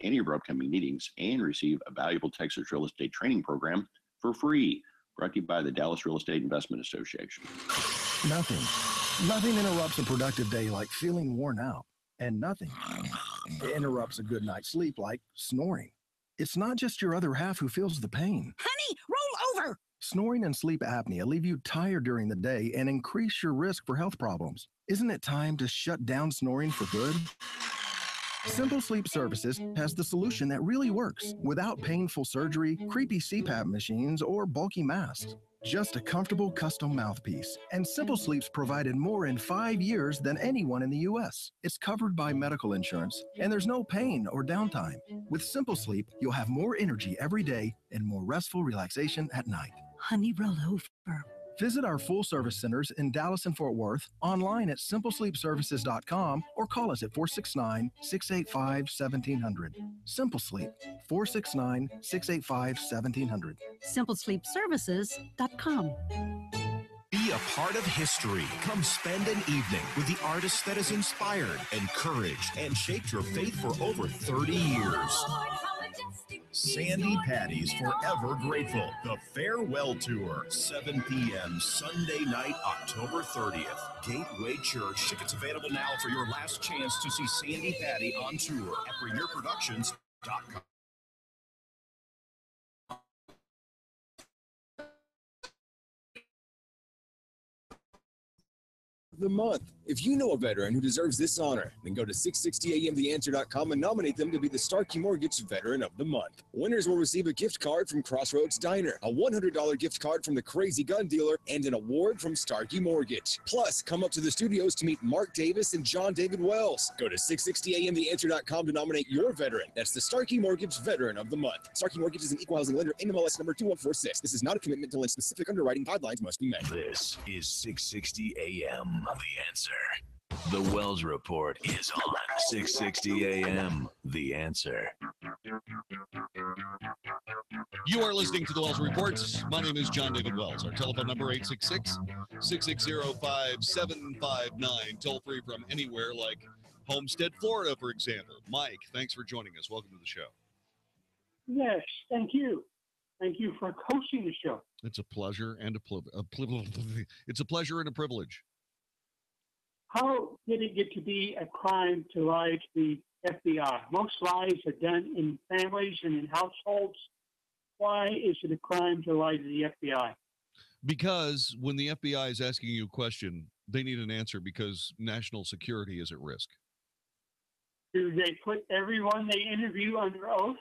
any of our upcoming meetings and receive a valuable Texas real estate training program for free. Brought to you by the Dallas Real Estate Investment Association. Nothing interrupts a productive day like feeling worn out. And nothing interrupts a good night's sleep like snoring. It's not just your other half who feels the pain. Honey, roll over! Snoring and sleep apnea leave you tired during the day and increase your risk for health problems. Isn't it time to shut down snoring for good? Simple Sleep Services has the solution that really works without painful surgery, creepy CPAP machines, or bulky masks. Just a comfortable custom mouthpiece. And Simple Sleep's provided more in 5 years than anyone in the U.S. It's covered by medical insurance, and there's no pain or downtime. With Simple Sleep, you'll have more energy every day and more restful relaxation at night. Honey, roll over. Visit our full-service centers in Dallas and Fort Worth, online at simplesleepservices.com, or call us at 469-685-1700. Simple Sleep, 469-685-1700. simplesleepservices.com. Be a part of history. Come spend an evening with the artist that has inspired, encouraged, and shaped your faith for over 30 years. Sandy Patty's Forever Grateful, the Farewell Tour, 7 p.m. Sunday night, October 30th. Gateway Church. Tickets available now for your last chance to see Sandy Patty on tour at premierproductions.com. The month. If you know a veteran who deserves this honor, then go to 660amtheanswer.com and nominate them to be the Starkey Mortgage Veteran of the Month. Winners will receive a gift card from Crossroads Diner, a $100 gift card from the Crazy Gun Dealer, and an award from Starkey Mortgage. Plus, come up to the studios to meet Mark Davis and John David Wells. Go to 660amtheanswer.com to nominate your veteran. That's the Starkey Mortgage Veteran of the Month. Starkey Mortgage is an equal housing lender, NMLS number 2146. This is not a commitment to lend. Specific underwriting guidelines must be met. This is 660 AM. The Answer. The Wells Report is on 660 AM. The Answer. You are listening to the Wells Report. My name is John David Wells. Our telephone number 866-660-5759. Toll free from anywhere like Homestead, Florida, for example. Mike, thanks for joining us. Welcome to the show. Yes, thank you. Thank you for hosting the show. It's a pleasure and it's a pleasure and a privilege. How did it get to be a crime to lie to the FBI? Most lies are done in families and in households. Why is it a crime to lie to the FBI? Because when the FBI is asking you a question, they need an answer because national security is at risk. Do they put everyone they interview under oath?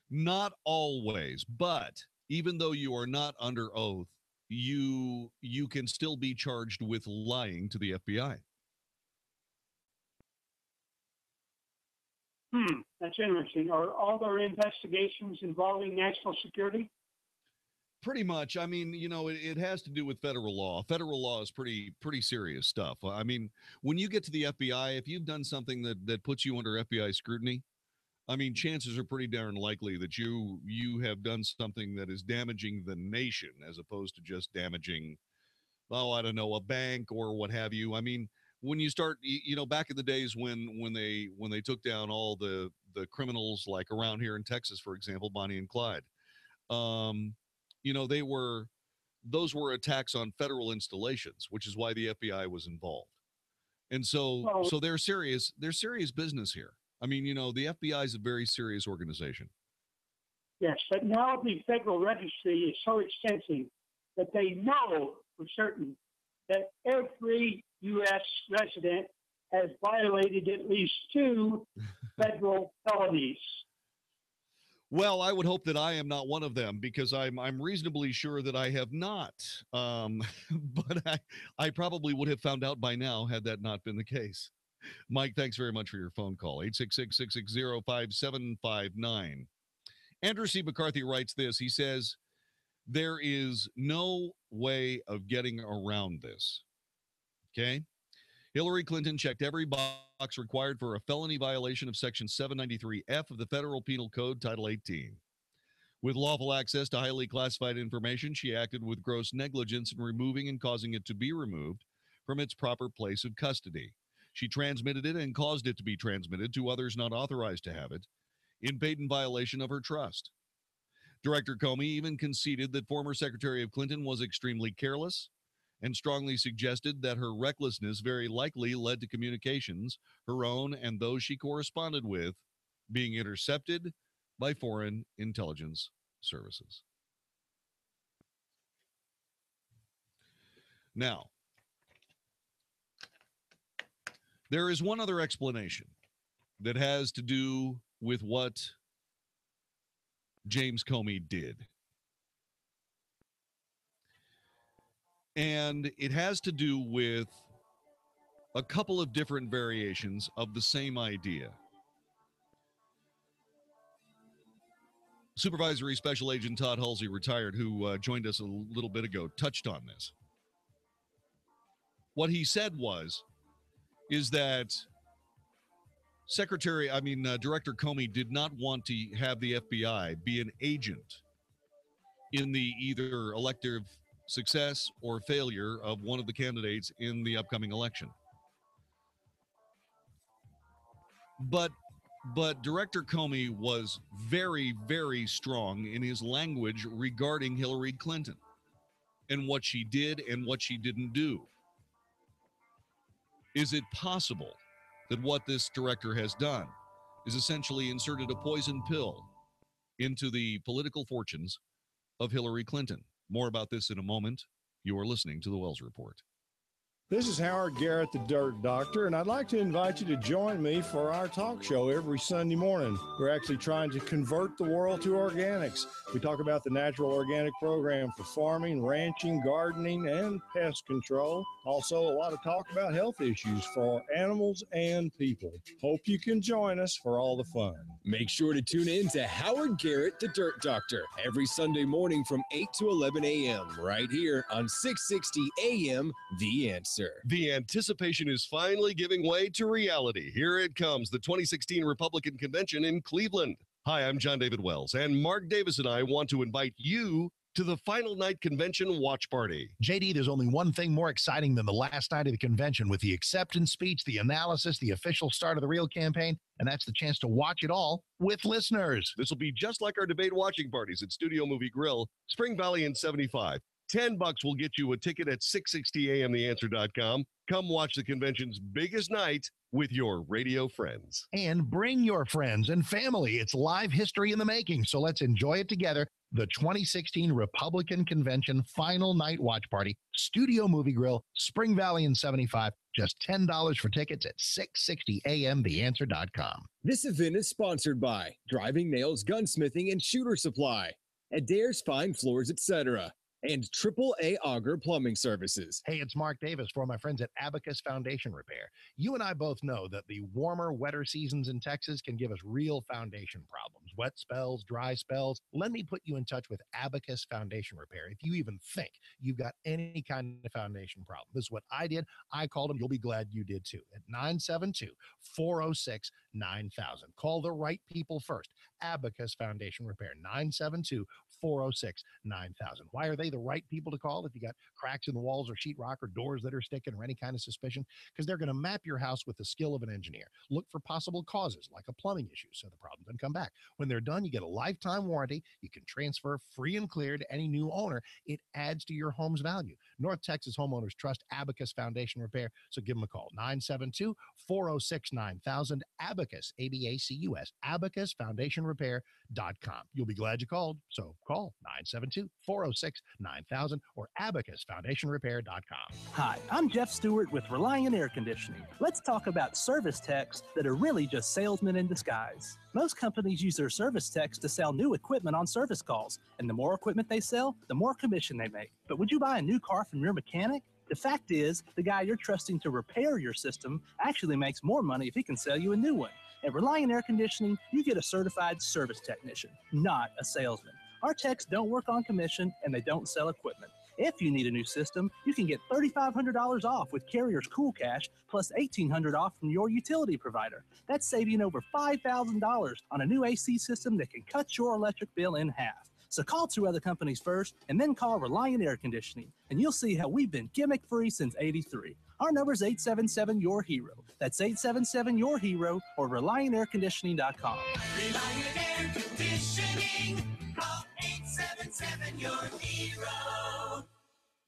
Not always, but even though you are not under oath, you can still be charged with lying to the FBI. That's interesting. Are all their investigations involving national security? Pretty much. I mean, you know, it has to do with federal law. Federal law is pretty serious stuff. I mean, when you get to the FBI, if you've done something that puts you under FBI scrutiny, I mean, chances are pretty darn likely that you have done something that is damaging the nation as opposed to just damaging, I don't know, a bank or what have you. I mean, when you start, you know, back in the days when they took down all the criminals, like around here in Texas, for example, Bonnie and Clyde, you know, those were attacks on federal installations, which is why the FBI was involved. And so they're serious business here. I mean, you know, the FBI is a very serious organization. Yes, but now the federal registry is so extensive that they know for certain that every U.S. resident has violated at least 2 federal felonies. Well, I would hope that I am not one of them because I'm reasonably sure that I have not. But I probably would have found out by now had that not been the case. Mike, thanks very much for your phone call. 866-660-5759. Andrew C. McCarthy writes this. He says, there is no way of getting around this. Okay? Hillary Clinton checked every box required for a felony violation of Section 793F of the Federal Penal Code, Title 18. With lawful access to highly classified information, she acted with gross negligence in removing and causing it to be removed from its proper place of custody. She transmitted it and caused it to be transmitted to others not authorized to have it in patent violation of her trust. Director Comey even conceded that former Secretary of Clinton was extremely careless and strongly suggested that her recklessness very likely led to communications, her own and those she corresponded with, being intercepted by foreign intelligence services. Now, there is one other explanation that has to do with what James Comey did. And it has to do with a couple of different variations of the same idea. Supervisory Special Agent Todd Halsey, retired, who joined us a little bit ago, touched on this. What he said is that Director Comey did not want to have the FBI be an agent in the either elective success or failure of one of the candidates in the upcoming election. But Director Comey was very, very strong in his language regarding Hillary Clinton and what she did and what she didn't do. Is it possible that what this director has done is essentially inserted a poison pill into the political fortunes of Hillary Clinton? More about this in a moment. You are listening to the Wells Report. This is Howard Garrett, the Dirt Doctor, and I'd like to invite you to join me for our talk show every Sunday morning. We're actually trying to convert the world to organics. We talk about the natural organic program for farming, ranching, gardening, and pest control. Also, a lot of talk about health issues for animals and people. Hope you can join us for all the fun. Make sure to tune in to Howard Garrett, the Dirt Doctor, every Sunday morning from 8 to 11 a.m. right here on 660 a.m. The Answer. The anticipation is finally giving way to reality. Here it comes, the 2016 Republican Convention in Cleveland. Hi, I'm John David Wells, and Mark Davis and I want to invite you to the final night convention watch party. JD, there's only one thing more exciting than the last night of the convention, with the acceptance speech, the analysis, the official start of the real campaign, and that's the chance to watch it all with listeners. This will be just like our debate watching parties at Studio Movie Grill, Spring Valley in 75. $10 will get you a ticket at 660amtheanswer.com. Come watch the convention's biggest night with your radio friends. And bring your friends and family. It's live history in the making, so let's enjoy it together. The 2016 Republican Convention Final Night Watch Party, Studio Movie Grill, Spring Valley in 75. Just $10 for tickets at 660amtheanswer.com. This event is sponsored by Driving Nails Gunsmithing and Shooter Supply, Adair's Fine Floors, etc., and AAA Auger Plumbing Services. Hey, it's Mark Davis for my friends at Abacus Foundation Repair. You and I both know that the warmer, wetter seasons in Texas can give us real foundation problems. Wet spells, dry spells. Let me put you in touch with Abacus Foundation Repair if you even think you've got any kind of foundation problem. This is what I did. I called them. You'll be glad you did too. At 972-406-9000. Call the right people first. Abacus Foundation Repair, 972-406-9000. Why are they the right people to call if you got cracks in the walls or sheetrock or doors that are sticking or any kind of suspicion? Because they're going to map your house with the skill of an engineer. Look for possible causes like a plumbing issue so the problem doesn't come back. When they're done, you get a lifetime warranty. You can transfer free and clear to any new owner. It adds to your home's value. North Texas homeowners trust Abacus Foundation Repair, so give them a call. 972-406-9000. Abacus, A-B-A-C-U-S, abacusfoundationrepair.com. You'll be glad you called, so call 972-406-9000 or abacusfoundationrepair.com. Hi, I'm Jeff Stewart with Reliant Air Conditioning. Let's talk about service techs that are really just salesmen in disguise. Most companies use their service techs to sell new equipment on service calls, and the more equipment they sell, the more commission they make. But would you buy a new car from your mechanic? The fact is, the guy you're trusting to repair your system actually makes more money if he can sell you a new one. At Reliant Air Conditioning, you get a certified service technician, not a salesman. Our techs don't work on commission, and they don't sell equipment. If you need a new system, you can get $3,500 off with Carrier's Cool Cash, plus $1,800 off from your utility provider. That's saving over $5,000 on a new AC system that can cut your electric bill in half. So call 2 other companies first, and then call Reliant Air Conditioning, and you'll see how we've been gimmick-free since '83. Our number is 877-YOUR-HERO. That's 877-YOUR-HERO or ReliantAirConditioning.com. Reliant Air Conditioning. Call 877-YOUR-HERO.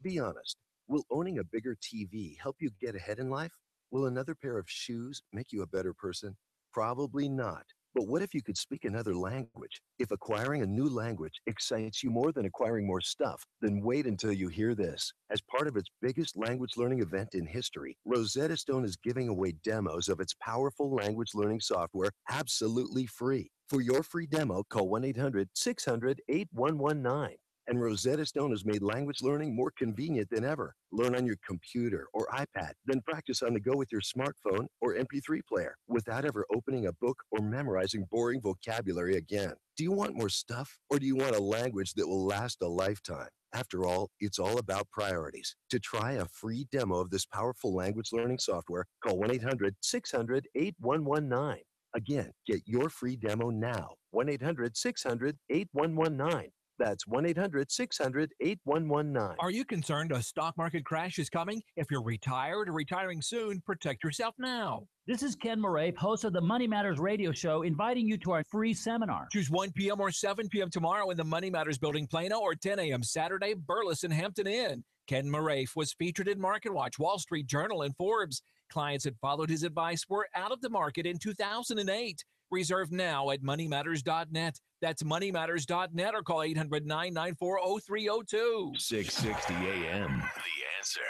Be honest. Will owning a bigger TV help you get ahead in life? Will another pair of shoes make you a better person? Probably not. But what if you could speak another language? If acquiring a new language excites you more than acquiring more stuff, then wait until you hear this. As part of its biggest language learning event in history, Rosetta Stone is giving away demos of its powerful language learning software absolutely free. For your free demo, call 1-800-600-8119. And Rosetta Stone has made language learning more convenient than ever. Learn on your computer or iPad, then practice on the go with your smartphone or MP3 player without ever opening a book or memorizing boring vocabulary again. Do you want more stuff, or do you want a language that will last a lifetime? After all, it's all about priorities. To try a free demo of this powerful language learning software, call 1-800-600-8119. Again, get your free demo now. 1-800-600-8119. That's 1-800-600-8119. Are you concerned a stock market crash is coming? If you're retired or retiring soon, protect yourself now. This is Ken Murray, host of the Money Matters radio show, inviting you to our free seminar. Choose 1 p.m. or 7 p.m. tomorrow in the Money Matters building, Plano, or 10 a.m. Saturday, Burleson, Hampton Inn. Ken Murray was featured in MarketWatch, Wall Street Journal, and Forbes. Clients that followed his advice were out of the market in 2008. Reserve now at moneymatters.net. That's moneymatters.net or call 800-994-0302. 660 AM. The Answer.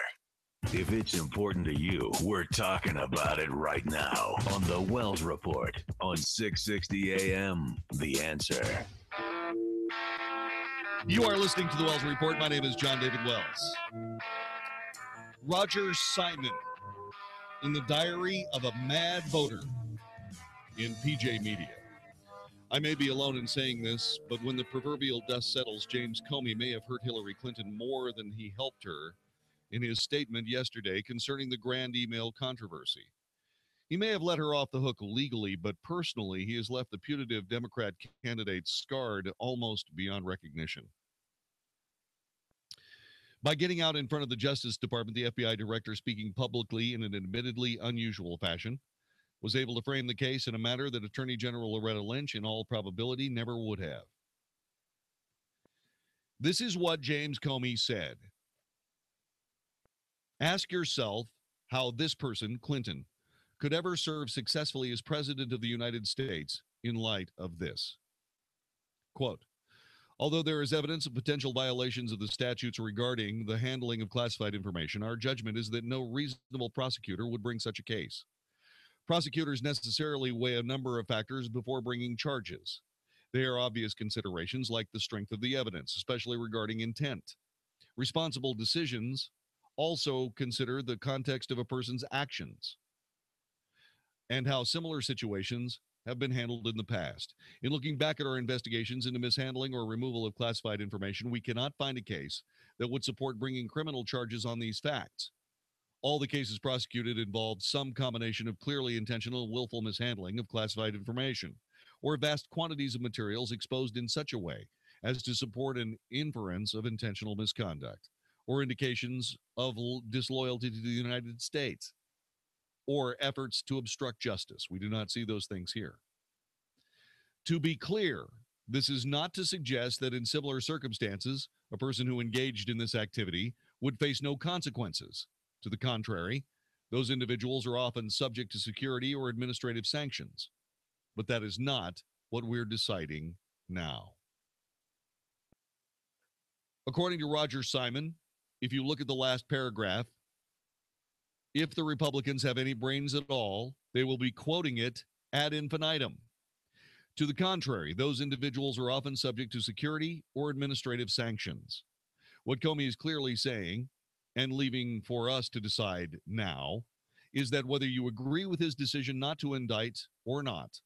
If it's important to you, we're talking about it right now on the Wells Report on 660 AM. The Answer. You are listening to the Wells Report. My name is John David Wells. Roger Simon in the Diary of a Mad Voter in PJ Media. I may be alone in saying this, but when the proverbial dust settles, James Comey may have hurt Hillary Clinton more than he helped her in his statement yesterday concerning the grand email controversy. He may have let her off the hook legally, but personally, he has left the putative Democrat candidate scarred almost beyond recognition. By getting out in front of the Justice Department, the FBI director, speaking publicly in an admittedly unusual fashion, was able to frame the case in a manner that Attorney General Loretta Lynch, in all probability, never would have. This is what James Comey said. Ask yourself how this person, Clinton, could ever serve successfully as President of the United States in light of this. Quote, although there is evidence of potential violations of the statutes regarding the handling of classified information, our judgment is that no reasonable prosecutor would bring such a case. Prosecutors necessarily weigh a number of factors before bringing charges. There are obvious considerations like the strength of the evidence, especially regarding intent. Responsible decisions also consider the context of a person's actions and how similar situations have been handled in the past. In looking back at our investigations into mishandling or removal of classified information, we cannot find a case that would support bringing criminal charges on these facts. All the cases prosecuted involved some combination of clearly intentional and willful mishandling of classified information, or vast quantities of materials exposed in such a way as to support an inference of intentional misconduct, or indications of disloyalty to the United States, or efforts to obstruct justice. We do not see those things here. To be clear, this is not to suggest that in similar circumstances, a person who engaged in this activity would face no consequences. To the contrary, those individuals are often subject to security or administrative sanctions. But that is not what we're deciding now. According to Roger Simon, if you look at the last paragraph, if the Republicans have any brains at all, they will be quoting it ad infinitum. To the contrary, those individuals are often subject to security or administrative sanctions. What Comey is clearly saying, and leaving for us to decide now, is that whether you agree with his decision not to indict or not,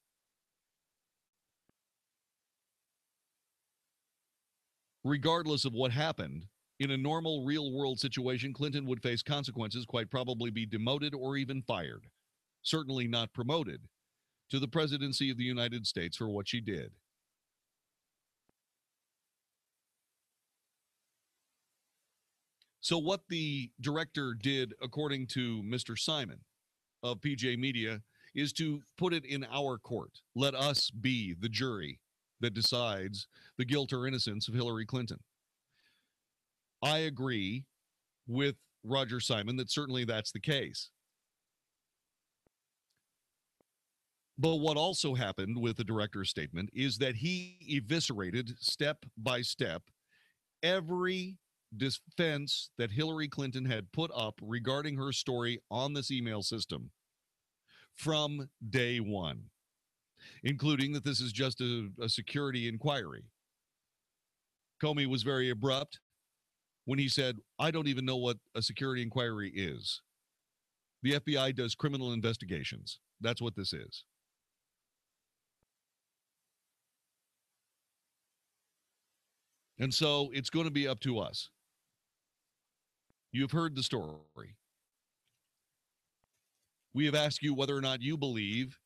regardless of what happened, in a normal real-world situation, Clinton would face consequences, quite probably be demoted or even fired, certainly not promoted to the presidency of the United States for what she did. So what the director did, according to Mr. Simon of PJ Media, is to put it in our court. Let us be the jury that decides the guilt or innocence of Hillary Clinton. I agree with Roger Simon that certainly that's the case. But what also happened with the director's statement is that he eviscerated step by step every defense that Hillary Clinton had put up regarding her story on this email system from day one, including that this is just a security inquiry. Comey was very abrupt when he said, I don't even know what a security inquiry is. The FBI does criminal investigations. That's what this is. And so it's going to be up to us. You've heard the story. We have asked you whether or not you believe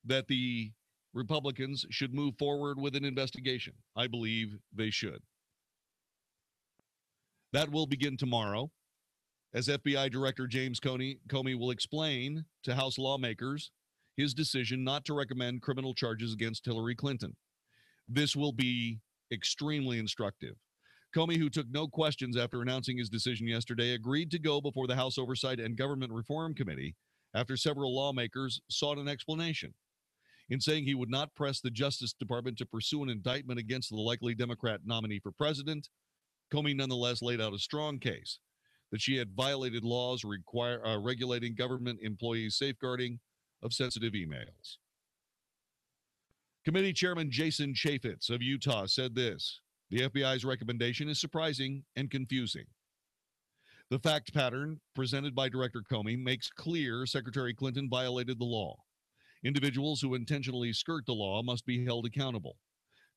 that the Republicans should move forward with an investigation. I believe they should. That will begin tomorrow, as FBI Director James Comey will explain to House lawmakers his decision not to recommend criminal charges against Hillary Clinton. This will be extremely instructive. Comey, who took no questions after announcing his decision yesterday, agreed to go before the House Oversight and Government Reform Committee after several lawmakers sought an explanation. In saying he would not press the Justice Department to pursue an indictment against the likely Democrat nominee for president, Comey nonetheless laid out a strong case that she had violated laws regulating government employees' safeguarding of sensitive emails. Committee Chairman Jason Chaffetz of Utah said this: the FBI's recommendation is surprising and confusing. The fact pattern presented by Director Comey makes clear Secretary Clinton violated the law. Individuals who intentionally skirt the law must be held accountable.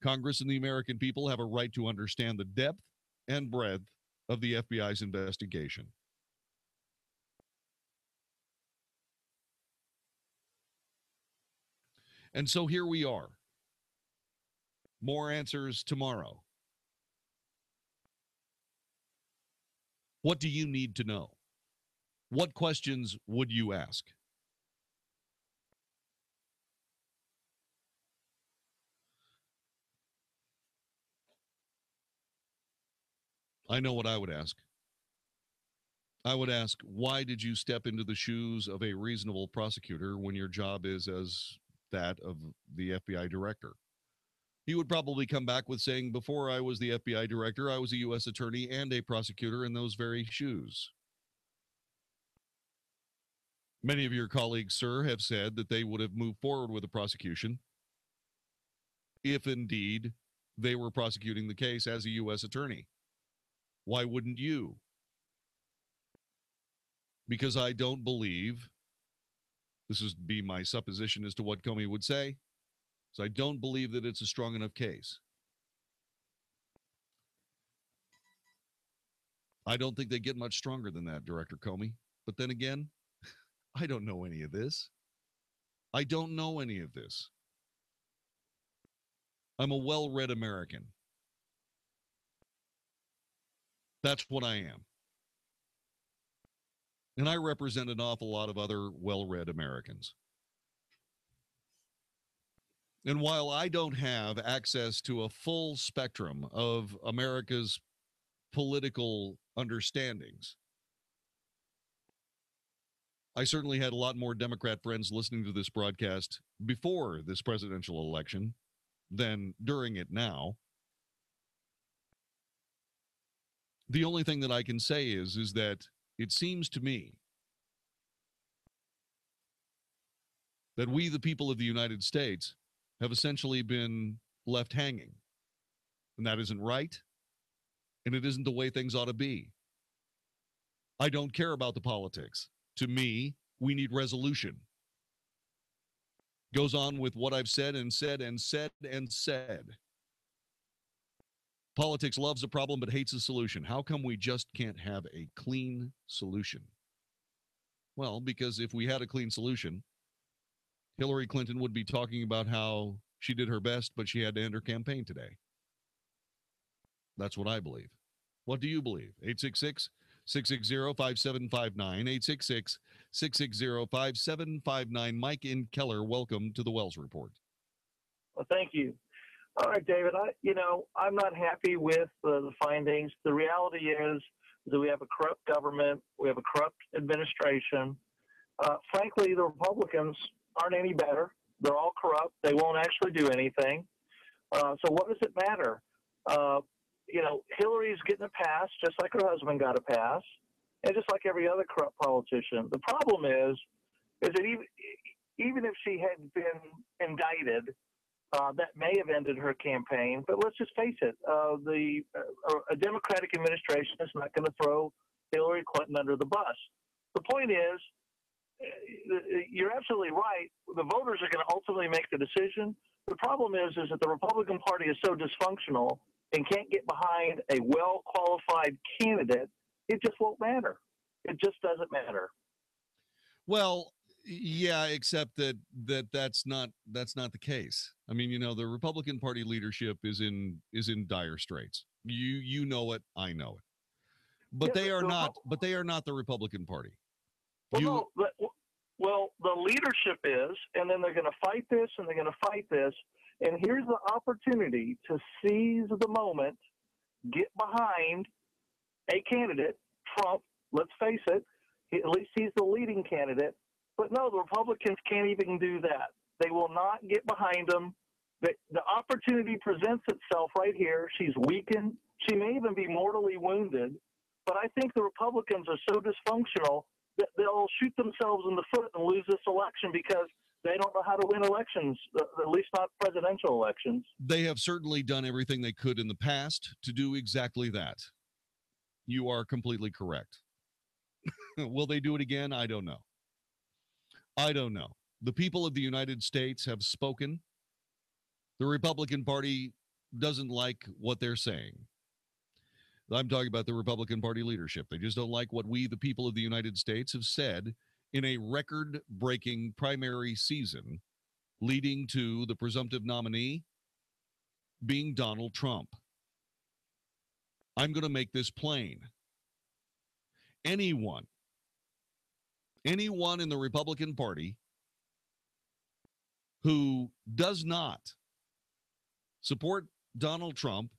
Congress and the American people have a right to understand the depth and breadth of the FBI's investigation. And so here we are. More answers tomorrow. What do you need to know? What questions would you ask? I know what I would ask. I would ask, why did you step into the shoes of a reasonable prosecutor when your job is as that of the FBI director? He would probably come back with saying, before I was the FBI director, I was a U.S. attorney and a prosecutor in those very shoes. Many of your colleagues, sir, have said that they would have moved forward with a prosecution if indeed they were prosecuting the case as a U.S. attorney. Why wouldn't you? Because I don't believe, this would be my supposition as to what Comey would say, so I don't believe that it's a strong enough case. I don't think they get much stronger than that, Director Comey. But then again, I don't know any of this. I don't know any of this. I'm a well-read American. That's what I am. And I represent an awful lot of other well-read Americans. And while I don't have access to a full spectrum of America's political understandings, I certainly had a lot more Democrat friends listening to this broadcast before this presidential election than during it now. The only thing that I can say is that it seems to me that we, the people of the United States, have essentially been left hanging. And that isn't right, and it isn't the way things ought to be. I don't care about the politics. To me, we need resolution. Goes on with what I've said and said and said and said. Politics loves a problem but hates a solution. How come we just can't have a clean solution? Well, because if we had a clean solution, Hillary Clinton would be talking about how she did her best, but she had to end her campaign today. That's what I believe. What do you believe? 866 660 5759. 866 660 5759. Mike in Keller, welcome to the Wells Report. Well, thank you. All right, David. I'm not happy with the findings. The reality is that we have a corrupt government. We have a corrupt administration. Frankly, the Republicans aren't any better. They're all corrupt. They won't actually do anything. So what does it matter? Hillary's getting a pass, just like her husband got a pass, and just like every other corrupt politician. The problem is that even if she had been indicted, that may have ended her campaign. But let's just face it, a Democratic administration is not going to throw Hillary Clinton under the bus. The point is, you're absolutely right. The voters are going to ultimately make the decision. The problem is that the Republican Party is so dysfunctional and can't get behind a well-qualified candidate. It just won't matter. It just doesn't matter. Well, yeah, except that's not the case. I mean, the Republican Party leadership is in dire straits. You know it, I know it. But they are not the Republican Party. Well, the leadership is, and then they're going to fight this, and they're going to fight this. And here's the opportunity to seize the moment, get behind a candidate, Trump. Let's face it, at least he's the leading candidate. But no, the Republicans can't even do that. They will not get behind him. The opportunity presents itself right here. She's weakened. She may even be mortally wounded. But I think the Republicans are so dysfunctional that they'll shoot themselves in the foot and lose this election because they don't know how to win elections, at least not presidential elections. They have certainly done everything they could in the past to do exactly that. You are completely correct. Will they do it again? I don't know. The people of the United States have spoken. The Republican Party doesn't like what they're saying. I'm talking about the Republican Party leadership. They just don't like what we, the people of the United States, have said in a record-breaking primary season leading to the presumptive nominee being Donald Trump. I'm going to make this plain. Anyone in the Republican Party who does not support Donald Trump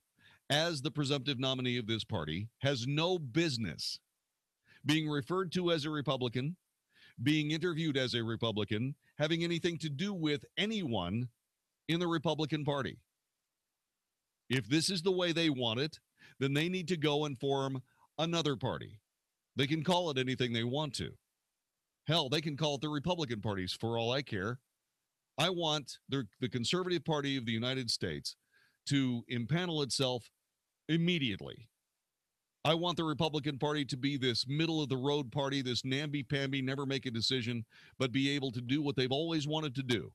as the presumptive nominee of this party has no business being referred to as a Republican, being interviewed as a Republican, having anything to do with anyone in the Republican Party. If this is the way they want it, then they need to go and form another party. They can call it anything they want to. Hell, they can call it the Republican parties for all I care. I want the Conservative Party of the United States to impanel itself immediately. I want the Republican Party to be this middle-of-the-road party, this namby-pamby, never make a decision, but be able to do what they've always wanted to do,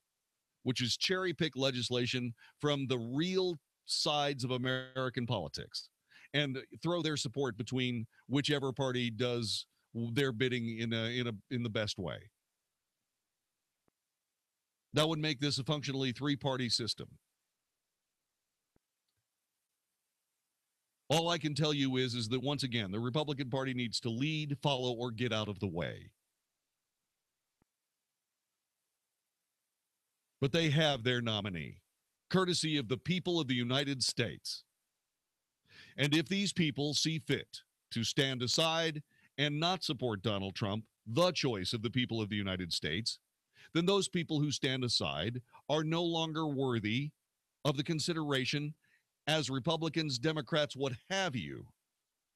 which is cherry-pick legislation from the real sides of American politics and throw their support between whichever party does their bidding in the best way. That would make this a functionally three-party system. All I can tell you is that, once again, the Republican Party needs to lead, follow, or get out of the way. But they have their nominee, courtesy of the people of the United States. And if these people see fit to stand aside and not support Donald Trump, the choice of the people of the United States, then those people who stand aside are no longer worthy of the consideration as Republicans, Democrats, what have you,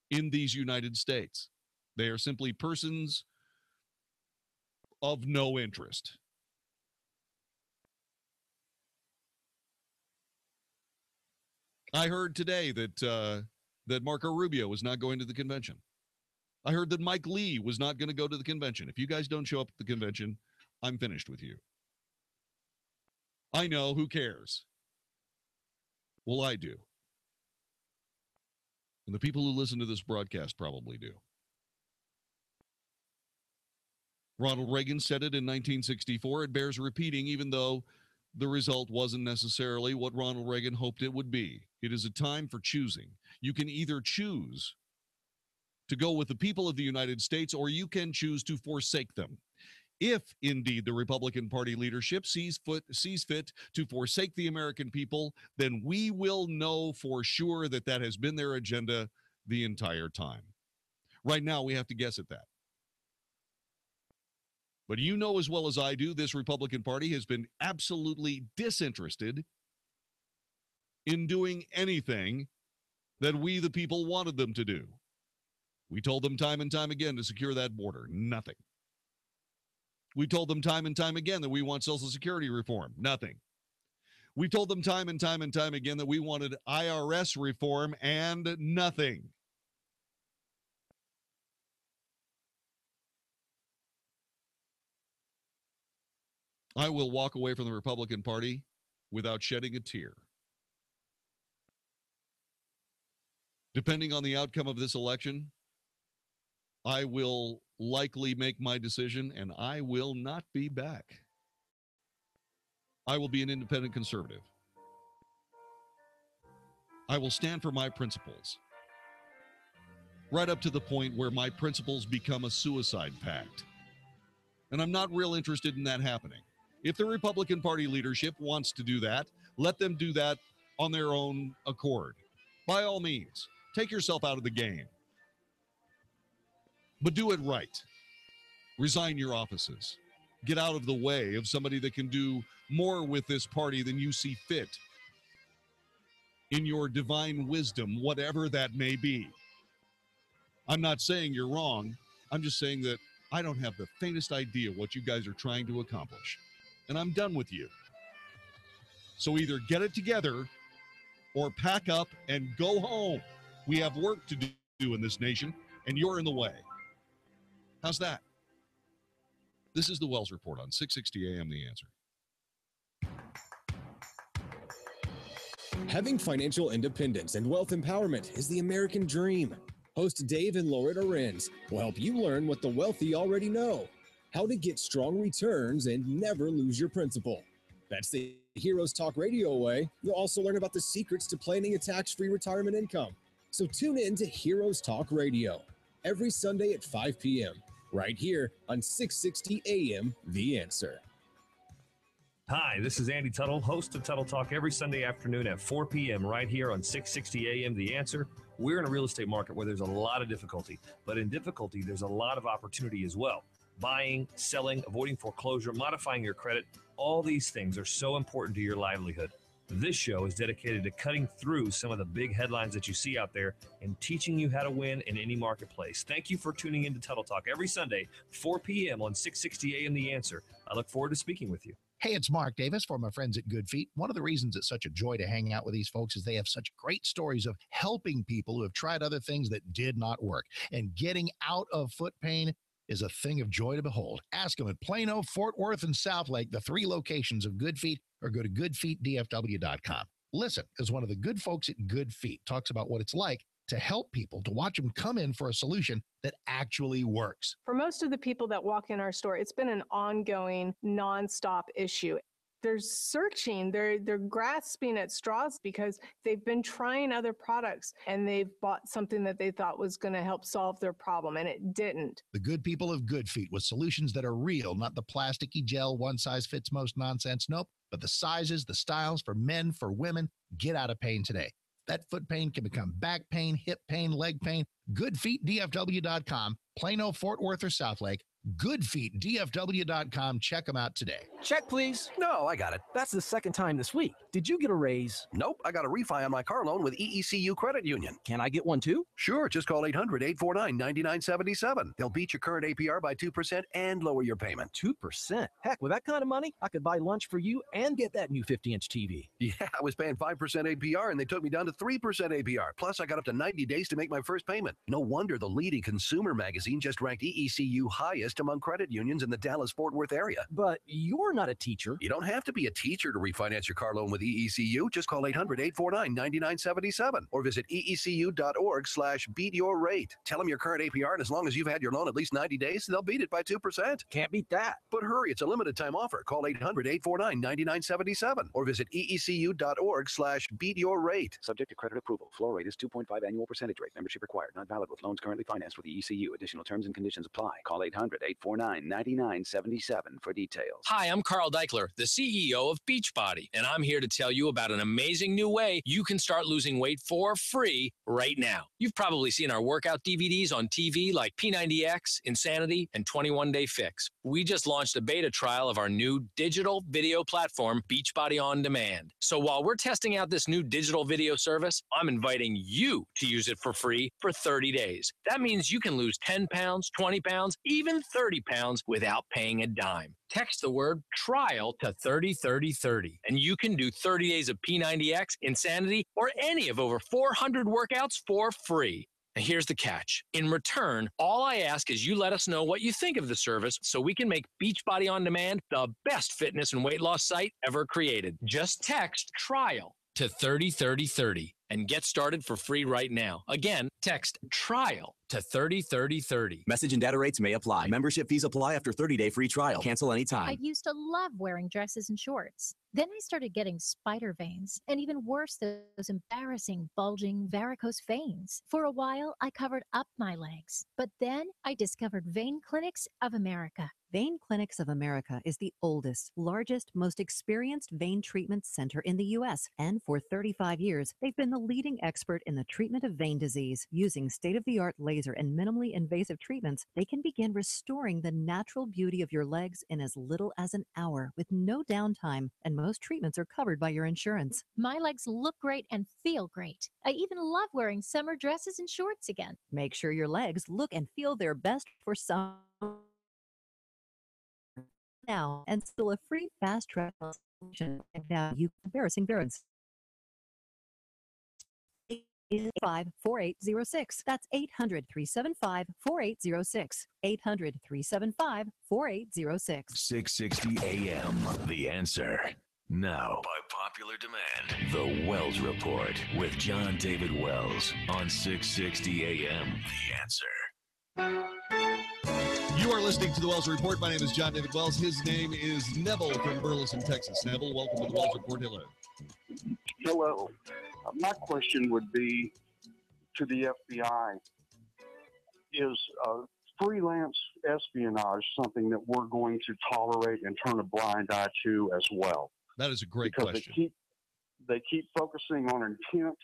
in these United States. They are simply persons of no interest. I heard today that Marco Rubio was not going to the convention. I heard that Mike Lee was not going to go to the convention. If you guys don't show up at the convention, I'm finished with you. I know, who cares? Well, I do. And the people who listen to this broadcast probably do. Ronald Reagan said it in 1964. It bears repeating, even though the result wasn't necessarily what Ronald Reagan hoped it would be. It is a time for choosing. You can either choose to go with the people of the United States, or you can choose to forsake them. If indeed the Republican Party leadership sees fit to forsake the American people, then we will know for sure that that has been their agenda the entire time. Right now, we have to guess at that. But you know as well as I do, this Republican Party has been absolutely disinterested in doing anything that we, the people, wanted them to do. We told them time and time again to secure that border. Nothing. We told them time and time again that we want Social Security reform. Nothing. We told them time and time and time again that we wanted IRS reform, and nothing. I will walk away from the Republican Party without shedding a tear. Depending on the outcome of this election, I will likely make my decision, and I will not be back. I will be an independent conservative. I will stand for my principles, right up to the point where my principles become a suicide pact. And I'm not real interested in that happening. If the Republican Party leadership wants to do that, let them do that on their own accord. By all means, take yourself out of the game. But do it right. Resign your offices. Get out of the way of somebody that can do more with this party than you see fit. In your divine wisdom, whatever that may be. I'm not saying you're wrong. I'm just saying that I don't have the faintest idea what you guys are trying to accomplish. And I'm done with you. So either get it together or pack up and go home. We have work to do in this nation, and you're in the way. How's that? This is the Wells Report on 660 AM The Answer. Having financial independence and wealth empowerment is the American dream. Host Dave and Loretta Renz will help you learn what the wealthy already know, how to get strong returns and never lose your principal. That's the Heroes Talk Radio way. You'll also learn about the secrets to planning a tax-free retirement income. So tune in to Heroes Talk Radio every Sunday at 5 p.m. right here on 660 AM The Answer. Hi, this is Andy Tuttle, host of Tuttle Talk every Sunday afternoon at 4 p.m. right here on 660 AM The Answer. We're in a real estate market where there's a lot of difficulty, but in difficulty, there's a lot of opportunity as well. Buying, selling, avoiding foreclosure, modifying your credit, all these things are so important to your livelihood. This show is dedicated to cutting through some of the big headlines that you see out there and teaching you how to win in any marketplace. Thank you for tuning in to Tuttle Talk every Sunday, 4 p.m. on 660 AM The Answer. I look forward to speaking with you. Hey, it's Mark Davis for my friends at Good Feet. One of the reasons it's such a joy to hang out with these folks is they have such great stories of helping people who have tried other things that did not work. And getting out of foot pain is a thing of joy to behold. Ask them at Plano, Fort Worth, and Southlake, the 3 locations of Good Feet, or go to goodfeetdfw.com. Listen, as one of the good folks at Good Feet talks about what it's like to help people, to watch them come in for a solution that actually works. For most of the people that walk in our store, it's been an ongoing, nonstop issue. They're searching, they're grasping at straws because they've been trying other products and they've bought something that they thought was going to help solve their problem, and it didn't. The good people of Good Feet with solutions that are real, not the plasticky gel, one-size-fits-most nonsense. Nope, but the sizes, the styles for men, for women. Get out of pain today. That foot pain can become back pain, hip pain, leg pain. GoodFeetDFW.com, Plano, Fort Worth, or Southlake. GoodFeetDFW.com. Check them out today. Check, please. No, I got it. That's the second time this week. Did you get a raise? Nope, I got a refi on my car loan with EECU Credit Union. Can I get one too? Sure, just call 800-849-9977. They'll beat your current APR by 2% and lower your payment. 2%? Heck, with that kind of money, I could buy lunch for you and get that new 50-inch TV. Yeah, I was paying 5% APR and they took me down to 3% APR. Plus, I got up to 90 days to make my first payment. No wonder the leading consumer magazine just ranked EECU highest highest among credit unions in the Dallas-Fort Worth area. But you're not a teacher. You don't have to be a teacher to refinance your car loan with EECU. Just call 800-849-9977 or visit eecu.org/beatyourrate. Tell them your current APR, and as long as you've had your loan at least 90 days, they'll beat it by 2%. Can't beat that. But hurry, it's a limited time offer. Call 800-849-9977 or visit eecu.org/beatyourrate. Subject to credit approval. Floor rate is 2.5 annual percentage rate. Membership required. Not valid with loans currently financed with the ECU. Additional terms and conditions apply. Call 800-849-9977 for details. Hi, I'm Carl Deichler, the CEO of Beachbody, and I'm here to tell you about an amazing new way you can start losing weight for free right now. You've probably seen our workout DVDs on TV like P90X, Insanity, and 21 Day Fix. We just launched a beta trial of our new digital video platform, Beachbody On Demand. So while we're testing out this new digital video service, I'm inviting you to use it for free for 30 days. That means you can lose 10 pounds, 20 pounds, even 30 pounds without paying a dime. Text the word trial to 303030, and you can do 30 days of P90X, Insanity, or any of over 400 workouts for free. And here's the catch. In return, all I ask is you let us know what you think of the service so we can make Beachbody On Demand the best fitness and weight loss site ever created. Just text trial to 303030 and get started for free right now. Again, text trial to 303030. Message and data rates may apply. Membership fees apply after 30-day free trial. Cancel anytime. I used to love wearing dresses and shorts. Then I started getting spider veins, and even worse, those embarrassing, bulging, varicose veins. For a while, I covered up my legs. But then I discovered Vein Clinics of America. Vein Clinics of America is the oldest, largest, most experienced vein treatment center in the U.S. And for 35 years, they've been the leading expert in the treatment of vein disease. Using state-of-the-art laser and minimally invasive treatments, they can begin restoring the natural beauty of your legs in as little as an hour with no downtime, and most treatments are covered by your insurance. My legs look great and feel great. I even love wearing summer dresses and shorts again. Make sure your legs look and feel their best for summer now, and still a free fast track solution. And now you embarrassing parents. 800-375-4806. That's 800-375-4806. 800-375-4806. 660 AM. The Answer. Now, by popular demand, The Wells Report with John David Wells on 660 AM. The Answer. You are listening to The Wells Report. My name is John David Wells. His name is Neville from Burleson, Texas. Neville, welcome to The Wells Report. Hello. Hello. My question would be to the FBI. Is freelance espionage something that we're going to tolerate and turn a blind eye to as well? That is a great because question. They keep focusing on intent.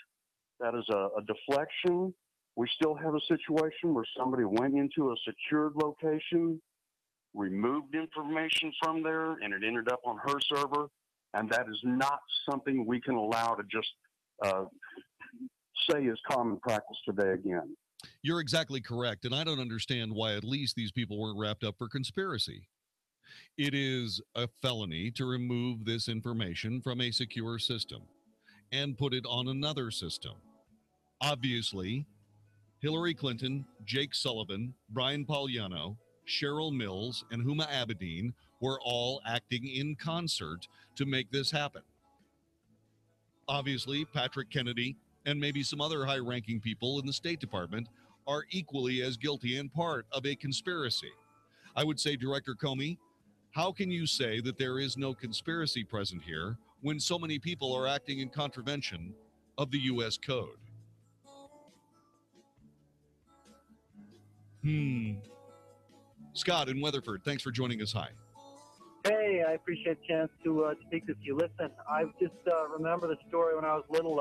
That is a deflection. We still have a situation where somebody went into a secured location, removed information from there, and it ended up on her server. And that is not something we can allow to just say is common practice today again. You're exactly correct. And I don't understand why at least these people weren't wrapped up for conspiracy. It is a felony to remove this information from a secure system and put it on another system. Obviously, Hillary Clinton, Jake Sullivan, Brian Pauliano, Cheryl Mills, and Huma Abedin were all acting in concert to make this happen. Obviously, Patrick Kennedy and maybe some other high-ranking people in the State Department are equally as guilty and part of a conspiracy. I would say, Director Comey, how can you say that there is no conspiracy present here when so many people are acting in contravention of the U.S. Code? Scott in Weatherford, thanks for joining us. Hi. Hey, I appreciate the chance to speak with you. Listen, I just remember the story when I was little.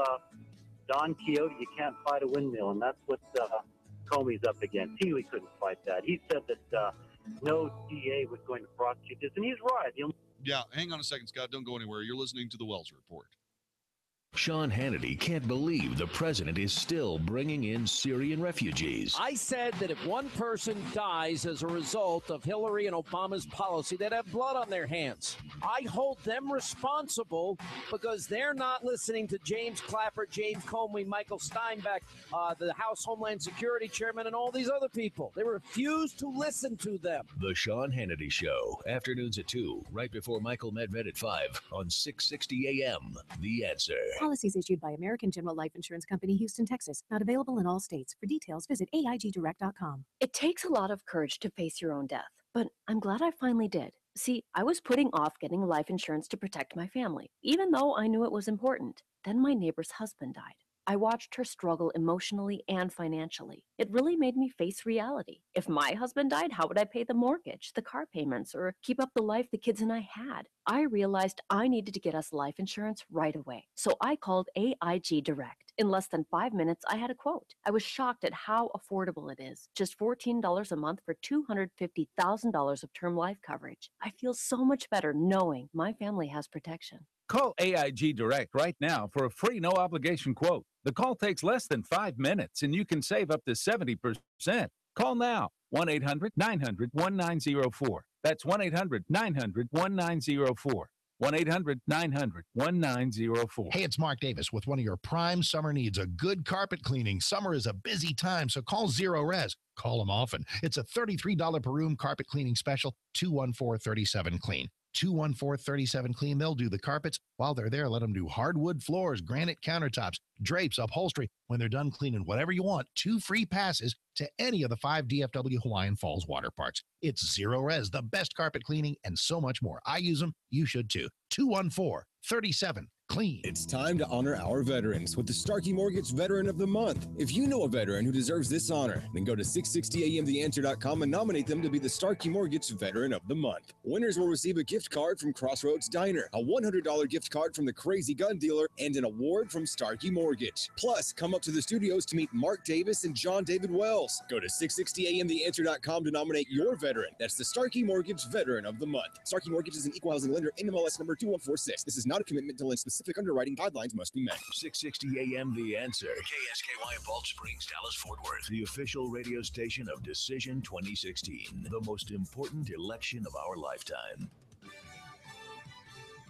Don Quixote, you can't fight a windmill, and that's what Comey's up against. He couldn't fight that. He said that no DA was going to prosecute this, and he's right. Yeah, hang on a second, Scott. Don't go anywhere. You're listening to The Wells Report. Sean Hannity can't believe the president is still bringing in Syrian refugees. I said that if one person dies as a result of Hillary and Obama's policy, they'd have blood on their hands. I hold them responsible because they're not listening to James Clapper, James Comey, Michael Steinbeck, the House Homeland Security Chairman, and all these other people. They refuse to listen to them. The Sean Hannity Show, afternoons at 2, right before Michael Medved at 5 on 660 AM. The Answer. Policies issued by American General Life Insurance Company, Houston, Texas. Not available in all states. For details, visit AIGdirect.com. It takes a lot of courage to face your own death, but I'm glad I finally did. See, I was putting off getting life insurance to protect my family, even though I knew it was important. Then my neighbor's husband died. I watched her struggle emotionally and financially. It really made me face reality. If my husband died, how would I pay the mortgage, the car payments, or keep up the life the kids and I had? I realized I needed to get us life insurance right away. So I called AIG Direct. In less than 5 minutes, I had a quote. I was shocked at how affordable it is. Just $14 a month for $250,000 of term life coverage. I feel so much better knowing my family has protection. Call AIG Direct right now for a free no-obligation quote. The call takes less than 5 minutes, and you can save up to 70%. Call now, 1-800-900-1904. That's 1-800-900-1904. 1-800-900-1904. Hey, it's Mark Davis with one of your prime summer needs, a good carpet cleaning. Summer is a busy time, so call Zero Res. Call them often. It's a $33 per room carpet cleaning special, 214-37-CLEAN. 214-37-CLEAN. They'll do the carpets. While they're there, let them do hardwood floors, granite countertops, drapes, upholstery. When they're done cleaning whatever you want, 2 free passes to any of the 5 DFW Hawaiian Falls water parks. It's Zero Res, the best carpet cleaning, and so much more. I use them. You should too. 214-37-CLEAN. It's time to honor our veterans with the Starkey Mortgage Veteran of the Month. If you know a veteran who deserves this honor, then go to 660amtheanswer.com and nominate them to be the Starkey Mortgage Veteran of the Month. Winners will receive a gift card from Crossroads Diner, a $100 gift card from the Crazy Gun Dealer, and an award from Starkey Mortgage. Plus, come up to the studios to meet Mark Davis and John David Wells. Go to 660amtheanswer.com to nominate your veteran. That's the Starkey Mortgage Veteran of the Month. Starkey Mortgage is an equal housing lender, NMLS number 2146. This is not a commitment to lend. Specific underwriting guidelines must be met. 660 AM The Answer. KSKY Balch Springs, Dallas, Fort Worth. The official radio station of Decision 2016. The most important election of our lifetime.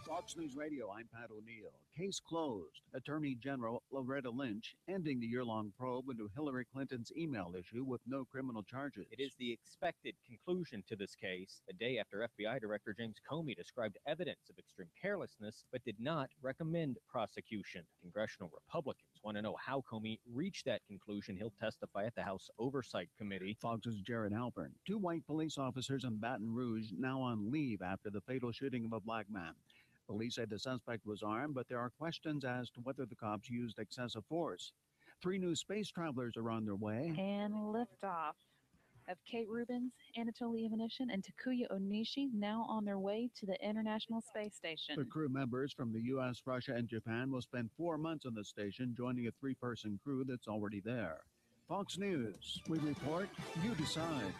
Fox News Radio, I'm Pat O'Neill. Case closed. Attorney General Loretta Lynch ending the year-long probe into Hillary Clinton's email issue with no criminal charges. It is the expected conclusion to this case, a day after FBI Director James Comey described evidence of extreme carelessness, but did not recommend prosecution. Congressional Republicans want to know how Comey reached that conclusion. He'll testify at the House Oversight Committee. Fox's Jared Halpern. 2 white police officers in Baton Rouge now on leave after the fatal shooting of a black man. Police said the suspect was armed, but there are questions as to whether the cops used excessive force. 3 new space travelers are on their way. And liftoff of Kate Rubins, Anatoly Ivanishin, and Takuya Onishi now on their way to the International Space Station. The crew members from the U.S., Russia, and Japan will spend 4 months on the station, joining a 3-person crew that's already there. Fox News, we report, you decide.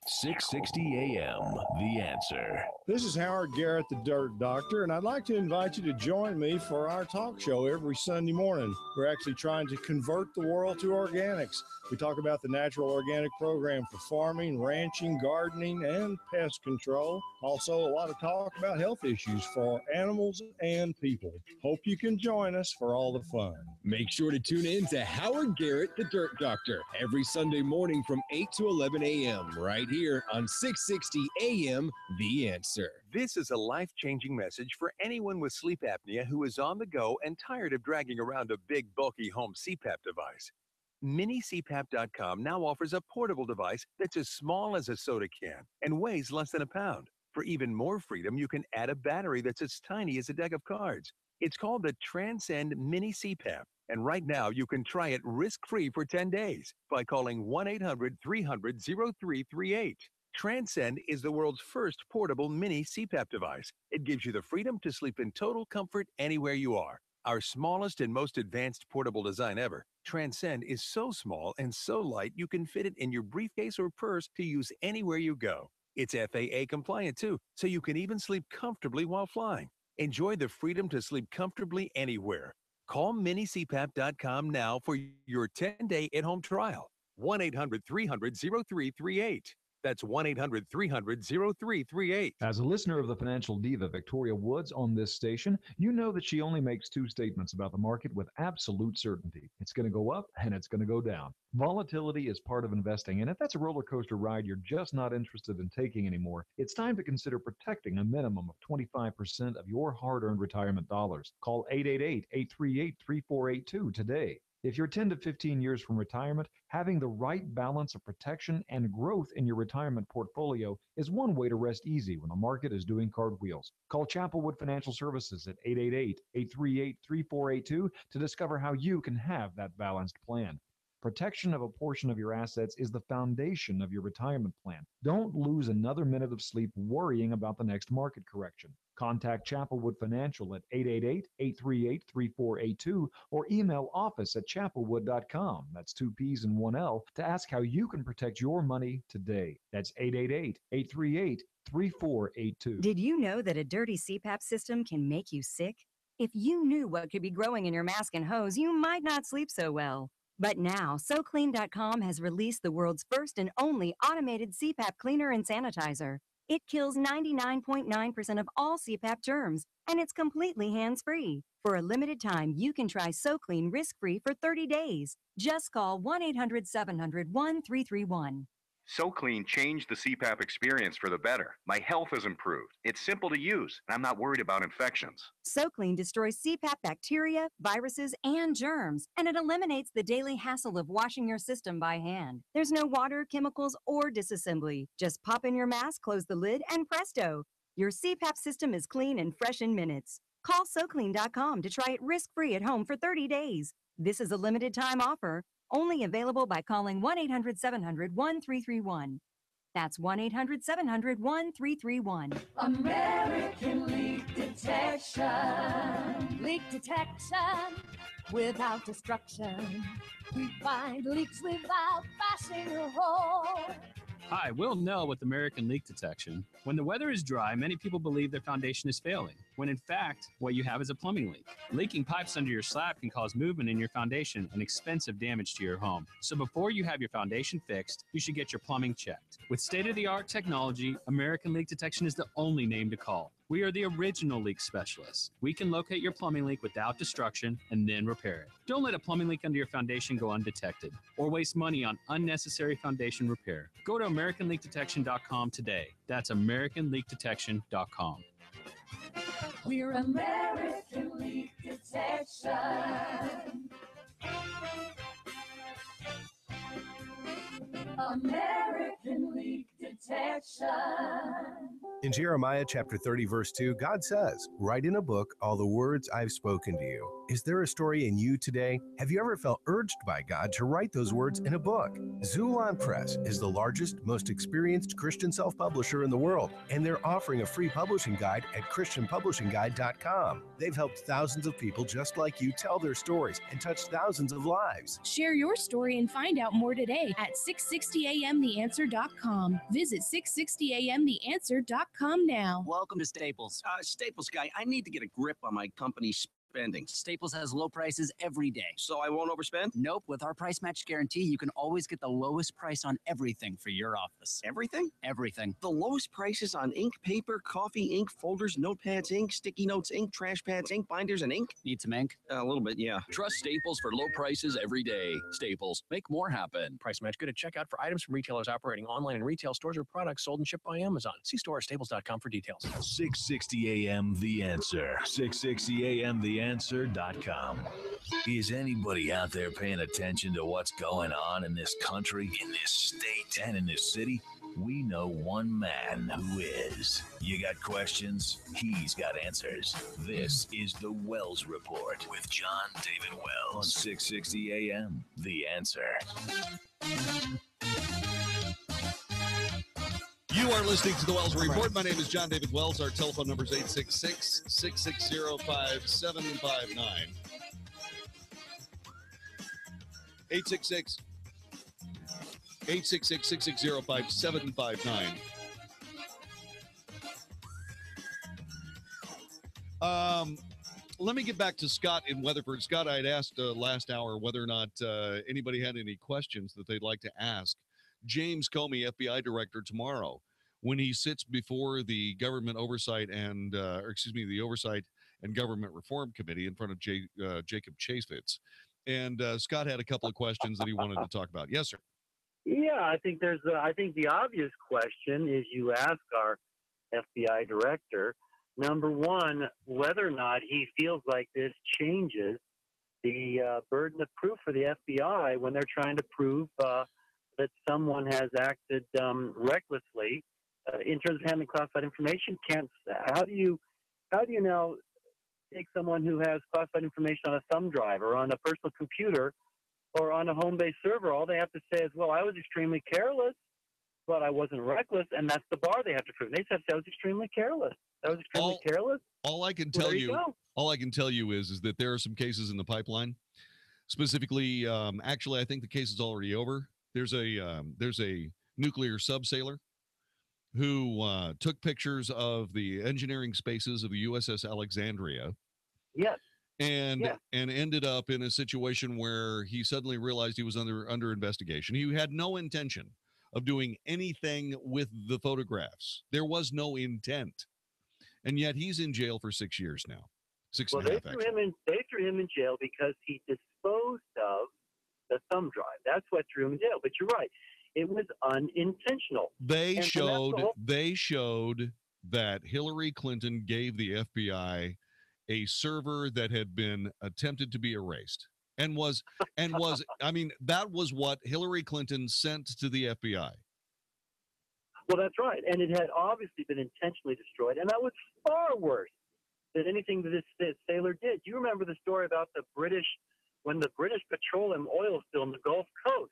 660 AM, The Answer. This is Howard Garrett, the Dirt Doctor, and I'd like to invite you to join me for our talk show every Sunday morning. We're actually trying to convert the world to organics. We talk about the natural organic program for farming, ranching, gardening, and pest control. Also, a lot of talk about health issues for animals and people. Hope you can join us for all the fun. Make sure to tune in to Howard Garrett, the Dirt Doctor, every Sunday morning from 8 to 11 a.m. right here on 660 AM, The Answer. This is a life-changing message for anyone with sleep apnea who is on the go and tired of dragging around a big, bulky home CPAP device. MiniCPAP.com now offers a portable device that's as small as a soda can and weighs less than a pound. For even more freedom, you can add a battery that's as tiny as a deck of cards. It's called the Transcend Mini CPAP, and right now you can try it risk-free for 10 days by calling 1-800-300-0338. Transcend is the world's first portable mini CPAP device. It gives you the freedom to sleep in total comfort anywhere you are. Our smallest and most advanced portable design ever, Transcend is so small and so light you can fit it in your briefcase or purse to use anywhere you go. It's FAA compliant too, so you can even sleep comfortably while flying. Enjoy the freedom to sleep comfortably anywhere. Call minicpap.com now for your 10-day at-home trial. 1-800-300-0338. That's 1-800-300-0338. As a listener of the financial diva Victoria Woods on this station, you know that she only makes two statements about the market with absolute certainty. It's going to go up and it's going to go down. Volatility is part of investing, and if that's a roller coaster ride you're just not interested in taking anymore, it's time to consider protecting a minimum of 25% of your hard-earned retirement dollars. Call 888-838-3482 today. If you're 10 to 15 years from retirement, having the right balance of protection and growth in your retirement portfolio is one way to rest easy when the market is doing cartwheels. Call Chapelwood Financial Services at 888-838-3482 to discover how you can have that balanced plan. Protection of a portion of your assets is the foundation of your retirement plan. Don't lose another minute of sleep worrying about the next market correction. Contact Chapelwood Financial at 888-838-3482 or email office@chapelwood.com. That's 2 P's and 1 L to ask how you can protect your money today. That's 888-838-3482. Did you know that a dirty CPAP system can make you sick? If you knew what could be growing in your mask and hose, you might not sleep so well. But now, SoClean.com has released the world's first and only automated CPAP cleaner and sanitizer. It kills 99.9% of all CPAP germs, and it's completely hands-free. For a limited time, you can try SoClean risk-free for 30 days. Just call 1-800-700-1331. SoClean changed the CPAP experience for the better. My health has improved. It's simple to use, and I'm not worried about infections. SoClean destroys CPAP bacteria, viruses, and germs, and it eliminates the daily hassle of washing your system by hand. There's no water, chemicals, or disassembly. Just pop in your mask, close the lid, and presto! Your CPAP system is clean and fresh in minutes. Call SoClean.com to try it risk-free at home for 30 days. This is a limited time offer. Only available by calling 1-800-700-1331. That's 1-800-700-1331. American Leak Detection. Leak detection without destruction. We find leaks without bashing a hole. Hi, Will Nell with American Leak Detection. When the weather is dry, many people believe their foundation is failing, when in fact, what you have is a plumbing leak. Leaking pipes under your slab can cause movement in your foundation and expensive damage to your home. So before you have your foundation fixed, you should get your plumbing checked. With state-of-the-art technology, American Leak Detection is the only name to call. We are the original leak specialists. We can locate your plumbing leak without destruction and then repair it. Don't let a plumbing leak under your foundation go undetected or waste money on unnecessary foundation repair. Go to AmericanLeakDetection.com today. That's AmericanLeakDetection.com. We're American Leak Detection. American Leak Detection. In Jeremiah chapter 30, verse 2, God says, "Write in a book all the words I've spoken to you." Is there a story in you today? Have you ever felt urged by God to write those words in a book? Zulon Press is the largest, most experienced Christian self-publisher in the world, and they're offering a free publishing guide at ChristianPublishingGuide.com. They've helped thousands of people just like you tell their stories and touched thousands of lives. Share your story and find out more today at 660amtheanswer.com. Visit 660amtheanswer.com now. Welcome to Staples. Staples guy, I need to get a grip on my company's spending. Staples has low prices every day. So I won't overspend? Nope. With our price match guarantee, you can always get the lowest price on everything for your office. Everything? Everything. The lowest prices on ink, paper, coffee, ink, folders, notepads, ink, sticky notes, ink, trash pads, ink binders, and ink? Need some ink? A little bit, yeah. Trust Staples for low prices every day. Staples. Make more happen. Price match good at checkout for items from retailers operating online in retail stores or products sold and shipped by Amazon. See store or staples.com for details. 660 AM The Answer. 660 AM TheAnswer.com. Is anybody out there paying attention to what's going on in this country, in this state, and in this city? We know one man who is. You got questions? He's got answers. This is The Wells Report with John David Wells on 660 AM The Answer. You are listening to The Wells Report. My name is John David Wells. Our telephone number is 866-660-5759. 866-660-5759. Let me get back to Scott in Weatherford. Scott, I had asked last hour whether or not anybody had any questions that they'd like to ask James Comey, FBI director, tomorrow when he sits before the Government Oversight and, the Oversight and Government Reform Committee in front of Jacob Chaffetz. And Scott had a couple of questions that he wanted to talk about. Yes, sir. Yeah, I think I think the obvious question is you ask our FBI director, number one, whether or not he feels like this changes the burden of proof for the FBI when they're trying to prove that someone has acted recklessly in terms of handling classified information. How do you now take someone who has classified information on a thumb drive or on a personal computer or on a home-based server? All they have to say is, well, I was extremely careless, but I wasn't reckless, and that's the bar they have to prove. They just have to say I was extremely careless. I was extremely careless. All I can tell you is that there are some cases in the pipeline. Specifically, actually, I think the case is already over. There's a nuclear subsailor who took pictures of the engineering spaces of the USS Alexandria. Yes. And ended up in a situation where he suddenly realized he was under investigation. He had no intention of doing anything with the photographs. There was no intent. And yet he's in jail for 6 years now. Well, they threw him in jail because he disposed of the thumb drive. That's what threw him in jail. But you're right. It was unintentional. They showed that Hillary Clinton gave the FBI a server that had been attempted to be erased and was I mean, that was what Hillary Clinton sent to the FBI. Well, that's right. And it had obviously been intentionally destroyed. And that was far worse than anything that this sailor did. You remember the story about when the British petroleum oil spill in the Gulf Coast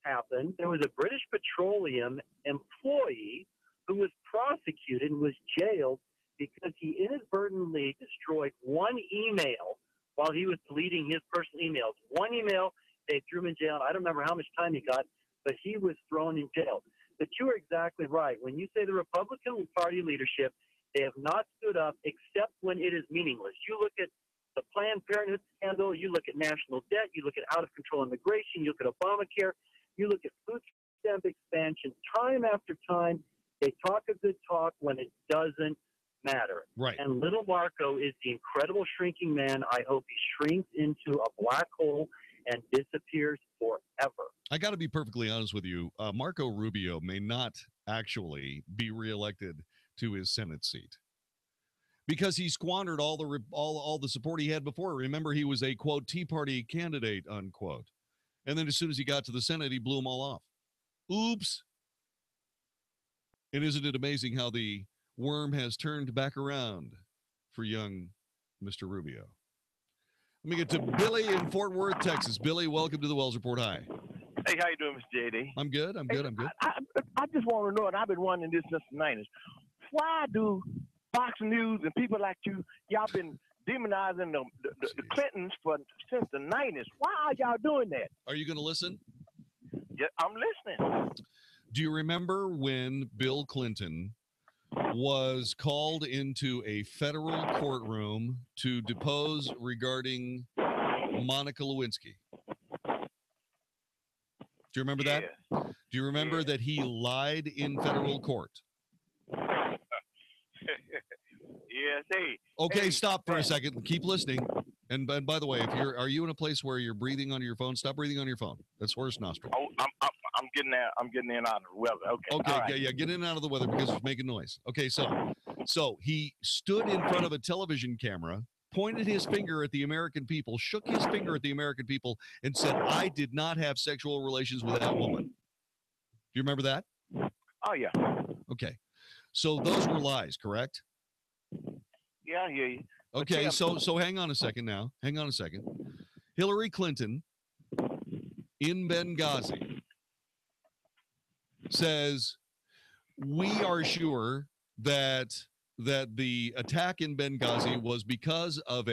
happened, there was a British petroleum employee who was prosecuted and was jailed because he inadvertently destroyed one email while he was deleting his personal emails. One email, they threw him in jail. I don't remember how much time he got, but he was thrown in jail. But you are exactly right. When you say the Republican Party leadership, they have not stood up except when it is meaningless. You look at the Planned Parenthood scandal, you look at national debt, you look at out-of-control immigration, you look at Obamacare, you look at food stamp expansion. Time after time, they talk a good talk when it doesn't matter. Right. And little Marco is the incredible shrinking man. I hope he shrinks into a black hole and disappears forever. I got to be perfectly honest with you. Marco Rubio may not actually be reelected to his Senate seat because he squandered all the support he had before. Remember, he was a, quote, Tea Party candidate, unquote. And then as soon as he got to the Senate, he blew them all off. Oops. And isn't it amazing how the worm has turned back around for young Mr. Rubio? Let me get to Billy in Fort Worth, Texas. Billy, welcome to the Wells Report. Hi. Hey, how you doing, Mr. JD? I'm good. I'm good. I just want to know, and I've been wondering this since the 90s. Why do Fox News and people like y'all been demonizing the Clintons since the 90s? Why are y'all doing that? Are you going to listen? Yeah, I'm listening. Do you remember when Bill Clinton was called into a federal courtroom to depose regarding Monica Lewinsky? Do you remember that? Do you remember that he lied in federal court? Yes, hey. Okay, hey, stop for a second. Keep listening. And by the way, are you in a place where you're breathing onto your phone? Stop breathing on your phone. That's horse nostril. Oh, I'm getting out. I'm getting in out of the weather. Okay. Okay. Yeah. Get in and out of the weather because it's making noise. Okay. So he stood in front of a television camera, pointed his finger at the American people, shook his finger at the American people, and said, "I did not have sexual relations with that woman." Do you remember that? Oh yeah. Okay. So those were lies, correct? Yeah, I hear you. Okay, so hang on a second now. Hang on a second. Hillary Clinton in Benghazi says, we are sure that the attack in Benghazi was because of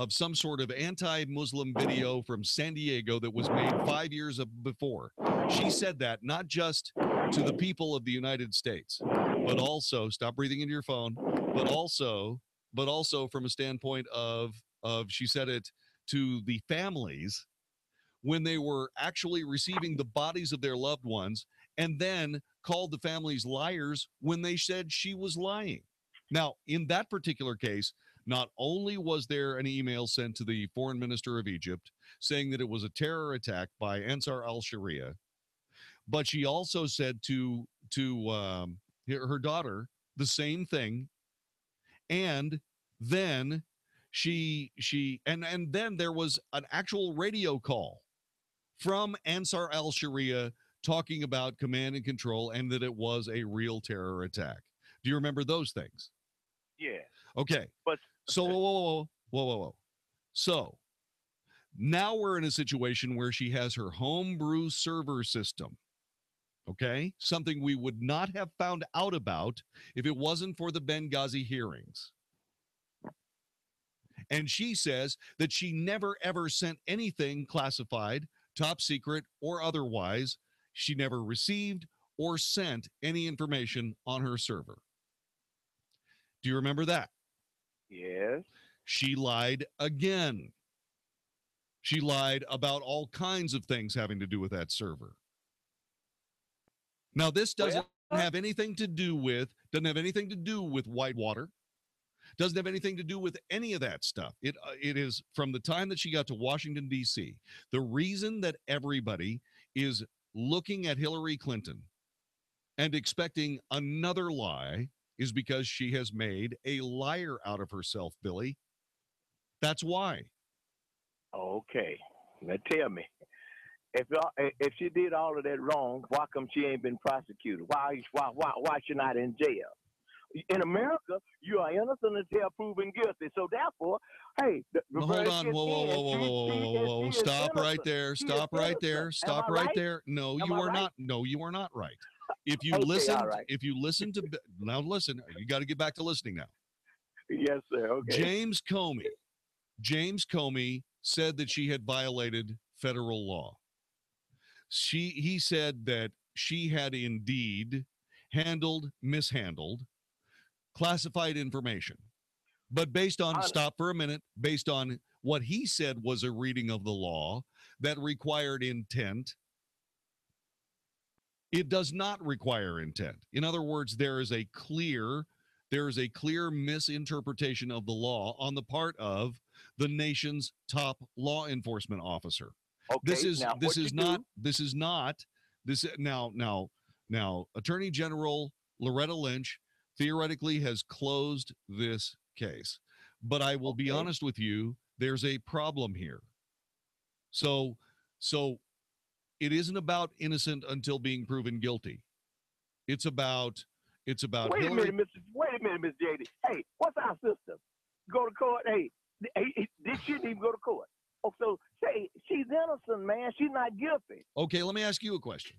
some sort of anti-Muslim video from San Diego that was made 5 years before. She said that not just to the people of the United States, but also, stop breathing into your phone, but also but also from a standpoint of she said it to the families when they were actually receiving the bodies of their loved ones, and then called the families liars when they said she was lying. Now, in that particular case, not only was there an email sent to the foreign minister of Egypt saying that it was a terror attack by Ansar al-Sharia, but she also said to her daughter the same thing, and then and then there was an actual radio call from Ansar al-Sharia talking about command and control and that it was a real terror attack. Do you remember those things? Yeah. Okay. But so whoa. So now we're in a situation where she has her homebrew server system. Okay? Something we would not have found out about if it wasn't for the Benghazi hearings. And she says that she never ever sent anything classified, top secret, or otherwise. She never received or sent any information on her server. Do you remember that? Yes. She lied again. She lied about all kinds of things having to do with that server. Now, this doesn't have anything to do with Whitewater. Doesn't have anything to do with any of that stuff. It is from the time that she got to Washington, D.C. The reason that everybody is looking at Hillary Clinton and expecting another lie is because she has made a liar out of herself, Billy. That's why. Okay. Now tell me, if she did all of that wrong, why come she ain't been prosecuted? Why she not in jail? In America, you are innocent until proven guilty. So therefore, hey, hold on, whoa. Stop right there. Stop right there. Stop right there. No, you are not. No, you are not right. If you listen to now, listen. You got to get back to listening now. Yes, sir. Okay. James Comey said that she had violated federal law. He said that she had indeed mishandled classified information. But based on based on what he said was a reading of the law that required intent, it does not require intent. In other words, there is a clear misinterpretation of the law on the part of the nation's top law enforcement officer. Okay, now Attorney General Loretta Lynch theoretically has closed this case. But I will be honest with you, there's a problem here. So it isn't about innocent until being proven guilty. It's about Wait a minute, Miss JD. Hey, what's our system? Go to court. Hey, this shouldn't even go to court. Oh, so say she's innocent, man. She's not guilty. Okay, let me ask you a question.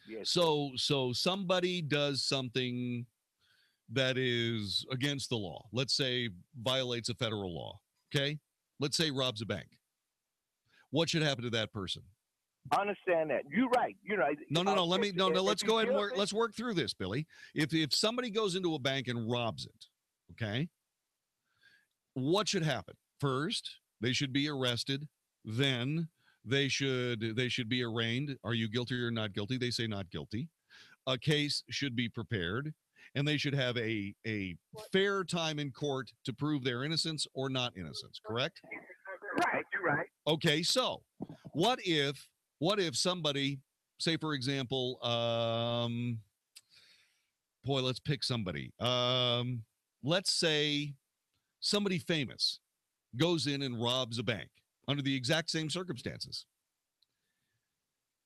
Yes. So somebody does something that is against the law. Let's say violates a federal law. Okay? Let's say robs a bank. What should happen to that person? I understand that. You're right. No. Let's go ahead and let's work through this, Billy. If somebody goes into a bank and robs it, okay, what should happen? First, they should be arrested. Then they should be arraigned. Are you guilty or not guilty? They say not guilty. A case should be prepared, and they should have a fair time in court to prove their innocence or not innocence. Correct? Right. You're right. Okay. So, what if somebody, say for example, let's pick somebody. Let's say somebody famous goes in and robs a bank under the exact same circumstances.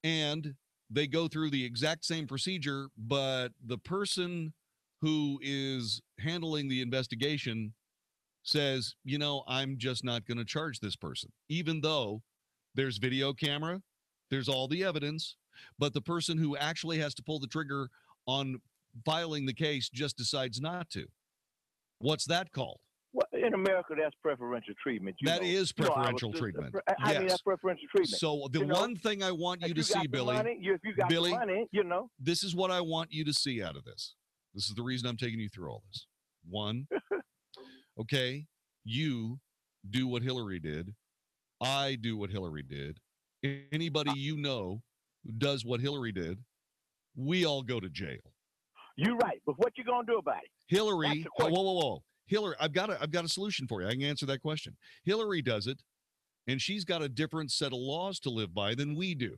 And they go through the exact same procedure, but the person who is handling the investigation says, I'm just not going to charge this person, even though there's video camera, there's all the evidence, but the person who actually has to pull the trigger on filing the case just decides not to. What's that called? Well, in America, that's preferential treatment. That is preferential treatment. I mean, that's preferential treatment. So the one thing I want you to see, Billy, if you got the money, this is what I want you to see out of this. This is the reason I'm taking you through all this. One, okay, you do what Hillary did. I do what Hillary did. Anybody you know who does what Hillary did, we all go to jail. You're right, but what you gonna do about it? Hillary, whoa. Hillary, I've got a solution for you. I can answer that question. Hillary does it, and she's got a different set of laws to live by than we do.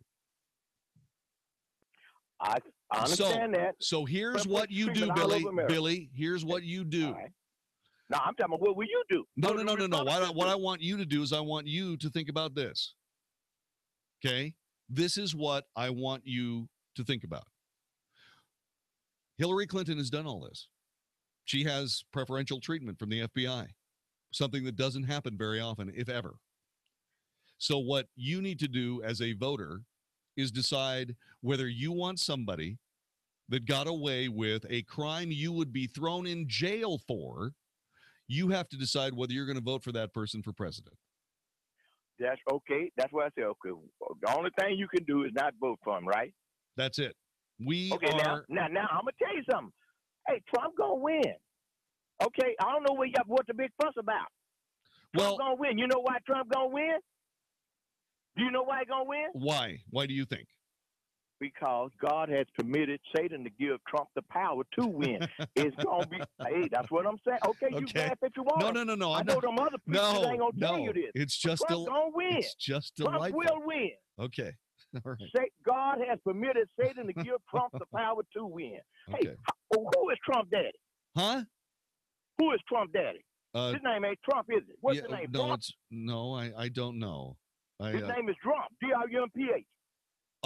I understand that. So here's what you do, Billy. Billy, here's what you do. Right. No, I'm talking about what will you do? No. What I want you to do is I want you to think about this. Okay? This is what I want you to think about. Hillary Clinton has done all this. She has preferential treatment from the FBI, something that doesn't happen very often, if ever. So what you need to do as a voter is decide whether you want somebody that got away with a crime you would be thrown in jail for. You have to decide whether you're going to vote for that person for president. That's okay. That's what I said. Okay. The only thing you can do is not vote for him, right? That's it. Now I'm gonna tell you something. Hey, Trump gonna win. Okay, I don't know what the big fuss about. Trump gonna win. You know why Trump gonna win? Do you know why he gonna win? Why? Why do you think? Because God has permitted Satan to give Trump the power to win. It's gonna be. Hey, that's what I'm saying. Okay, you laugh if you want. No. I know them other people ain't gonna tell you this. It's just Trump gonna win. It's just Trump delightful. will win. Okay. All right. God has permitted Satan to give Trump the power to win. Okay. Hey, who is Trump daddy? Huh? Who is Trump daddy? His name ain't Trump, is it? What's his name? No, Trump? I don't know. His name is Trump. Drumph.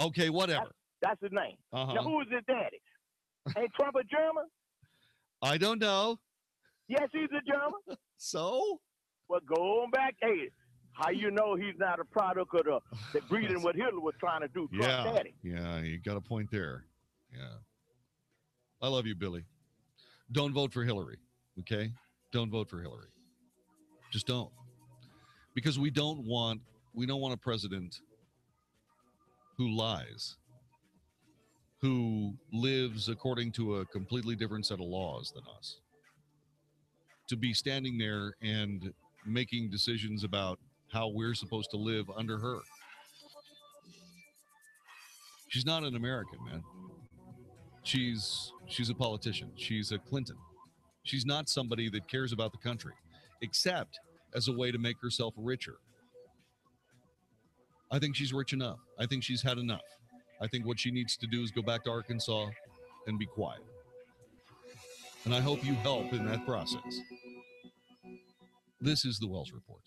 Okay, whatever. That's his name. Uh-huh. Now, who is his daddy? Ain't Trump a German? I don't know. Yes, he's a German. So? Well, go on back. Hey, how you know he's not a product of the breeding what Hitler was trying to do? Trump daddy. Yeah, you got a point there. Yeah. I love you, Billy. Don't vote for Hillary, okay? Don't vote for Hillary. Just don't. Because we don't want a president who lies, who lives according to a completely different set of laws than us, to be standing there and making decisions about how we're supposed to live under her. She's not an American, man. She's a politician. She's a Clinton. She's not somebody that cares about the country, except as a way to make herself richer. I think she's rich enough. I think she's had enough. I think what she needs to do is go back to Arkansas and be quiet. And I hope you help in that process. This is the Wells Report.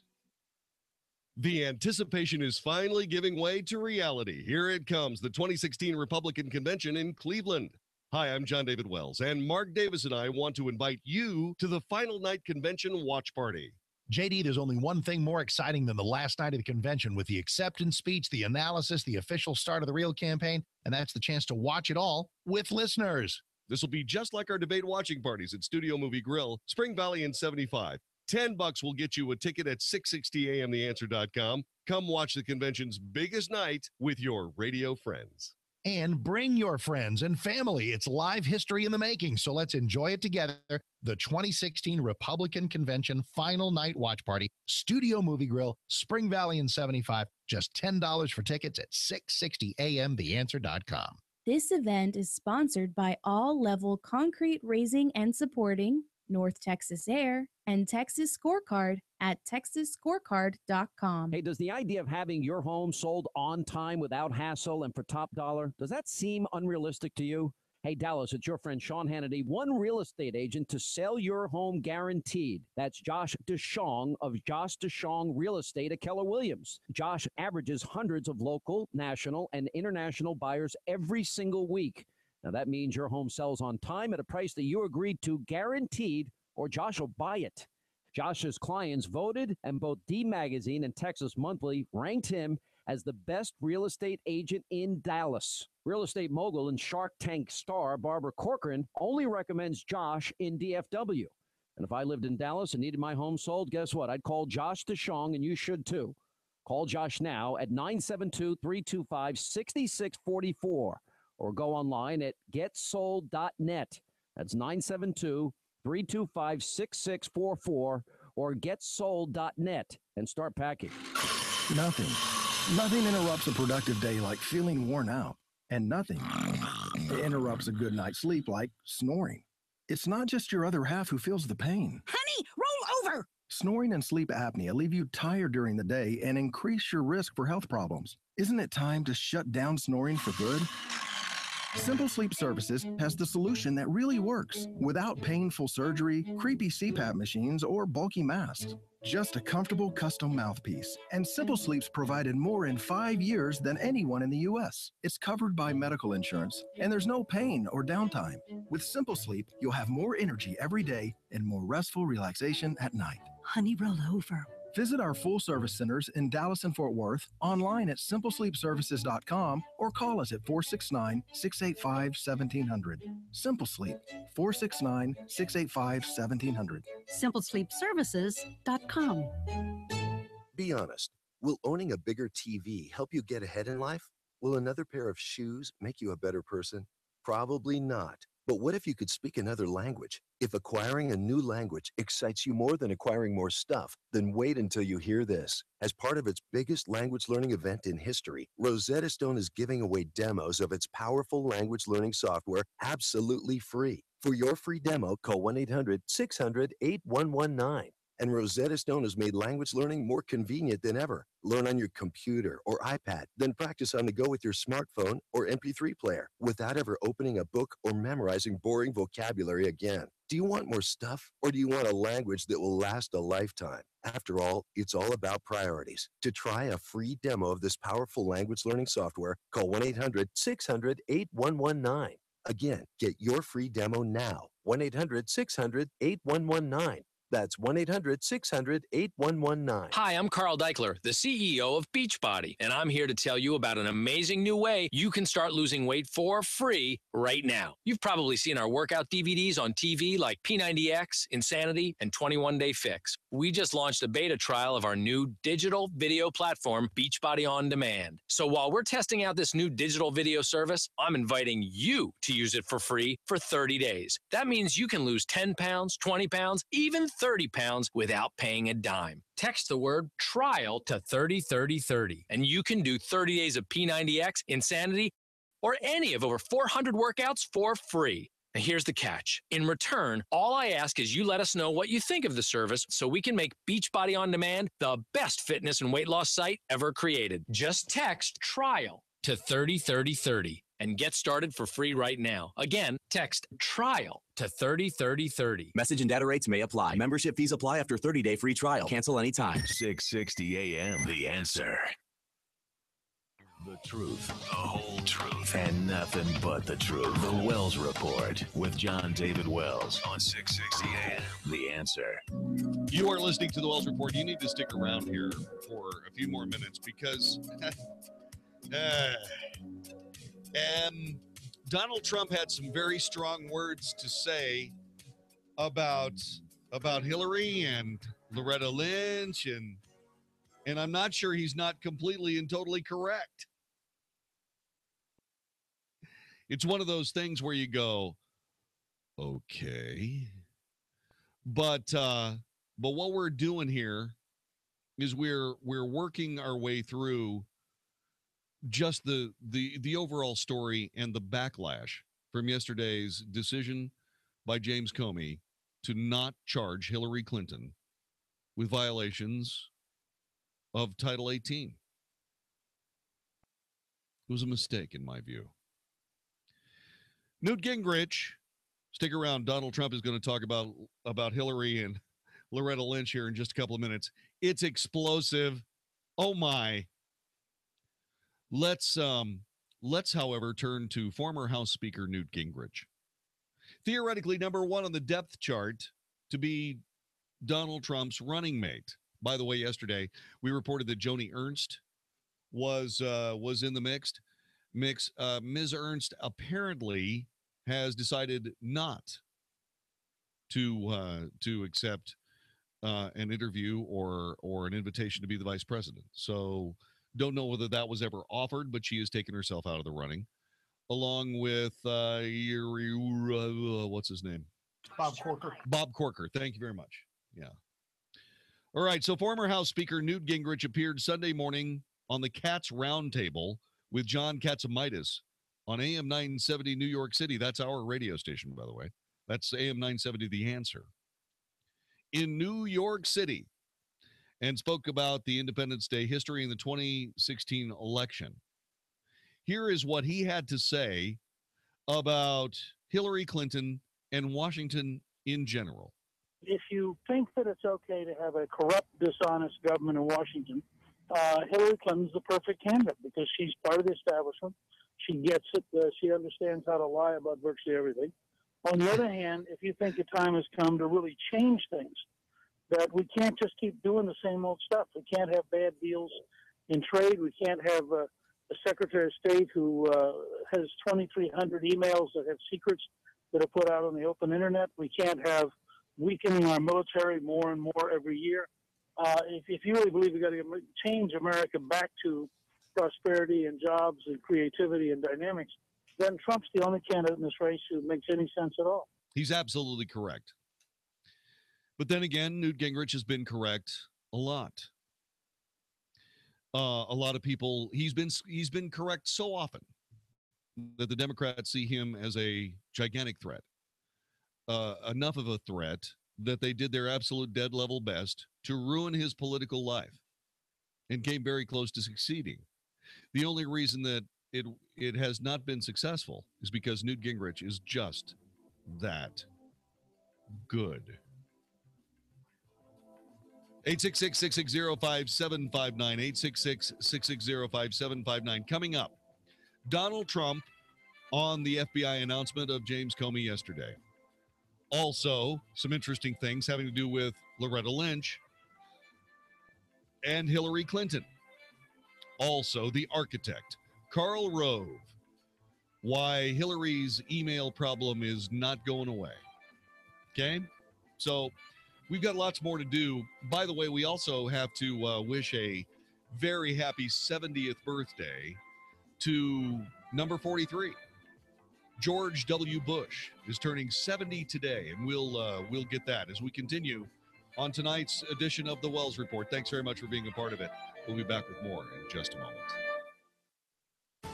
The anticipation is finally giving way to reality. Here it comes, the 2016 Republican Convention in Cleveland. Hi, I'm John David Wells, and Mark Davis and I want to invite you to the final night convention watch party. JD, there's only one thing more exciting than the last night of the convention with the acceptance speech, the analysis, the official start of the real campaign, and that's the chance to watch it all with listeners. This will be just like our debate watching parties at Studio Movie Grill, Spring Valley in 75. $10 will get you a ticket at 660amtheanswer.com. Come watch the convention's biggest night with your radio friends. And bring your friends and family. It's live history in the making, so let's enjoy it together. The 2016 Republican Convention Final Night Watch Party, Studio Movie Grill, Spring Valley in 75. Just $10 for tickets at 660amtheanswer.com. This event is sponsored by All Level Concrete Raising and Supporting, North Texas Air, and Texas Scorecard at texasscorecard.com. Hey, does the idea of having your home sold on time without hassle and for top dollar, does that seem unrealistic to you? Hey, Dallas, it's your friend Sean Hannity, one real estate agent to sell your home guaranteed. That's Josh DeShong of Josh DeShong Real Estate at Keller Williams. Josh averages hundreds of local, national, and international buyers every single week. Now, that means your home sells on time at a price that you agreed to, guaranteed, or Josh will buy it. Josh's clients voted, and both D Magazine and Texas Monthly ranked him as the best real estate agent in Dallas. Real estate mogul and Shark Tank star Barbara Corcoran only recommends Josh in DFW. And if I lived in Dallas and needed my home sold, guess what? I'd call Josh DeShong, and you should too. Call Josh now at 972-325-6644 or go online at getsold.net. That's 972 325-6644 or getsold.net and start packing. Nothing interrupts a productive day like feeling worn out. And nothing interrupts a good night's sleep like snoring. It's not just your other half who feels the pain. Honey, roll over! Snoring and sleep apnea leave you tired during the day and increase your risk for health problems. Isn't it time to shut down snoring for good? Simple Sleep Services has the solution that really works without painful surgery, creepy CPAP machines, or bulky masks. Just a comfortable custom mouthpiece. And Simple Sleep's provided more in 5 years than anyone in the U.S. It's covered by medical insurance, and there's no pain or downtime. With Simple Sleep, you'll have more energy every day and more restful relaxation at night. Honey, roll over. Visit our full-service centers in Dallas and Fort Worth, online at simplesleepservices.com, or call us at 469-685-1700. Simple Sleep, 469-685-1700. Simplesleepservices.com. Be honest. Will owning a bigger TV help you get ahead in life? Will another pair of shoes make you a better person? Probably not. But what if you could speak another language? If acquiring a new language excites you more than acquiring more stuff, then wait until you hear this. As part of its biggest language learning event in history, Rosetta Stone is giving away demos of its powerful language learning software absolutely free. For your free demo, call 1-800-600-8119. And Rosetta Stone has made language learning more convenient than ever. Learn on your computer or iPad, then practice on the go with your smartphone or MP3 player without ever opening a book or memorizing boring vocabulary again. Do you want more stuff, or do you want a language that will last a lifetime? After all, it's all about priorities. To try a free demo of this powerful language learning software, call 1-800-600-8119. Again, get your free demo now. 1-800-600-8119. That's 1-800-600-8119. Hi, I'm Carl Deichler, the CEO of Beachbody, and I'm here to tell you about an amazing new way you can start losing weight for free right now. You've probably seen our workout DVDs on TV like P90X, Insanity, and 21 Day Fix. We just launched a beta trial of our new digital video platform, Beachbody On Demand. So while we're testing out this new digital video service, I'm inviting you to use it for free for 30 days. That means you can lose 10 pounds, 20 pounds, even 30 pounds without paying a dime. Text the word trial to 303030 and you can do 30 days of P90X, Insanity, or any of over 400 workouts for free. And here's the catch. In return, all I ask is you let us know what you think of the service so we can make Beachbody On Demand the best fitness and weight loss site ever created. Just text trial to 303030 and get started for free right now. Again, text trial to 303030. Message and data rates may apply. Membership fees apply after 30-day free trial. Cancel anytime. 660 AM, The Answer. The truth, the whole truth, and nothing but the truth. The Wells Report with John David Wells on 660 AM, The Answer. You are listening to the Wells Report. You need to stick around here for a few more minutes because Donald Trump had some very strong words to say about Hillary and Loretta Lynch, and I'm not sure he's not completely and totally correct. It's one of those things where you go, okay, but what we're doing here is we're working our way through just the overall story and the backlash from yesterday's decision by James Comey to not charge Hillary Clinton with violations of Title 18. It was a mistake, in my view. Newt Gingrich, stick around. Donald Trump is going to talk about Hillary and Loretta Lynch here in just a couple of minutes. It's explosive. Oh, my. Let's, however, turn to former House Speaker Newt Gingrich. Theoretically, number one on the depth chart to be Donald Trump's running mate. By the way, yesterday we reported that Joni Ernst was in the mix. Ms. Ernst apparently has decided not to accept an interview or an invitation to be the vice president. So don't know whether that was ever offered, but she has taken herself out of the running, along with what's his name? Bob Corker. Bob Corker. Thank you very much. Yeah. All right. So former House Speaker Newt Gingrich appeared Sunday morning on the Katz Roundtable with John Katsomaitis on AM 970 New York City. That's our radio station, by the way. That's AM 970 The Answer. In New York City, and spoke about the Independence Day history in the 2016 election. Here is what he had to say about Hillary Clinton and Washington in general. If you think that it's okay to have a corrupt, dishonest government in Washington, Hillary Clinton's the perfect candidate because she's part of the establishment. She gets it. She understands how to lie about virtually everything. On the other hand, if you think a time has come to really change things, that we can't just keep doing the same old stuff. We can't have bad deals in trade. We can't have a Secretary of State who has 2,300 emails that have secrets that are put out on the open internet. We can't have weakening our military more and more every year. If you really believe we've got to change America back to prosperity and jobs and creativity and dynamics, then Trump's the only candidate in this race who makes any sense at all. He's absolutely correct. But then again, Newt Gingrich has been correct a lot. A lot of people, he's been correct so often that the Democrats see him as a gigantic threat. Enough of a threat that they did their absolute dead level best to ruin his political life and came very close to succeeding. The only reason that it has not been successful is because Newt Gingrich is just that good. 866-660-5759, 866-660-5759. Coming up, Donald Trump on the FBI announcement of James Comey yesterday. Also, some interesting things having to do with Loretta Lynch and Hillary Clinton. Also, the architect, Karl Rove, why Hillary's email problem is not going away. Okay? So we've got lots more to do. By the way, we also have to wish a very happy 70th birthday to number 43. George W. Bush is turning 70 today, and we'll get that as we continue on tonight's edition of the Wells Report. Thanks very much for being a part of it. We'll be back with more in just a moment.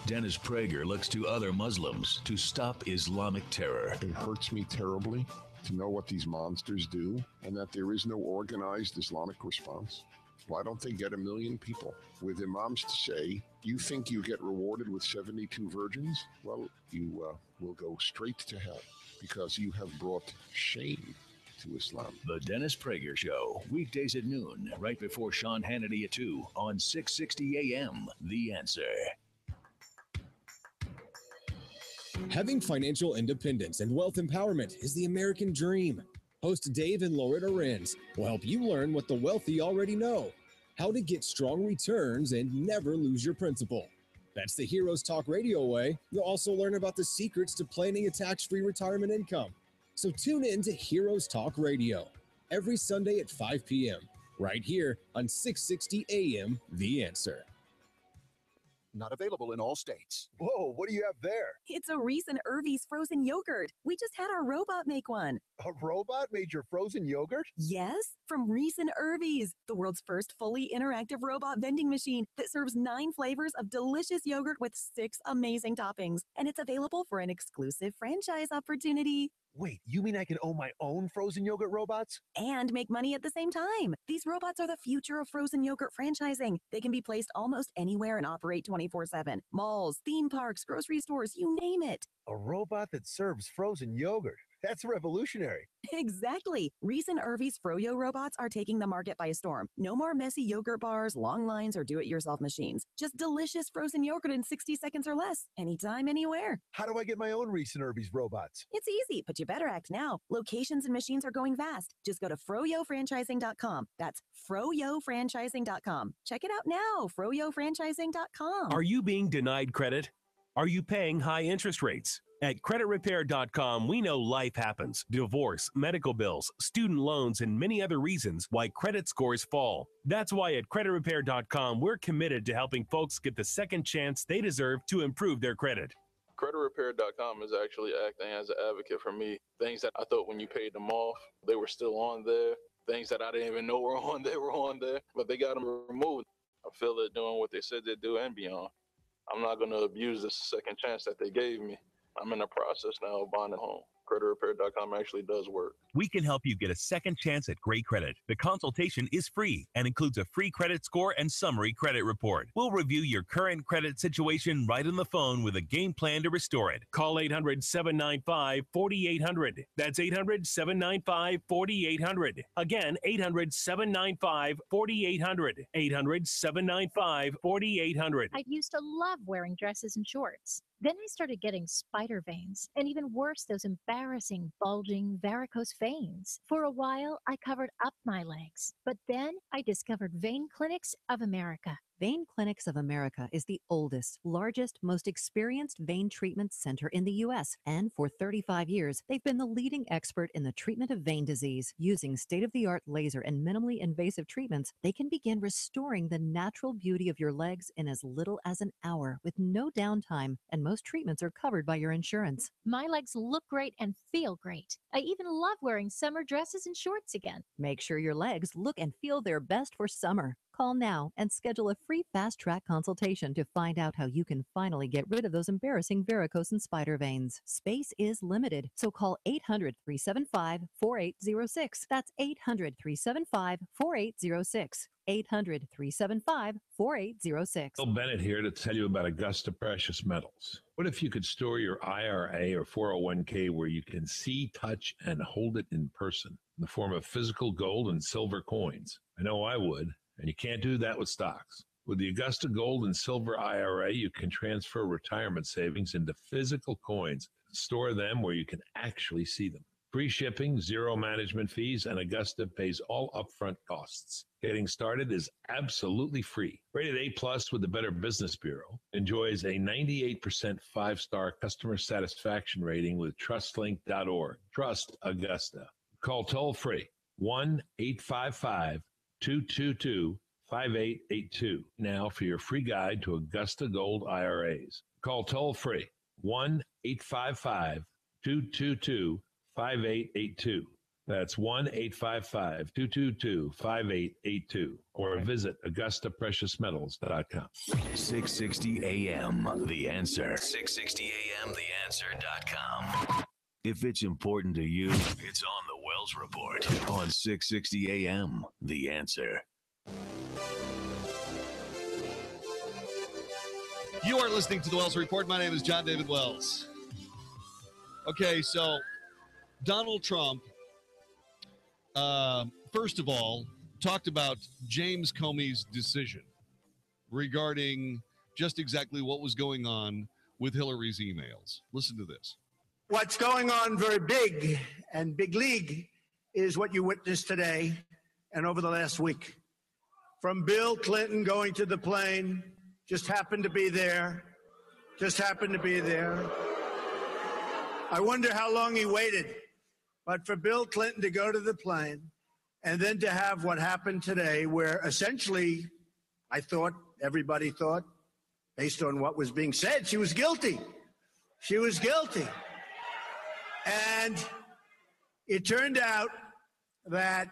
Dennis Prager looks to other Muslims to stop Islamic terror. It hurts me terribly to know what these monsters do and that there is no organized Islamic response. Why don't they get 1 million people with imams to say, you think you get rewarded with 72 virgins? Well, you will go straight to hell because you have brought shame to Islam. The Dennis Prager Show, weekdays at noon, right before Sean Hannity at 2 on 660 AM. The Answer. Having financial independence and wealth empowerment is the American dream. Host Dave and Loretta Renz will help you learn what the wealthy already know, how to get strong returns and never lose your principal. That's the Heroes Talk Radio way. You'll also learn about the secrets to planning a tax-free retirement income. So tune in to Heroes Talk Radio every Sunday at 5 p.m. right here on 660 AM The Answer. Not available in all states. Whoa, what do you have there? It's a Reese and Irvy's frozen yogurt. We just had our robot make one. A robot made your frozen yogurt? Yes, from Reese and Irvy's, the world's first fully interactive robot vending machine that serves 9 flavors of delicious yogurt with 6 amazing toppings. And it's available for an exclusive franchise opportunity. Wait, you mean I can own my own frozen yogurt robots? And make money at the same time. These robots are the future of frozen yogurt franchising. They can be placed almost anywhere and operate 24/7. Malls, theme parks, grocery stores, you name it. A robot that serves frozen yogurt. That's revolutionary. Exactly. Reese and Irvy's Froyo robots are taking the market by storm. No more messy yogurt bars, long lines, or do-it-yourself machines. Just delicious frozen yogurt in 60 seconds or less. Anytime, anywhere. How do I get my own Reese and Irvy's robots? It's easy, but you better act now. Locations and machines are going fast. Just go to froyofranchising.com. That's froyofranchising.com. Check it out now. froyofranchising.com. Are you being denied credit? Are you paying high interest rates? At creditrepair.com, we know life happens. Divorce, medical bills, student loans, and many other reasons why credit scores fall. That's why at creditrepair.com, we're committed to helping folks get the second chance they deserve to improve their credit. CreditRepair.com is actually acting as an advocate for me. Things that I thought when you paid them off, they were still on there. Things that I didn't even know were on, they were on there, but they got them removed. I feel they're doing what they said they'd do and beyond. I'm not going to abuse this second chance that they gave me. I'm in the process now of buying a home. CreditRepair.com actually does work. We can help you get a second chance at great credit. The consultation is free and includes a free credit score and summary credit report. We'll review your current credit situation right on the phone with a game plan to restore it. Call 800-795-4800. That's 800-795-4800. Again, 800-795-4800. 800-795-4800. I used to love wearing dresses and shorts. Then I started getting spider veins, and even worse, those embarrassing, bulging, varicose veins. For a while, I covered up my legs, but then I discovered Vein Clinics of America. Vein Clinics of America is the oldest, largest, most experienced vein treatment center in the U.S. And for 35 years, they've been the leading expert in the treatment of vein disease. Using state-of-the-art laser and minimally invasive treatments, they can begin restoring the natural beauty of your legs in as little as an hour with no downtime, and most treatments are covered by your insurance. My legs look great and feel great. I even love wearing summer dresses and shorts again. Make sure your legs look and feel their best for summer. Call now and schedule a free fast-track consultation to find out how you can finally get rid of those embarrassing varicose and spider veins. Space is limited, so call 800-375-4806. That's 800-375-4806. 800-375-4806. Bill Bennett here to tell you about Augusta Precious Metals. What if you could store your IRA or 401k where you can see, touch, and hold it in person in the form of physical gold and silver coins? I know I would. And you can't do that with stocks. With the Augusta Gold and Silver IRA, you can transfer retirement savings into physical coins, store them where you can actually see them. Free shipping, zero management fees, and Augusta pays all upfront costs. Getting started is absolutely free. Rated A+ with the Better Business Bureau, enjoys a 98% five-star customer satisfaction rating with TrustLink.org. Trust Augusta. Call toll-free 1-855-222-5882 now for your free guide to Augusta Gold IRAs. Call toll-free 1-855-222-5882. That's 1-855-222-5882. Or visit AugustaPreciousMetals.com. 660 AM, The Answer. 660 AM, TheAnswer.com. If it's important to you, it's on the Wells Report on 660 AM, The Answer. You are listening to the Wells Report. My name is John David Wells. Okay, so Donald Trump, first of all, talked about James Comey's decision regarding just exactly what was going on with Hillary's emails. Listen to this. What's going on very big and big league is what you witnessed today and over the last week. From Bill Clinton going to the plane, just happened to be there. I wonder how long he waited. But for Bill Clinton to go to the plane and then to have what happened today, where essentially everybody thought, based on what was being said, she was guilty. And it turned out that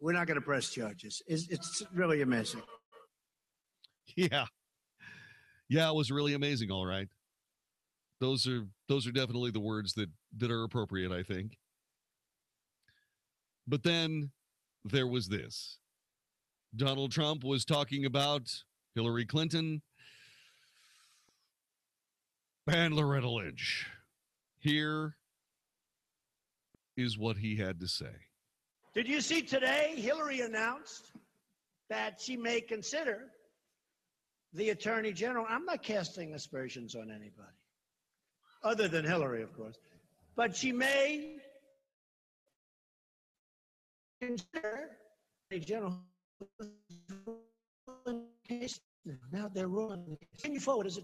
we're not going to press charges. It's really amazing. Yeah, it was really amazing. All right. Those are definitely the words that are appropriate, I think. But then there was this. Donald Trump was talking about Hillary Clinton and Loretta Lynch. Here is what he had to say. Did you see today Hillary announced that she may consider the Attorney General? I'm not casting aspersions on anybody, other than Hillary, of course. But she may consider the General. Now they're ruling. Continue forward as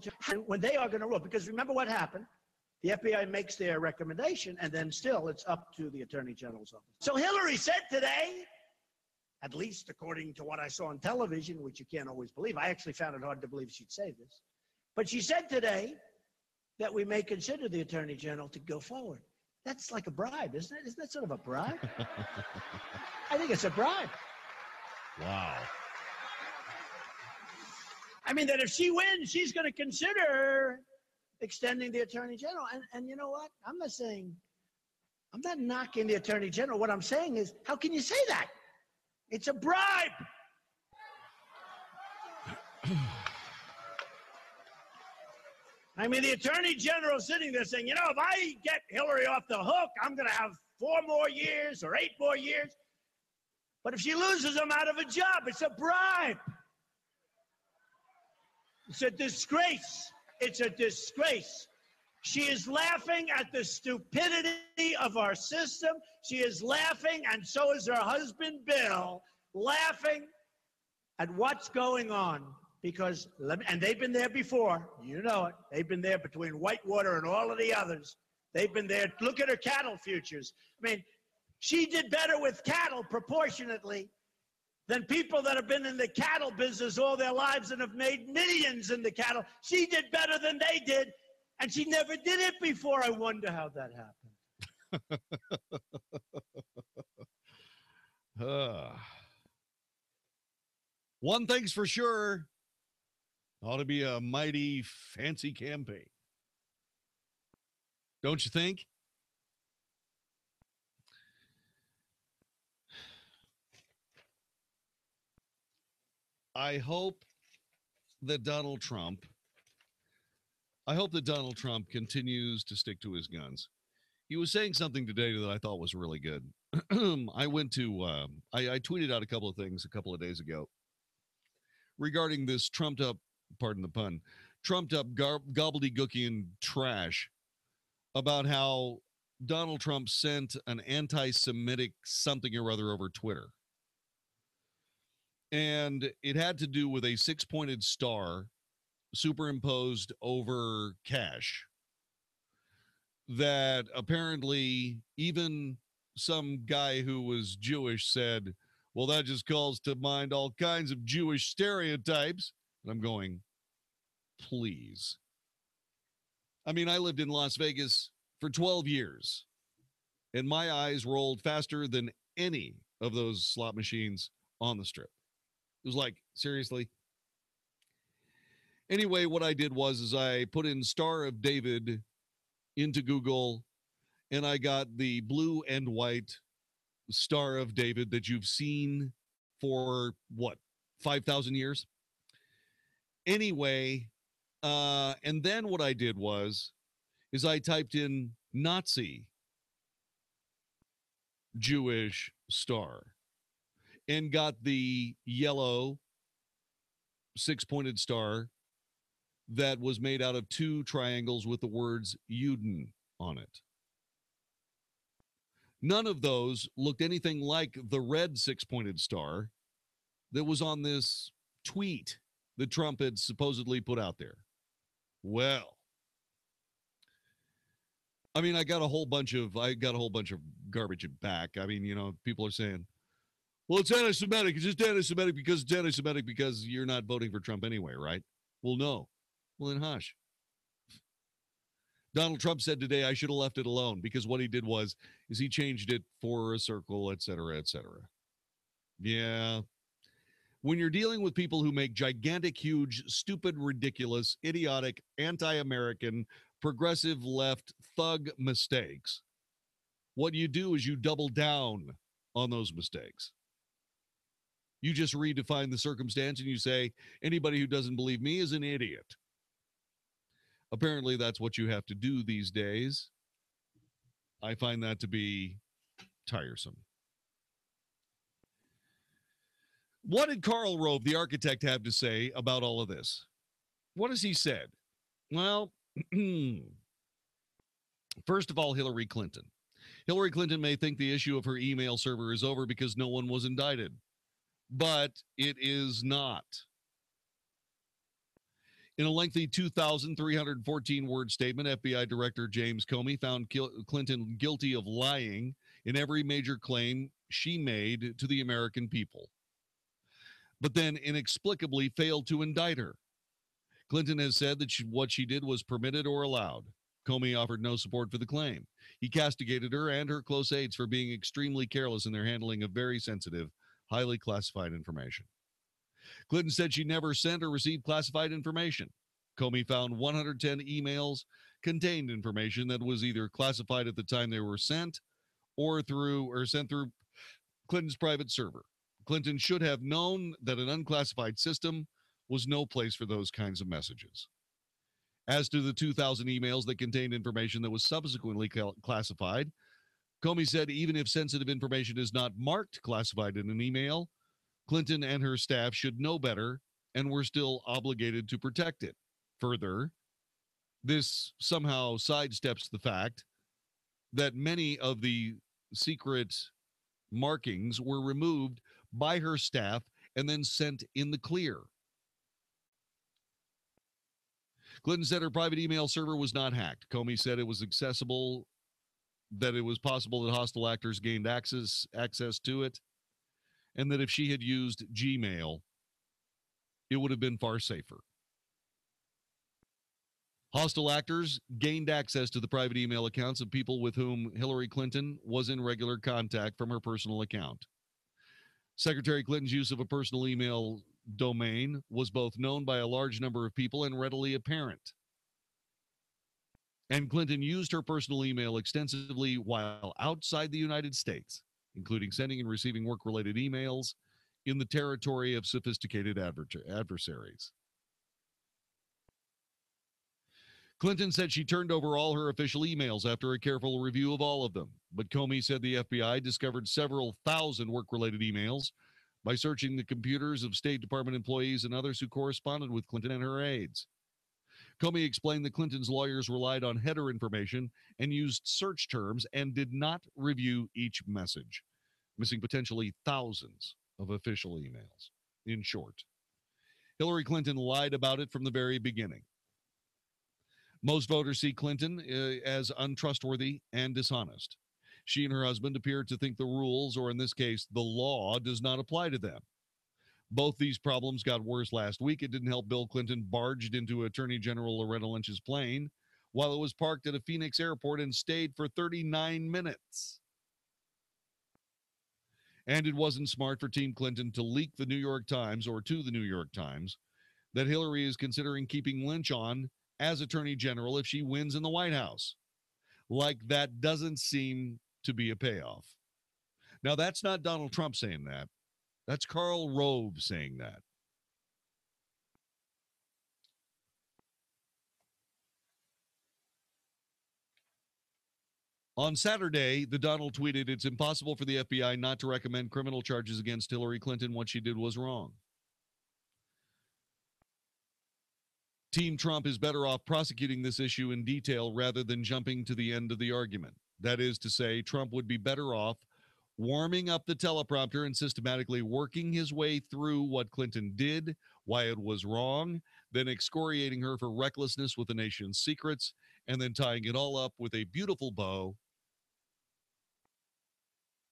when they are going to rule. Because remember what happened. The FBI makes their recommendation, and then still it's up to the Attorney General's office. So Hillary said today, at least according to what I saw on television, which you can't always believe. I actually found it hard to believe she'd say this. But she said today that we may consider the Attorney General to go forward. That's like a bribe, isn't it? Isn't that sort of a bribe? I think it's a bribe. Wow. I mean, that if she wins, she's going to consider extending the Attorney General. And you know what? I'm not knocking the Attorney General. What I'm saying is, how can you say that? It's a bribe. I mean, the Attorney General sitting there saying, you know, if I get Hillary off the hook, I'm going to have 4 more years or 8 more years. But if she loses, I'm out of a job. It's a bribe. It's a disgrace. It's a disgrace. She is laughing at the stupidity of our system. She is laughing, and so is her husband, Bill, laughing at what's going on. Because, and they've been there before, you know it. They've been there between Whitewater and all of the others. They've been there. Look at her cattle futures. I mean, she did better with cattle proportionately than people that have been in the cattle business all their lives and have made millions in the cattle. She did better than they did, and she never did it before. I wonder how that happened. One thing's for sure. Ought to be a mighty fancy campaign. Don't you think? I hope that Donald Trump continues to stick to his guns. He was saying something today that I thought was really good. I tweeted out a couple of things a couple of days ago regarding this trumped up, pardon the pun, trumped up gobbledygookian trash about how Donald Trump sent an anti-Semitic something or other over Twitter. And it had to do with a 6-pointed star superimposed over cash that apparently even some guy who was Jewish said, well, that just calls to mind all kinds of Jewish stereotypes. And I'm going, please. I mean, I lived in Las Vegas for 12 years, and my eyes rolled faster than any of those slot machines on the strip. It was like, seriously? Anyway, what I did was I put in Star of David into Google, and I got the blue and white Star of David that you've seen for, 5,000 years? Anyway, and then what I did is I typed in Nazi Jewish star and got the yellow 6-pointed star that was made out of 2 triangles with the words Juden on it. None of those looked anything like the red 6-pointed star that was on this tweet that Trump had supposedly put out there. Well, I mean, I got a whole bunch of garbage back. I mean, you know, people are saying, well, it's anti-Semitic. It's just anti-Semitic because it's anti-Semitic because you're not voting for Trump anyway, right? Well, no. Well, then hush. Donald Trump said today I should have left it alone because what he did is he changed it for a circle, et cetera, et cetera. Yeah. When you're dealing with people who make gigantic, huge, stupid, ridiculous, idiotic, anti-American, progressive left thug mistakes, what you do is you double down on those mistakes. You just redefine the circumstance and you say, anybody who doesn't believe me is an idiot. Apparently, that's what you have to do these days. I find that to be tiresome. What did Karl Rove, the architect, have to say about all of this? What has he said? Well, first of all, Hillary Clinton. Hillary Clinton may think the issue of her email server is over because no one was indicted, but it is not. In a lengthy 2,314-word statement, FBI Director James Comey found Clinton guilty of lying in every major claim she made to the American people, but then inexplicably failed to indict her. Clinton has said that what she did was permitted or allowed. Comey offered no support for the claim. He castigated her and her close aides for being extremely careless in their handling of very sensitive, highly classified information. Clinton said she never sent or received classified information. Comey found 110 emails contained information that was either classified at the time they were sent or sent through Clinton's private server. Clinton should have known that an unclassified system was no place for those kinds of messages. As to the 2,000 emails that contained information that was subsequently classified, Comey said even if sensitive information is not marked classified in an email, Clinton and her staff should know better and were still obligated to protect it. Further, this somehow sidesteps the fact that many of the secret markings were removed by her staff and then sent in the clear. Clinton said her private email server was not hacked. Comey said it was accessible, that it was possible that hostile actors gained access to it, and that if she had used Gmail, it would have been far safer. Hostile actors gained access to the private email accounts of people with whom Hillary Clinton was in regular contact from her personal account. Secretary Clinton's use of a personal email domain was both known by a large number of people and readily apparent. And Clinton used her personal email extensively while outside the United States, including sending and receiving work-related emails in the territory of sophisticated adversaries. Clinton said she turned over all her official emails after a careful review of all of them, but Comey said the FBI discovered several thousand work-related emails by searching the computers of State Department employees and others who corresponded with Clinton and her aides. Comey explained that Clinton's lawyers relied on header information and used search terms and did not review each message, missing potentially thousands of official emails. In short, Hillary Clinton lied about it from the very beginning. Most voters see Clinton as untrustworthy and dishonest. She and her husband appear to think the rules, or in this case, the law, does not apply to them. Both these problems got worse last week. It didn't help Bill Clinton barged into Attorney General Loretta Lynch's plane while it was parked at a Phoenix airport and stayed for 39 minutes. And it wasn't smart for Team Clinton to leak the New York Times, or to the New York Times, that Hillary is considering keeping Lynch on as Attorney General if she wins in the White House. Like that doesn't seem to be a payoff. Now, that's not Donald Trump saying that. That's Karl Rove saying that. On Saturday, the Donald tweeted, "It's impossible for the FBI not to recommend criminal charges against Hillary Clinton. What she did was wrong. Team Trump is better off prosecuting this issue in detail rather than jumping to the end of the argument. That is to say, Trump would be better off warming up the teleprompter and systematically working his way through what Clinton did, why it was wrong, then excoriating her for recklessness with the nation's secrets, and then tying it all up with a beautiful bow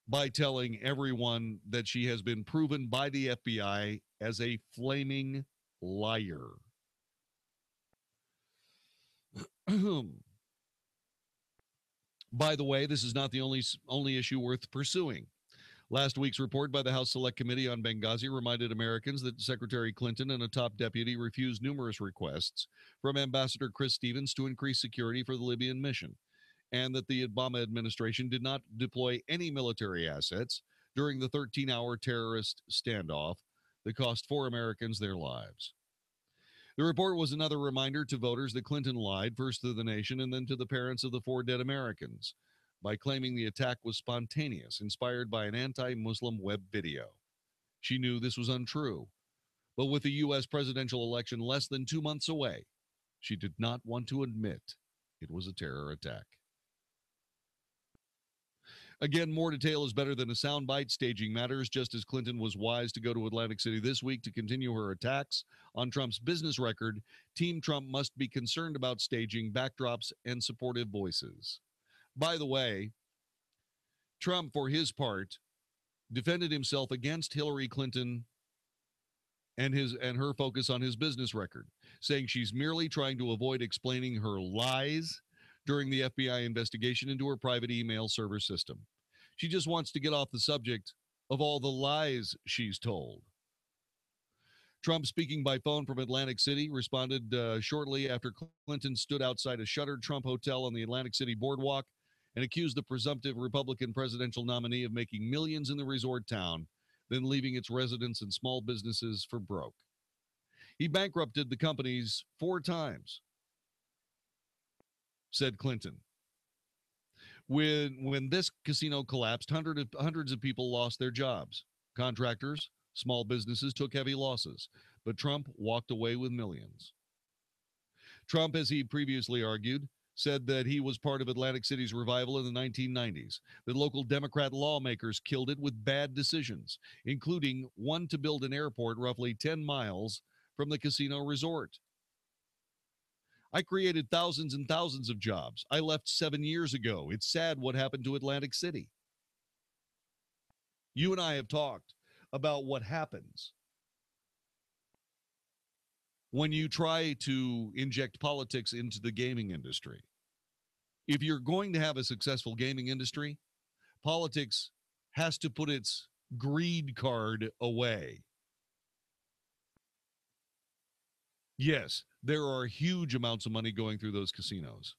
by telling everyone that she has been proven by the FBI as a flaming liar." By the way, this is not the only issue worth pursuing. Last week's report by the House Select Committee on Benghazi reminded Americans that Secretary Clinton and a top deputy refused numerous requests from Ambassador Chris Stevens to increase security for the Libyan mission, and that the Obama administration did not deploy any military assets during the 13-hour terrorist standoff that cost 4 Americans their lives. The report was another reminder to voters that Clinton lied first to the nation and then to the parents of the 4 dead Americans by claiming the attack was spontaneous, inspired by an anti-Muslim web video. She knew this was untrue, but with the U.S. presidential election less than 2 months away, she did not want to admit it was a terror attack. Again, more detail is better than a soundbite. Staging matters, just as Clinton was wise to go to Atlantic City this week to continue her attacks on Trump's business record. Team Trump must be concerned about staging backdrops and supportive voices. By the way, Trump, for his part, defended himself against Hillary Clinton and her focus on his business record, saying she's merely trying to avoid explaining her lies during the FBI investigation into her private email server system. She just wants to get off the subject of all the lies she's told. Trump, speaking by phone from Atlantic City, responded shortly after Clinton stood outside a shuttered Trump hotel on the Atlantic City boardwalk and accused the presumptive Republican presidential nominee of making millions in the resort town, then leaving its residents and small businesses for broke. He bankrupted the companies 4 times, said Clinton. When this casino collapsed, hundreds of people lost their jobs. Contractors, small businesses took heavy losses, but Trump walked away with millions. Trump, as he previously argued, said that he was part of Atlantic City's revival in the 1990s, that local Democrat lawmakers killed it with bad decisions, including one to build an airport roughly 10 miles from the casino resort. I created thousands and thousands of jobs. I left 7 years ago. It's sad what happened to Atlantic City. You and I have talked about what happens when you try to inject politics into the gaming industry. If you're going to have a successful gaming industry, politics has to put its greed card away. Yes, there are huge amounts of money going through those casinos.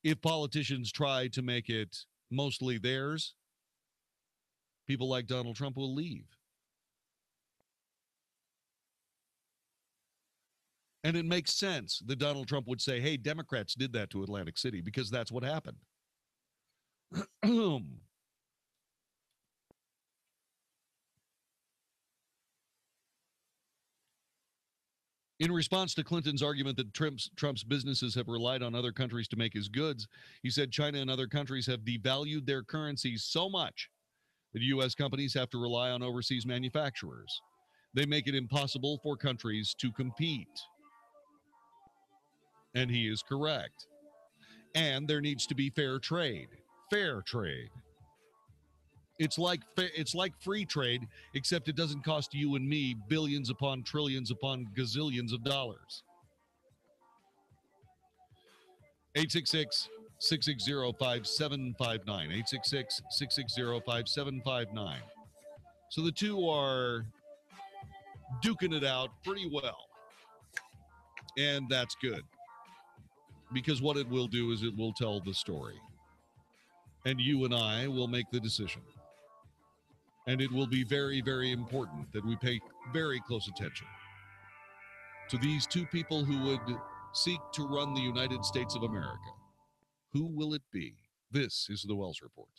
If politicians try to make it mostly theirs, people like Donald Trump will leave. And it makes sense that Donald Trump would say, hey, Democrats did that to Atlantic City, because that's what happened. In response to Clinton's argument that Trump's businesses have relied on other countries to make his goods, he said China and other countries have devalued their currencies so much that U.S. companies have to rely on overseas manufacturers. They make it impossible for countries to compete. And he is correct. And there needs to be fair trade. Fair trade. It's like free trade, except it doesn't cost you and me billions upon trillions upon gazillions of dollars. 866-660-5759. 866-660-5759. So the two are duking it out pretty well. And that's good. Because what it will do is it will tell the story. And you and I will make the decision. And it will be very, very important that we pay very close attention to these two people who would seek to run the United States of America. Who will it be? This is the Wells Report.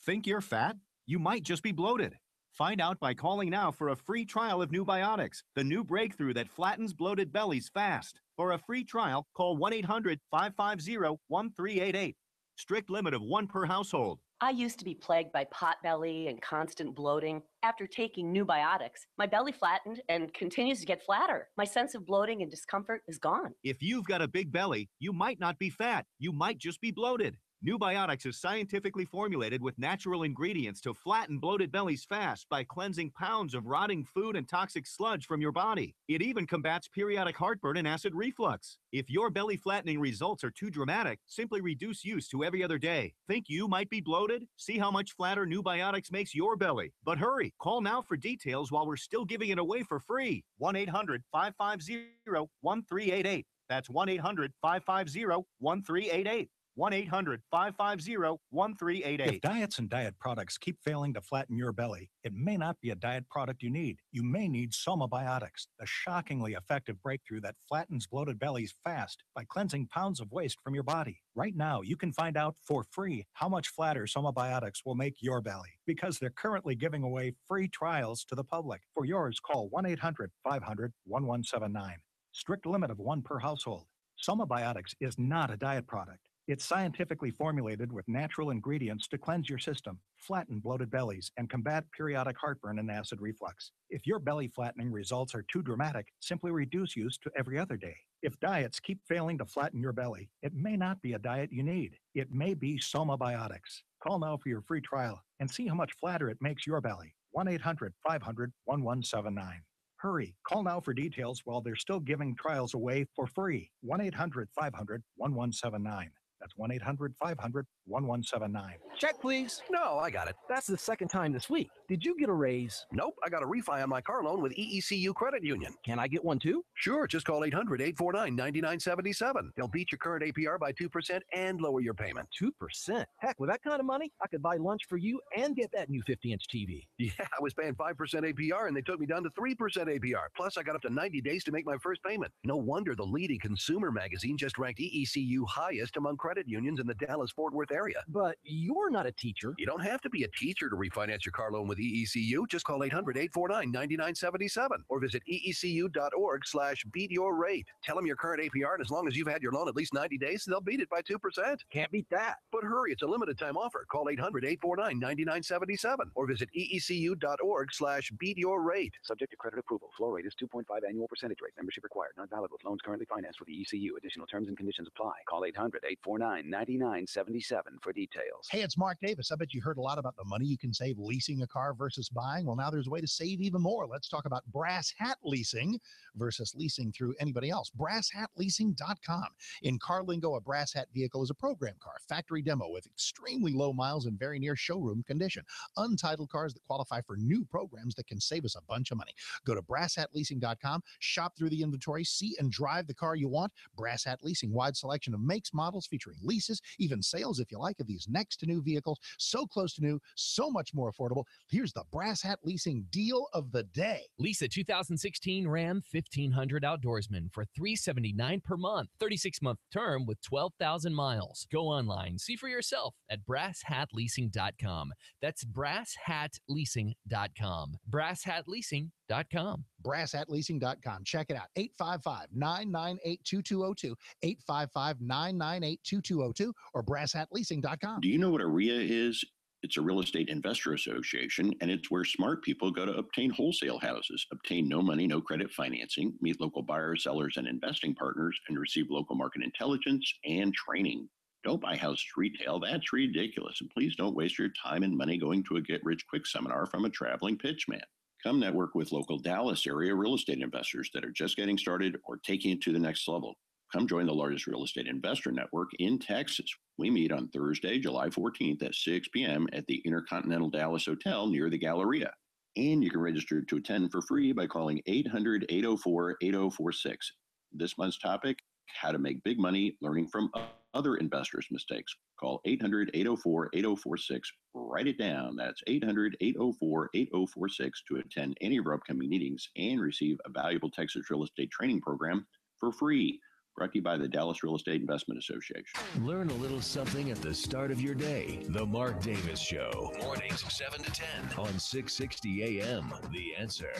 Think you're fat? You might just be bloated. Find out by calling now for a free trial of New Biotics, the new breakthrough that flattens bloated bellies fast. For a free trial, call 1-800-550-1388. Strict limit of 1 per household. I used to be plagued by potbelly and constant bloating. After taking New Biotics, my belly flattened and continues to get flatter. My sense of bloating and discomfort is gone. If you've got a big belly, you might not be fat. You might just be bloated. New Biotics is scientifically formulated with natural ingredients to flatten bloated bellies fast by cleansing pounds of rotting food and toxic sludge from your body. It even combats periodic heartburn and acid reflux. If your belly flattening results are too dramatic, simply reduce use to every other day. Think you might be bloated? See how much flatter New Biotics makes your belly. But hurry, call now for details while we're still giving it away for free. 1-800-550-1388. That's 1-800-550-1388. 1-800-550-1388. If diets and diet products keep failing to flatten your belly, it may not be a diet product you need. You may need Soma Biotics, the shockingly effective breakthrough that flattens bloated bellies fast by cleansing pounds of waste from your body. Right now, you can find out for free how much flatter Soma Biotics will make your belly, because they're currently giving away free trials to the public. For yours, call 1-800-500-1179. Strict limit of 1 per household. Soma Biotics is not a diet product. It's scientifically formulated with natural ingredients to cleanse your system, flatten bloated bellies, and combat periodic heartburn and acid reflux. If your belly flattening results are too dramatic, simply reduce use to every other day. If diets keep failing to flatten your belly, it may not be a diet you need. It may be Soma Biotics. Call now for your free trial and see how much flatter it makes your belly. 1-800-500-1179. Hurry, call now for details while they're still giving trials away for free. 1-800-500-1179. That's 1-800-500-1179. Check, please. No, I got it. That's the second time this week. Did you get a raise? Nope, I got a refi on my car loan with EECU Credit Union. Can I get one too? Sure, just call 800-849-9977. They'll beat your current APR by 2% and lower your payment. 2%? Heck, with that kind of money, I could buy lunch for you and get that new 50-inch TV. Yeah, I was paying 5% APR and they took me down to 3% APR. Plus, I got up to 90 days to make my first payment. No wonder the leading consumer magazine just ranked EECU highest among credit unions in the Dallas-Fort Worth area. But you're not a teacher. You don't have to be a teacher to refinance your car loan with EECU. Just call 800-849-9977 or visit eecu.org/beatyourrate. Tell them your current APR, and as long as you've had your loan at least 90 days, they'll beat it by 2%. Can't beat that. But hurry, it's a limited time offer. Call 800-849-9977 or visit eecu.org/beatyourrate. Subject to credit approval. Flow rate is 2.5 annual percentage rate. Membership required. Not valid with loans currently financed with EECU. Additional terms and conditions apply. Call 800-849-9977 for details. Hey, it's Mark Davis. I bet you heard a lot about the money you can save leasing a car versus buying. Well, now there's a way to save even more. Let's talk about Brass Hat Leasing versus leasing through anybody else. BrassHatLeasing.com. In car lingo, a Brass Hat vehicle is a program car, factory demo with extremely low miles and very near showroom condition. Untitled cars that qualify for new programs that can save us a bunch of money. Go to BrassHatLeasing.com, shop through the inventory, see and drive the car you want. Brass Hat Leasing, wide selection of makes, models, featuring leases, even sales if you like, of these next to new vehicles. So close to new, so much more affordable. Here's the Brass Hat Leasing deal of the day. Lease a 2016 Ram 1500 Outdoorsman for $379 per month. 36-month term with 12,000 miles. Go online, see for yourself at BrassHatLeasing.com. That's BrassHatLeasing.com. BrassHatLeasing.com. BrassHatLeasing.com. Check it out. 855-998-2202. 855-998-2202 or BrassHatLeasing.com. Do you know what a RIA is? It's a real estate investor association, and it's where smart people go to obtain wholesale houses, obtain no money, no credit financing, meet local buyers, sellers, and investing partners, and receive local market intelligence and training. Don't buy houses retail. That's ridiculous. And please don't waste your time and money going to a get-rich-quick seminar from a traveling pitchman. Come network with local Dallas area real estate investors that are just getting started or taking it to the next level. Come join the largest real estate investor network in Texas. We meet on Thursday, July 14th at 6 p.m. at the Intercontinental Dallas Hotel near the Galleria. And you can register to attend for free by calling 800-804-8046. This month's topic, how to make big money learning from other investors' mistakes. Call 800-804-8046. Write it down. That's 800-804-8046 to attend any of our upcoming meetings and receive a valuable Texas real estate training program for free. Brought to you by the Dallas Real Estate Investment Association. Learn a little something at the start of your day. The Mark Davis Show. Mornings 7 to 10 on 660 AM. The Answer.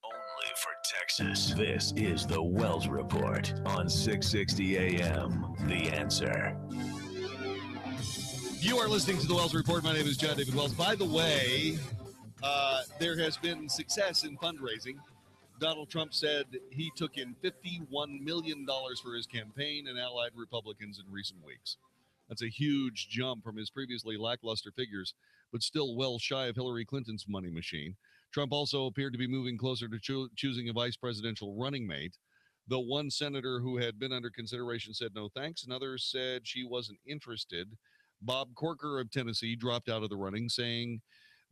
Only for Texas. This is the Wells Report on 660 AM. The Answer. You are listening to the Wells Report. My name is John David Wells. By the way, there has been success in fundraising. Donald Trump said he took in $51 million for his campaign and allied Republicans in recent weeks. That's a huge jump from his previously lackluster figures, but still well shy of Hillary Clinton's money machine. Trump also appeared to be moving closer to choosing a vice presidential running mate. Though one senator who had been under consideration said no thanks, and others said she wasn't interested. Bob Corker of Tennessee dropped out of the running, saying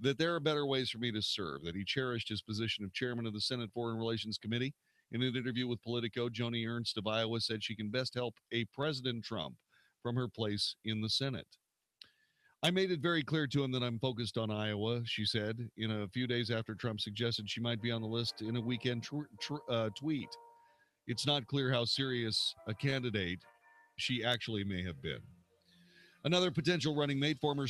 that there are better ways for me to serve, that he cherished his position of chairman of the Senate Foreign Relations Committee. In an interview with Politico, Joni Ernst of Iowa said she can best help a President Trump from her place in the Senate. I made it very clear to him that I'm focused on Iowa, she said, in a few days after Trump suggested she might be on the list in a weekend tweet. It's not clear how serious a candidate she actually may have been. Another potential running mate, former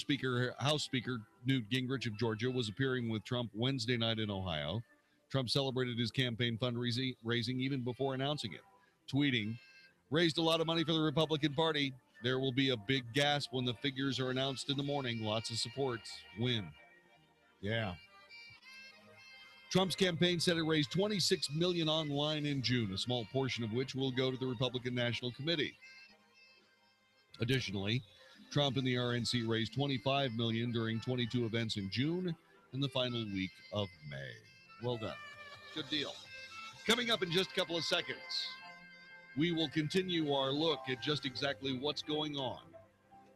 House Speaker Newt Gingrich of Georgia, was appearing with Trump Wednesday night in Ohio. Trump celebrated his campaign fundraising even before announcing it, tweeting, "Raised a lot of money for the Republican Party. There will be a big gasp when the figures are announced in the morning. Lots of support. Win." Yeah. Trump's campaign said it raised $26 million online in June, a small portion of which will go to the Republican National Committee. Additionally, Trump and the RNC raised $25 million during 22 events in June and the final week of May. Well done. Good deal. Coming up in just a couple of seconds, we will continue our look at just exactly what's going on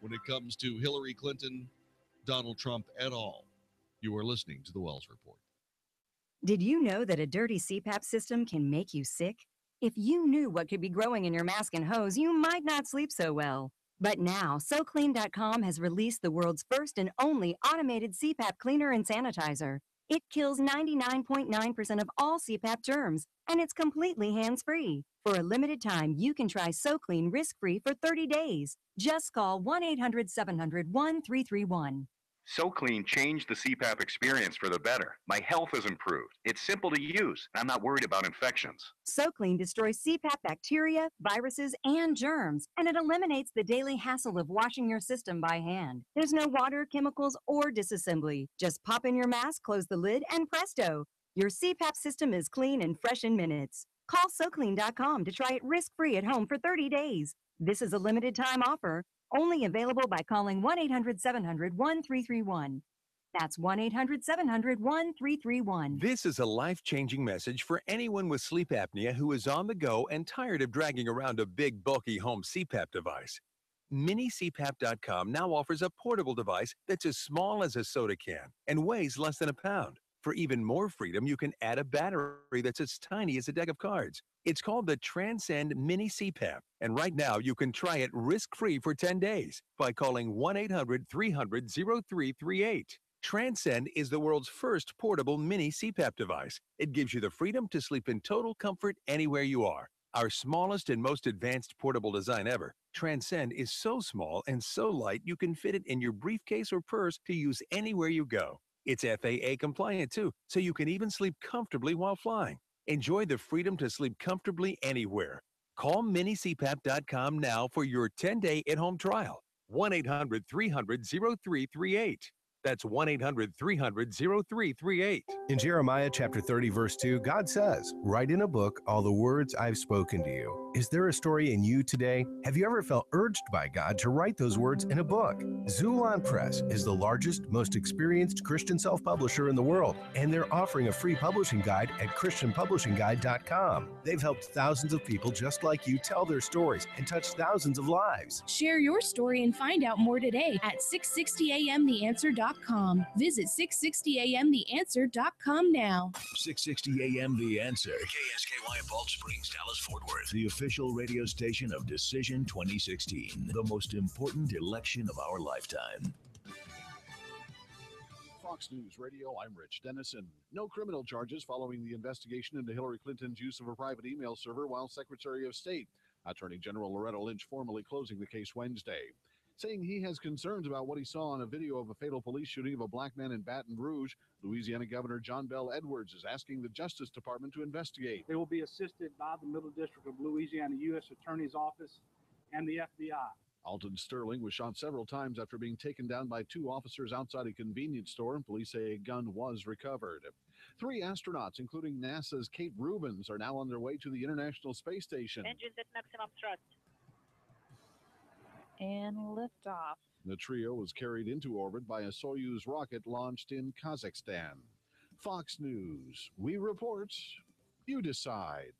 when it comes to Hillary Clinton, Donald Trump et al. You are listening to the Wells Report. Did you know that a dirty CPAP system can make you sick? If you knew what could be growing in your mask and hose, you might not sleep so well. But now, SoClean.com has released the world's first and only automated CPAP cleaner and sanitizer. It kills 99.9% of all CPAP germs, and it's completely hands-free. For a limited time, you can try SoClean risk-free for 30 days. Just call 1-800-700-1331. SoClean changed the CPAP experience for the better. My health has improved. It's simple to use, and I'm not worried about infections. SoClean destroys CPAP bacteria, viruses, and germs, and it eliminates the daily hassle of washing your system by hand. There's no water, chemicals, or disassembly. Just pop in your mask, close the lid, and presto! Your CPAP system is clean and fresh in minutes. Call SoClean.com to try it risk-free at home for 30 days. This is a limited time offer. Only available by calling 1-800-700-1331. That's 1-800-700-1331. This is a life-changing message for anyone with sleep apnea who is on the go and tired of dragging around a big, bulky home CPAP device. MiniCPAP.com now offers a portable device that's as small as a soda can and weighs less than a pound. For even more freedom, you can add a battery that's as tiny as a deck of cards. It's called the Transcend Mini CPAP, and right now you can try it risk-free for 10 days by calling 1-800-300-0338. Transcend is the world's first portable mini CPAP device. It gives you the freedom to sleep in total comfort anywhere you are. Our smallest and most advanced portable design ever, Transcend is so small and so light you can fit it in your briefcase or purse to use anywhere you go. It's FAA compliant too, so you can even sleep comfortably while flying. Enjoy the freedom to sleep comfortably anywhere. Call minicpap.com now for your 10-day at-home trial. 1-800-300-0338. That's 1-800-300-0338. In Jeremiah chapter 30, verse 2, God says, "Write in a book all the words I've spoken to you." Is there a story in you today? Have you ever felt urged by God to write those words in a book? Zulon Press is the largest, most experienced Christian self-publisher in the world, and they're offering a free publishing guide at christianpublishingguide.com. They've helped thousands of people just like you tell their stories and touched thousands of lives. Share your story and find out more today at 660amtheanswer.com. Visit 660amtheanswer.com now. 660 AM The Answer. KSKY Balch Springs, Dallas, Fort Worth. The official radio station of Decision 2016. The most important election of our lifetime. Fox News Radio, I'm Rich Dennison. No criminal charges following the investigation into Hillary Clinton's use of a private email server while Secretary of State. Attorney General Loretta Lynch formally closing the case Wednesday, saying he has concerns about what he saw on a video of a fatal police shooting of a black man in Baton Rouge. Louisiana Governor John Bel Edwards is asking the Justice Department to investigate. They will be assisted by the Middle District of Louisiana U.S. Attorney's Office and the FBI. Alton Sterling was shot several times after being taken down by two officers outside a convenience store, and police say a gun was recovered. 3 astronauts, including NASA's Kate Rubins, are now on their way to the International Space Station. Engines at maximum thrust. And liftoff. The trio was carried into orbit by a Soyuz rocket launched in Kazakhstan. Fox News. We report, you decide.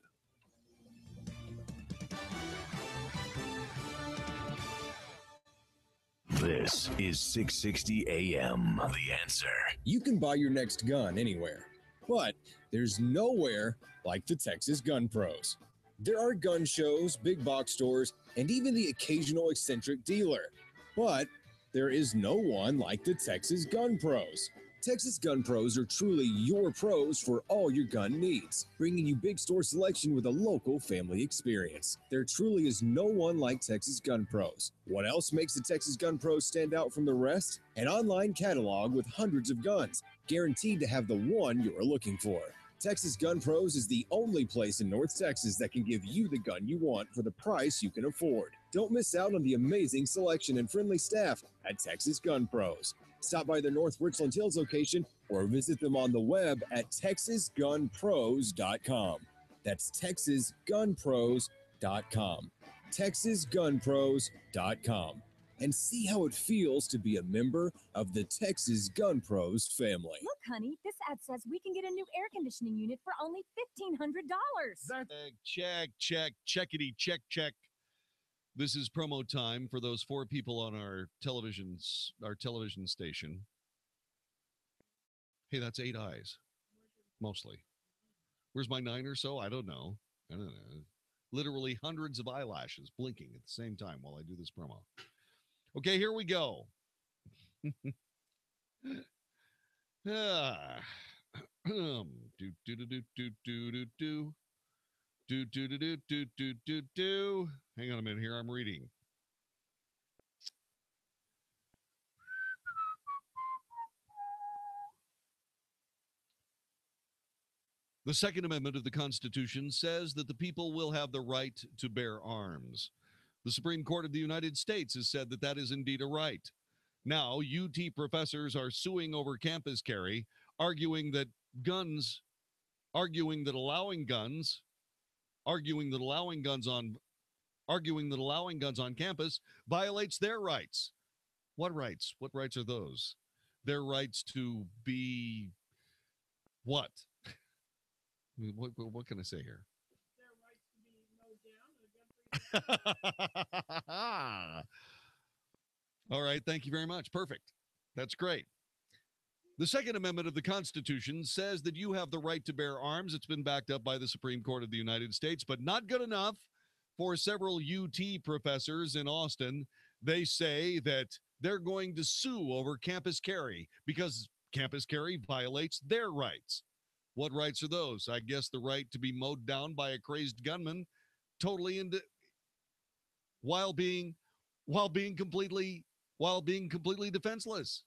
This is 660 AM The Answer. You can buy your next gun anywhere, but there's nowhere like the Texas Gun Pros. There are gun shows, big box stores, and even the occasional eccentric dealer. But there is no one like the Texas Gun Pros. Texas Gun Pros are truly your pros for all your gun needs, bringing you big store selection with a local family experience. There truly is no one like Texas Gun Pros. What else makes the Texas Gun Pros stand out from the rest? An online catalog with hundreds of guns, guaranteed to have the one you're looking for. Texas Gun Pros is the only place in North Texas that can give you the gun you want for the price you can afford. Don't miss out on the amazing selection and friendly staff at Texas Gun Pros. Stop by their North Richland Hills location or visit them on the web at texasgunpros.com. That's texasgunpros.com. texasgunpros.com. and see how it feels to be a member of the Texas Gun Pros family. Look, honey, this ad says we can get a new air conditioning unit for only $1,500. Checkity, check. This is promo time for those 4 people on our television station. Hey, that's 8 eyes, mostly. Where's my 9 or so? I don't know. Literally hundreds of eyelashes blinking at the same time while I do this promo. Okay, here we go. Hang on a minute here. I'm reading. The Second Amendment of the Constitution says that the people will have the right to bear arms. The Supreme Court of the United States has said that that is indeed a right. Now, UT professors are suing over campus carry, arguing that allowing guns on campus violates their rights. What rights? What rights are those? Their rights to be what? What can I say here? All right. Thank you very much. Perfect. That's great. The Second Amendment of the Constitution says that you have the right to bear arms. It's been backed up by the Supreme Court of the United States, but not good enough for several UT professors in Austin. They say that they're going to sue over campus carry because campus carry violates their rights. What rights are those? I guess the right to be mowed down by a crazed gunman while being completely defenseless.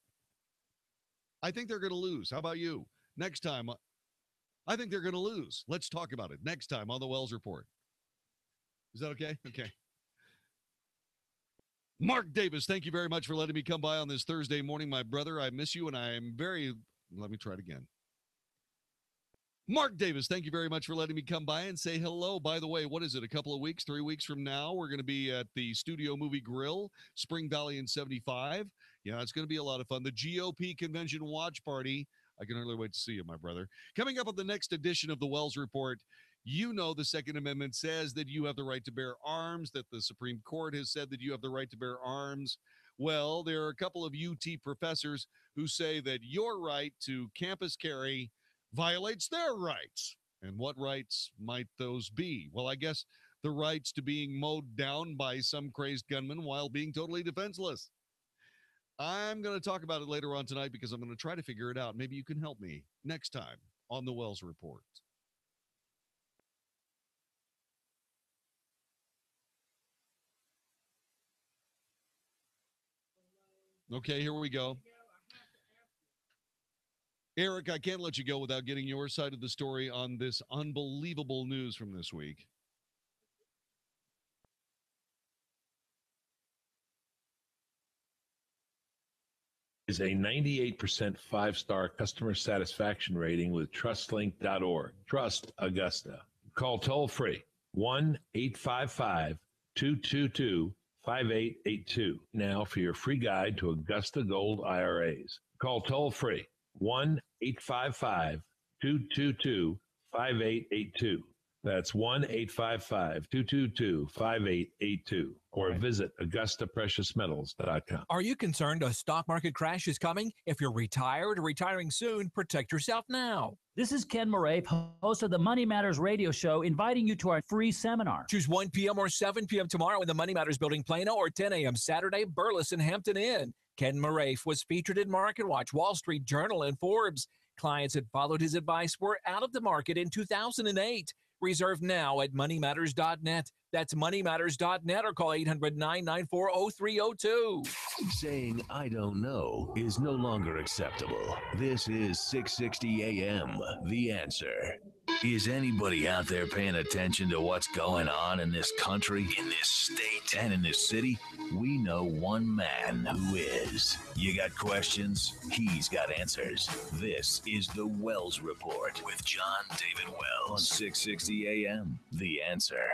I think they're going to lose. How about you? Next time, I think they're going to lose. Let's talk about it next time on the Wells Report. Is that okay? Okay. Mark Davis, thank you very much for letting me come by on this Thursday morning, my brother. I miss you, and I am let me try it again. Mark Davis, thank you very much for letting me come by and say hello. By the way, what is it, a couple of weeks, 3 weeks from now, we're going to be at the Studio Movie Grill, Spring Valley in 75. Yeah, it's going to be a lot of fun. The GOP Convention Watch Party. I can hardly wait to see you, my brother. Coming up on the next edition of the Wells Report, you know the Second Amendment says that you have the right to bear arms, that the Supreme Court has said that you have the right to bear arms. Well, there are a couple of UT professors who say that your right to campus carry violates their rights. And what rights might those be? Well, I guess the rights to being mowed down by some crazed gunman while being totally defenseless. I'm going to talk about it later on tonight because I'm going to try to figure it out. Maybe you can help me next time on the Wells Report. Okay, here we go. Eric, I can't let you go without getting your side of the story on this unbelievable news from this week. Is a 98% 5-star customer satisfaction rating with trustlink.org. Trust Augusta. Call toll free 1-855-222-5882 now for your free guide to Augusta Gold IRAs. Call toll free 1-855-222-5882. That's 1-855-222-5882. Or visit AugustaPreciousMetals.com. Are you concerned a stock market crash is coming? If you're retired or retiring soon, protect yourself now. This is Ken Murray, host of the Money Matters radio show, inviting you to our free seminar. Choose 1 p.m. or 7 p.m. tomorrow in the Money Matters Building, Plano, or 10 a.m. Saturday, Burleson, Hampton Inn. Ken Murray was featured in MarketWatch, Wall Street Journal, and Forbes. Clients that followed his advice were out of the market in 2008. Reserve now at moneymatters.net. That's moneymatters.net or call 800-994-0302. Saying I don't know is no longer acceptable. This is 660 AM, The Answer. Is anybody out there paying attention to what's going on in this country, in this state, and in this city? We know one man who is. You got questions? He's got answers. This is the Wells Report with John David Wells on 660 AM, The Answer.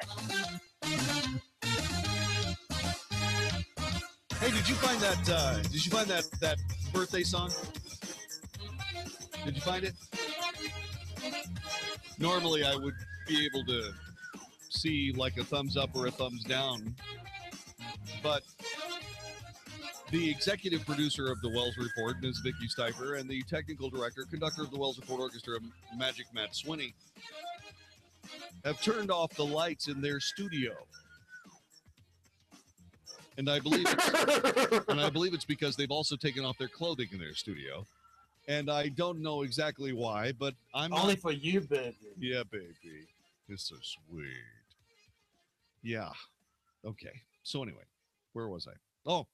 Hey, did did you find that? Did you find that birthday song? Did you find it? Normally, I would be able to see like a thumbs up or a thumbs down, but the executive producer of the Wells Report, Ms. Vicki Stiper, and the technical director, conductor of the Wells Report Orchestra, Magic Matt Swinney, have turned off the lights in their studio. And I believe it's because they've also taken off their clothing in their studio. And I don't know exactly why, but I'm only for you, baby. Yeah, baby. It's so sweet. Yeah. Okay. So anyway, where was I? Oh,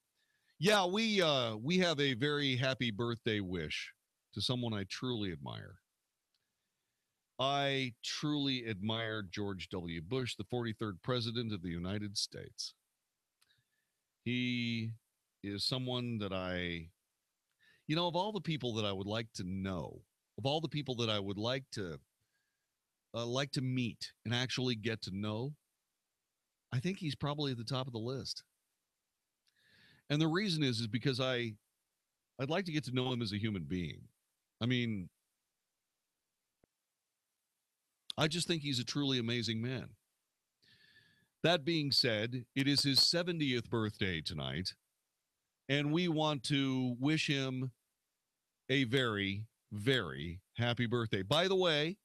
yeah, we have a very happy birthday wish to someone I truly admire. I truly admire George W. Bush, the 43rd President of the United States. He is someone that of all the people that I would like to know, of all the people that I would like to meet and actually get to know, I think he's probably at the top of the list. And the reason is because I'd like to get to know him as a human being. I mean, I just think he's a truly amazing man. That being said, it is his 70th birthday tonight, and we want to wish him a very, very happy birthday. By the way,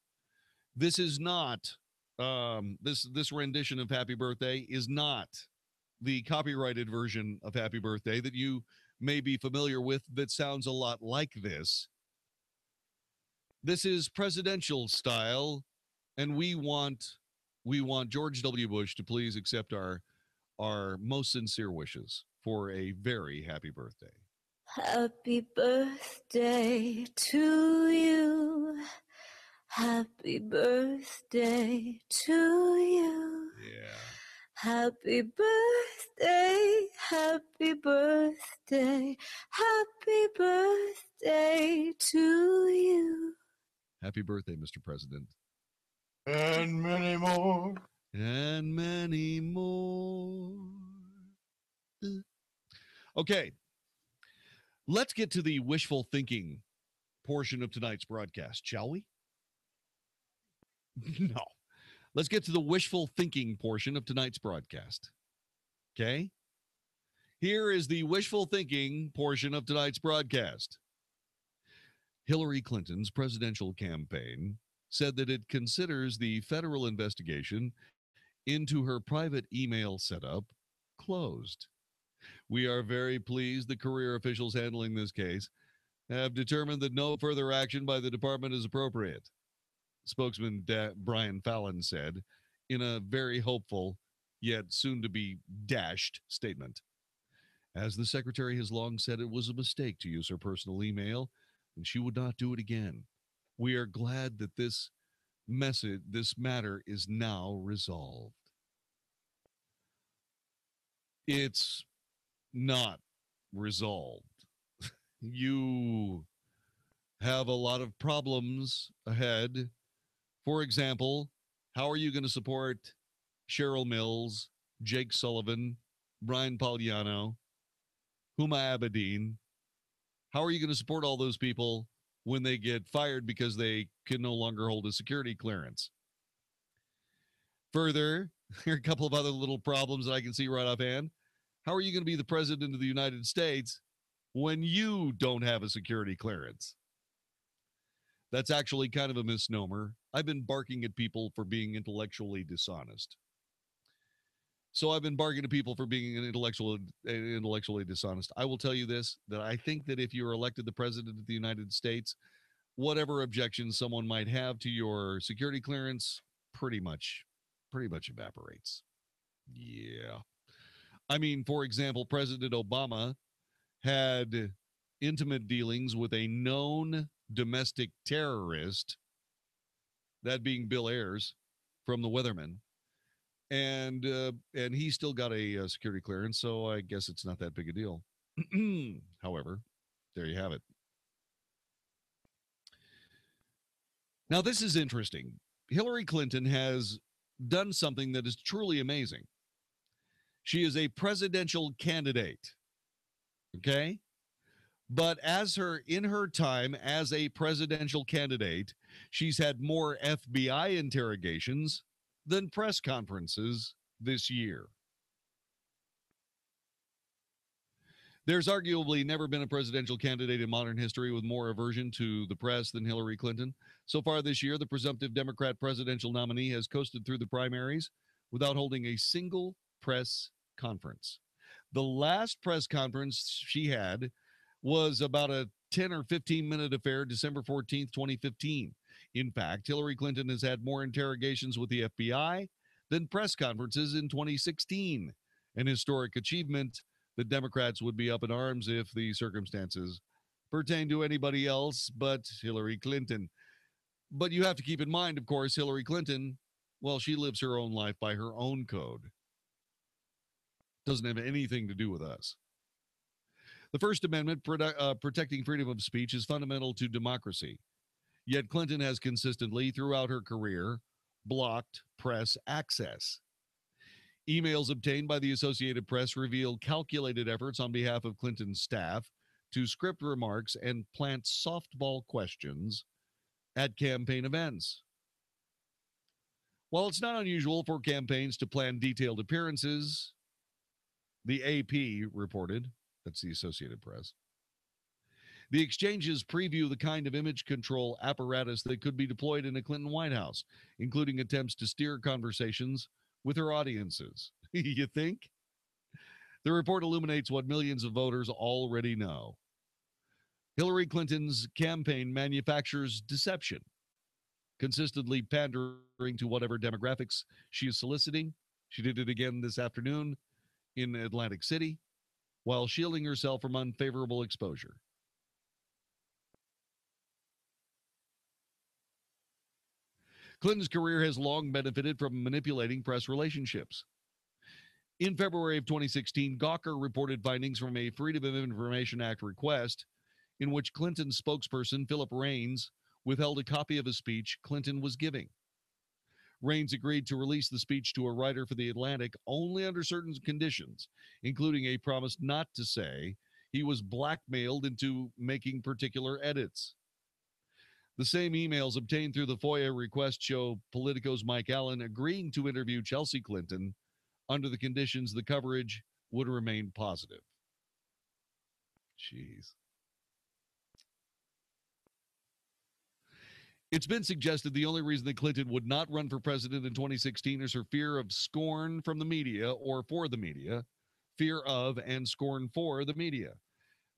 this is not, this rendition of Happy Birthday is not the copyrighted version of Happy Birthday that you may be familiar with that sounds a lot like this. This is presidential style, and we want George W. Bush to please accept our most sincere wishes for a very happy birthday. Happy birthday to you. Happy birthday to you. Yeah. Happy birthday, happy birthday, happy birthday to you. Happy birthday, Mr. President. And many more. And many more. Okay. Let's get to the wishful thinking portion of tonight's broadcast, shall we? No. Let's get to the wishful thinking portion of tonight's broadcast. Okay? Here is the wishful thinking portion of tonight's broadcast. Hillary Clinton's presidential campaign said that it considers the federal investigation into her private email setup closed. We are very pleased the career officials handling this case have determined that no further action by the department is appropriate. Spokesman Brian Fallon said in a very hopeful yet soon to be dashed statement. As the secretary has long said, it was a mistake to use her personal email, and she would not do it again. We are glad that this matter is now resolved. It's not resolved. You have a lot of problems ahead. For example, how are you going to support Cheryl Mills, Jake Sullivan, Brian Pauliano, Huma Abedin? How are you going to support all those people when they get fired because they can no longer hold a security clearance? Further, here are a couple of other little problems that I can see right offhand. How are you going to be the president of the United States when you don't have a security clearance? That's actually kind of a misnomer. I've been barking at people for being intellectually dishonest. So I've been barking at people for being intellectually dishonest. I will tell you this, that I think that if you're elected the president of the United States, whatever objections someone might have to your security clearance pretty much evaporates. Yeah. I mean, for example, President Obama had intimate dealings with a known domestic terrorist, that being Bill Ayers from the Weathermen, and he still got a security clearance, so I guess it's not that big a deal. However, there you have it. Now, this is interesting. Hillary Clinton has done something that is truly amazing. She is a presidential candidate, Okay? But in her time as a presidential candidate, she's had more FBI interrogations than press conferences this year. There's arguably never been a presidential candidate in modern history with more aversion to the press than Hillary Clinton. So far this year, the presumptive Democrat presidential nominee has coasted through the primaries without holding a single press conference. The last press conference she had was about a 10 or 15-minute affair, December 14th, 2015. In fact, Hillary Clinton has had more interrogations with the FBI than press conferences in 2016, an historic achievement. The Democrats would be up in arms if the circumstances pertain to anybody else but Hillary Clinton. But you have to keep in mind, of course, Hillary Clinton, well, she lives her own life by her own code. Doesn't have anything to do with us. The First Amendment, protecting freedom of speech, is fundamental to democracy. Yet Clinton has consistently, throughout her career, blocked press access. Emails obtained by the Associated Press reveal calculated efforts on behalf of Clinton's staff to script remarks and plant softball questions at campaign events. While it's not unusual for campaigns to plan detailed appearances, the AP reported, that's the Associated Press, the exchanges preview the kind of image control apparatus that could be deployed in a Clinton White House, including attempts to steer conversations with her audiences. You think? The report illuminates what millions of voters already know. Hillary Clinton's campaign manufactures deception, consistently pandering to whatever demographics she is soliciting. She did it again this afternoon in Atlantic City, while shielding herself from unfavorable exposure. Clinton's career has long benefited from manipulating press relationships. In February of 2016, Gawker reported findings from a Freedom of Information Act request in which Clinton's spokesperson, Philip Raines, withheld a copy of a speech Clinton was giving. Raines agreed to release the speech to a writer for The Atlantic only under certain conditions, including a promise not to say he was blackmailed into making particular edits. The same emails obtained through the FOIA request show Politico's Mike Allen agreeing to interview Chelsea Clinton under the conditions the coverage would remain positive. Jeez. It's been suggested the only reason that Clinton would not run for president in 2016 is her fear of scorn from the media or for the media, fear of and scorn for the media.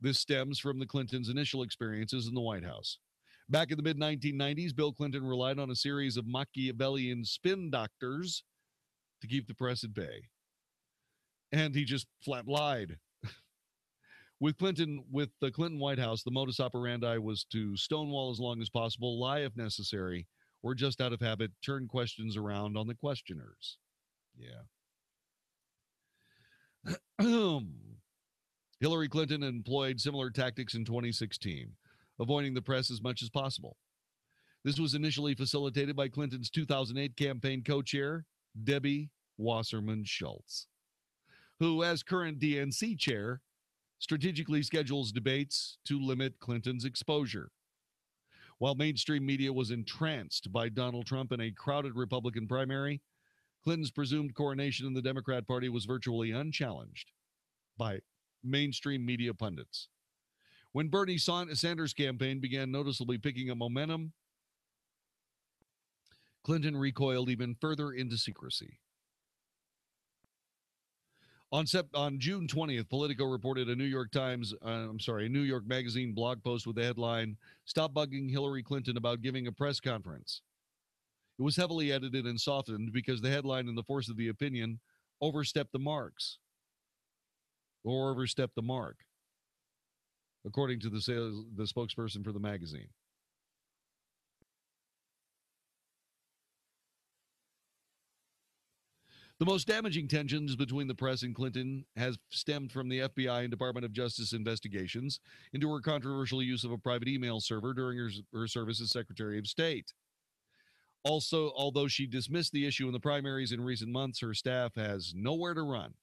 This stems from the Clintons' initial experiences in the White House. Back in the mid-1990s, Bill Clinton relied on a series of Machiavellian spin doctors to keep the press at bay. And he just flat lied. With the Clinton White House, the modus operandi was to stonewall as long as possible, lie if necessary, or just out of habit, turn questions around on the questioners. Yeah. Hillary Clinton employed similar tactics in 2016, avoiding the press as much as possible. This was initially facilitated by Clinton's 2008 campaign co-chair, Debbie Wasserman Schultz, who, as current DNC chair, strategically schedules debates to limit Clinton's exposure. While mainstream media was entranced by Donald Trump in a crowded Republican primary, Clinton's presumed coronation in the Democrat Party was virtually unchallenged by mainstream media pundits. When Bernie Sanders' campaign began noticeably picking up momentum, Clinton recoiled even further into secrecy. On June 20th, Politico reported a New York Magazine blog post with the headline, "Stop bugging Hillary Clinton about giving a press conference." It was heavily edited and softened because the headline and the force of the opinion overstepped the mark, according to the spokesperson for the magazine. The most damaging tensions between the press and Clinton has stemmed from the FBI and Department of Justice investigations into her controversial use of a private email server during her service as Secretary of State. Also, although she dismissed the issue in the primaries in recent months, her staff has nowhere to run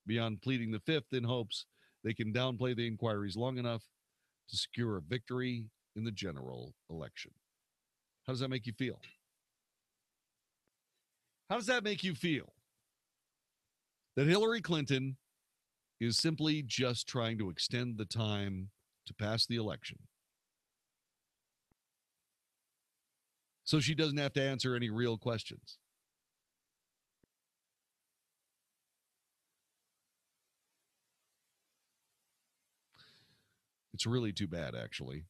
beyond pleading the fifth in hopes they can downplay the inquiries long enough to secure a victory in the general election. How does that make you feel? How does that make you feel? That Hillary Clinton is simply just trying to extend the time to pass the election, so she doesn't have to answer any real questions. It's really too bad, actually.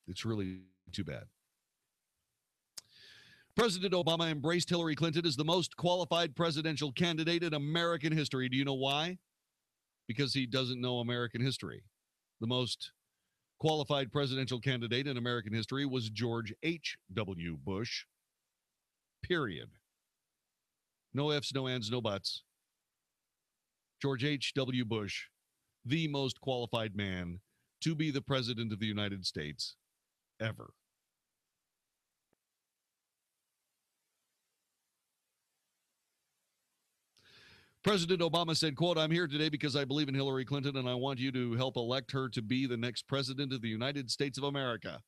It's really too bad. President Obama embraced Hillary Clinton as the most qualified presidential candidate in American history. Do you know why? Because he doesn't know American history. The most qualified presidential candidate in American history was George H.W. Bush. Period. No ifs, no ands, no buts. George H.W. Bush, the most qualified man to be the president of the United States ever. President Obama said, quote, "I'm here today because I believe in Hillary Clinton and I want you to help elect her to be the next president of the United States of America.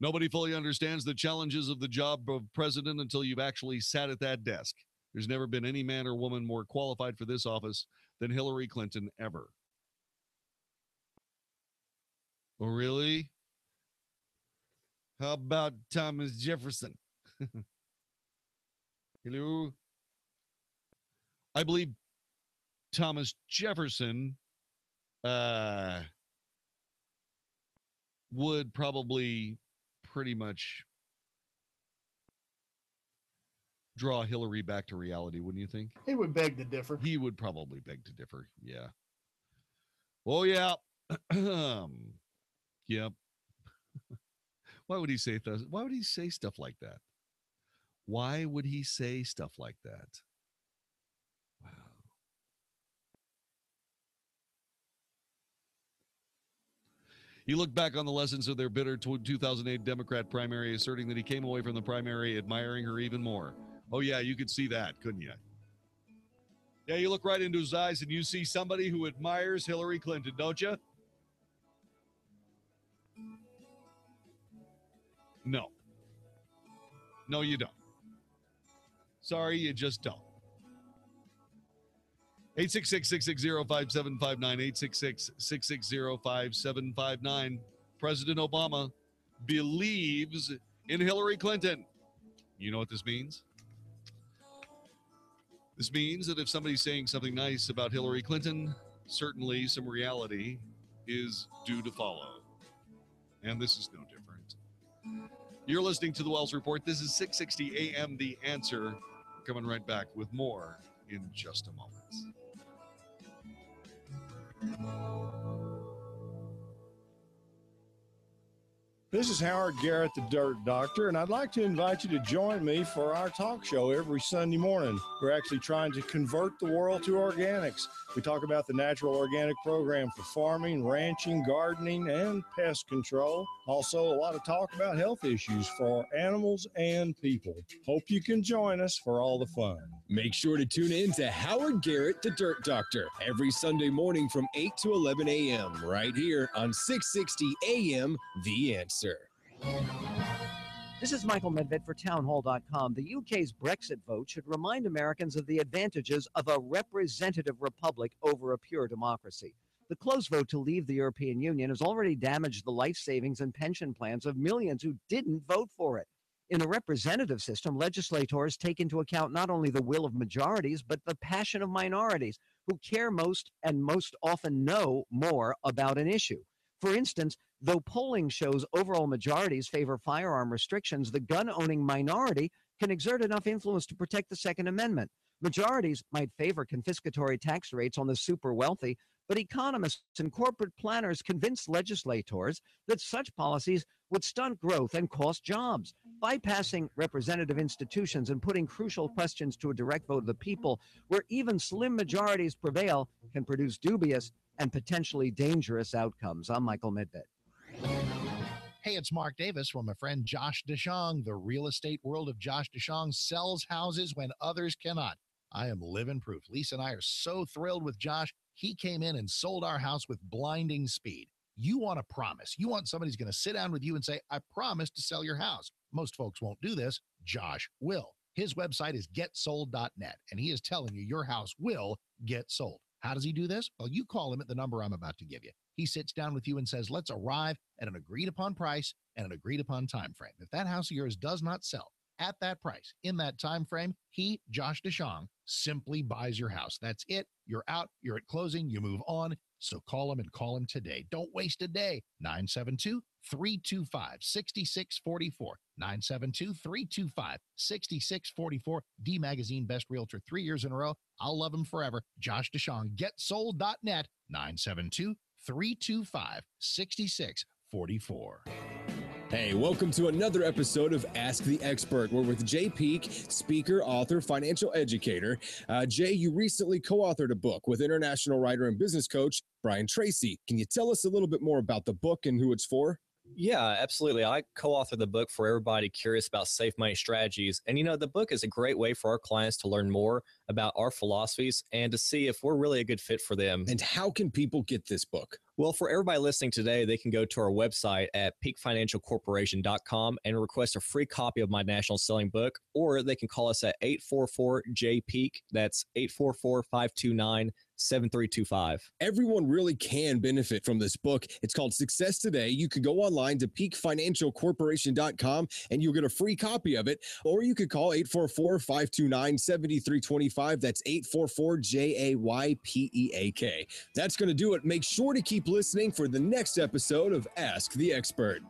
Nobody fully understands the challenges of the job of president until you've actually sat at that desk. There's never been any man or woman more qualified for this office than Hillary Clinton ever." Oh, really? How about Thomas Jefferson? Hello? I believe Thomas Jefferson would probably pretty much draw Hillary back to reality, wouldn't you think? He would beg to differ. He would probably beg to differ, yeah. Oh, yeah. Yep. Why would he say that? Why would he say stuff like that? Why would he say stuff like that? Wow. He looked back on the lessons of their bitter 2008 Democrat primary, asserting that he came away from the primary admiring her even more. Oh, yeah, you could see that, couldn't you? Yeah, you look right into his eyes and you see somebody who admires Hillary Clinton, don't you? No. No, you don't. Sorry, you just don't. 866-660-5759, 866-660-5759. President Obama believes in Hillary Clinton. You know what this means? This means that if somebody's saying something nice about Hillary Clinton, certainly some reality is due to follow. And this is no different. You're listening to the Wells Report. This is 660 AM The Answer. We're coming right back with more in just a moment. This is Howard Garrett, the Dirt Doctor, and I'd like to invite you to join me for our talk show every Sunday morning. We're actually trying to convert the world to organics. We talk about the natural organic program for farming, ranching, gardening, and pest control. Also, a lot of talk about health issues for animals and people. Hope you can join us for all the fun. Make sure to tune in to Howard Garrett, the Dirt Doctor, every Sunday morning from 8 to 11 a.m. right here on 660 AM The Answer. This is Michael Medved for townhall.com. The UK's Brexit vote should remind Americans of the advantages of a representative republic over a pure democracy. The close vote to leave the European Union has already damaged the life savings and pension plans of millions who didn't vote for it. In a representative system, legislators take into account not only the will of majorities, but the passion of minorities who care most and most often know more about an issue. For instance, though polling shows overall majorities favor firearm restrictions, the gun-owning minority can exert enough influence to protect the Second Amendment. Majorities might favor confiscatory tax rates on the super wealthy, but economists and corporate planners convince legislators that such policies would stunt growth and cost jobs. Bypassing representative institutions and putting crucial questions to a direct vote of the people, where even slim majorities prevail, can produce dubious and potentially dangerous outcomes. I'm Michael Medved. Hey, it's Mark Davis from my friend Josh DeShong. The real estate world of Josh DeShong sells houses when others cannot. I am living proof. Lisa and I are so thrilled with Josh. He came in and sold our house with blinding speed. You want a promise. You want somebody who's going to sit down with you and say, I promise to sell your house. Most folks won't do this. Josh will. His website is getsold.net, and he is telling you your house will get sold. How does he do this? Well, you call him at the number I'm about to give you. He sits down with you and says, let's arrive at an agreed upon price and an agreed upon time frame. If that house of yours does not sell at that price in that time frame, he, Josh DeShong, simply buys your house. That's it. You're out. You're at closing. You move on. So call him and call him today. Don't waste a day. 972-325-6644. 972-325-6644. D Magazine Best Realtor 3 years in a row. I'll love him forever. Josh DeShong, getsold.net. 972-325-6644. Hey, welcome to another episode of Ask the Expert. We're with Jay Peak, speaker, author, financial educator. Jay, you recently co-authored a book with international writer and business coach Brian Tracy. Can you tell us a little bit more about the book and who it's for? Yeah, absolutely. I co-authored the book for everybody curious about safe money strategies. And, the book is a great way for our clients to learn more about our philosophies and to see if we're really a good fit for them. And how can people get this book? Well, for everybody listening today, they can go to our website at peakfinancialcorporation.com and request a free copy of my national selling book, or they can call us at 844-J-PEAK. That's 844-529-7325. Everyone really can benefit from this book. It's called Success Today. You could go online to peakfinancialcorporation.com and you'll get a free copy of it, or you could call 844-529-7325. That's 844-JAYPEAK. That's going to do it. Make sure to keep listening for the next episode of Ask the Expert.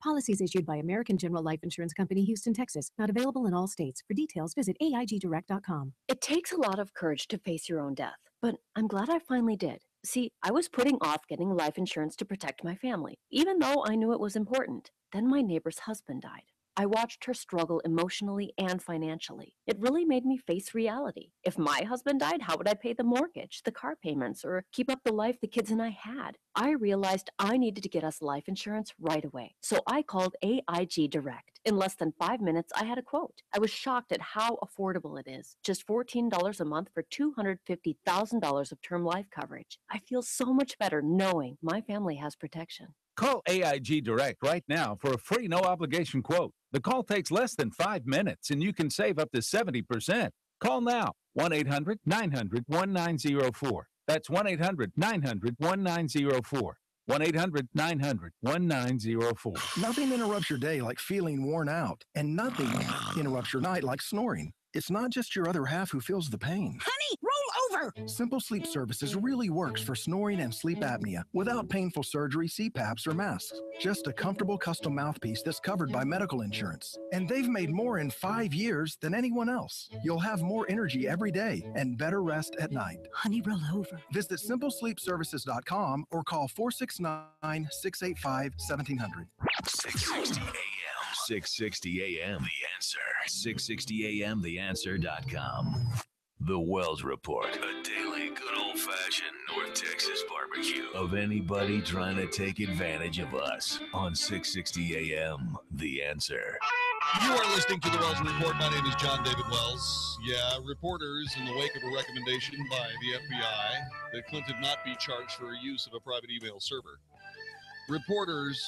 Policies issued by American General Life Insurance Company, Houston, Texas. Not available in all states. For details, visit AIGdirect.com. It takes a lot of courage to face your own death, but I'm glad I finally did. See, I was putting off getting life insurance to protect my family, even though I knew it was important. Then my neighbor's husband died. I watched her struggle emotionally and financially. It really made me face reality. If my husband died, how would I pay the mortgage, the car payments, or keep up the life the kids and I had? I realized I needed to get us life insurance right away. So I called AIG Direct. In less than 5 minutes, I had a quote. I was shocked at how affordable it is. Just $14 a month for $250,000 of term life coverage. I feel so much better knowing my family has protection. Call AIG Direct right now for a free no-obligation quote. The call takes less than 5 minutes, and you can save up to 70%. Call now, 1-800-900-1904. That's 1-800-900-1904. 1-800-900-1904. Nothing interrupts your day like feeling worn out, and nothing interrupts your night like snoring. It's not just your other half who feels the pain. Honey, roll over! Simple Sleep Services really works for snoring and sleep apnea without painful surgery, CPAPs, or masks. Just a comfortable custom mouthpiece that's covered by medical insurance. And they've made more in 5 years than anyone else. You'll have more energy every day and better rest at night. Honey, roll over. Visit simplesleepservices.com or call 469-685-1700. 660 AM. 660 AM. The Answer. 660 AM. TheAnswer.com. The Wells Report. A daily good old-fashioned North Texas barbecue of anybody trying to take advantage of us on 660 AM. The Answer. You are listening to the Wells Report. My name is John David Wells. Yeah, reporters, in the wake of a recommendation by the FBI that Clinton not be charged for use of a private email server, reporters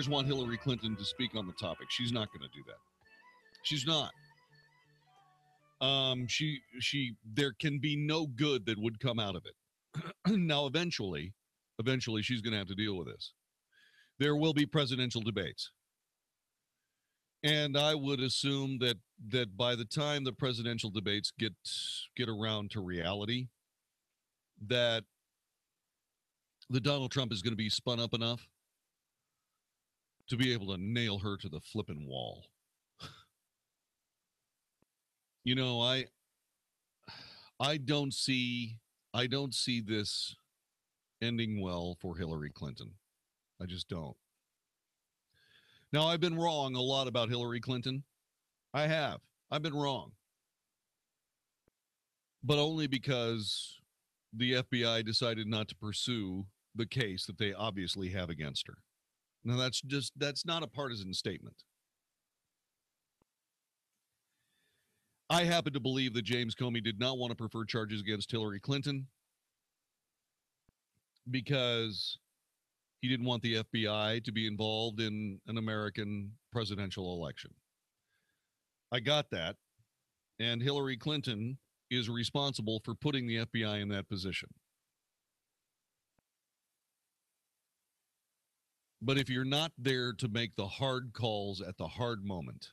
want Hillary Clinton to speak on the topic. She's not going to do that. She's not. There can be no good that would come out of it. Now, eventually, she's going to have to deal with this. There will be presidential debates. And I would assume that by the time the presidential debates get around to reality, that the Donald Trump is going to be spun up enough to be able to nail her to the flipping wall. You know, I don't see this ending well for Hillary Clinton. I just don't. Now, I've been wrong a lot about Hillary Clinton. I have. I've been wrong. But only because the FBI decided not to pursue the case that they obviously have against her. Now, that's not a partisan statement. I happen to believe that James Comey did not want to prefer charges against Hillary Clinton because he didn't want the FBI to be involved in an American presidential election. I got that. And Hillary Clinton is responsible for putting the FBI in that position. But if you're not there to make the hard calls at the hard moment,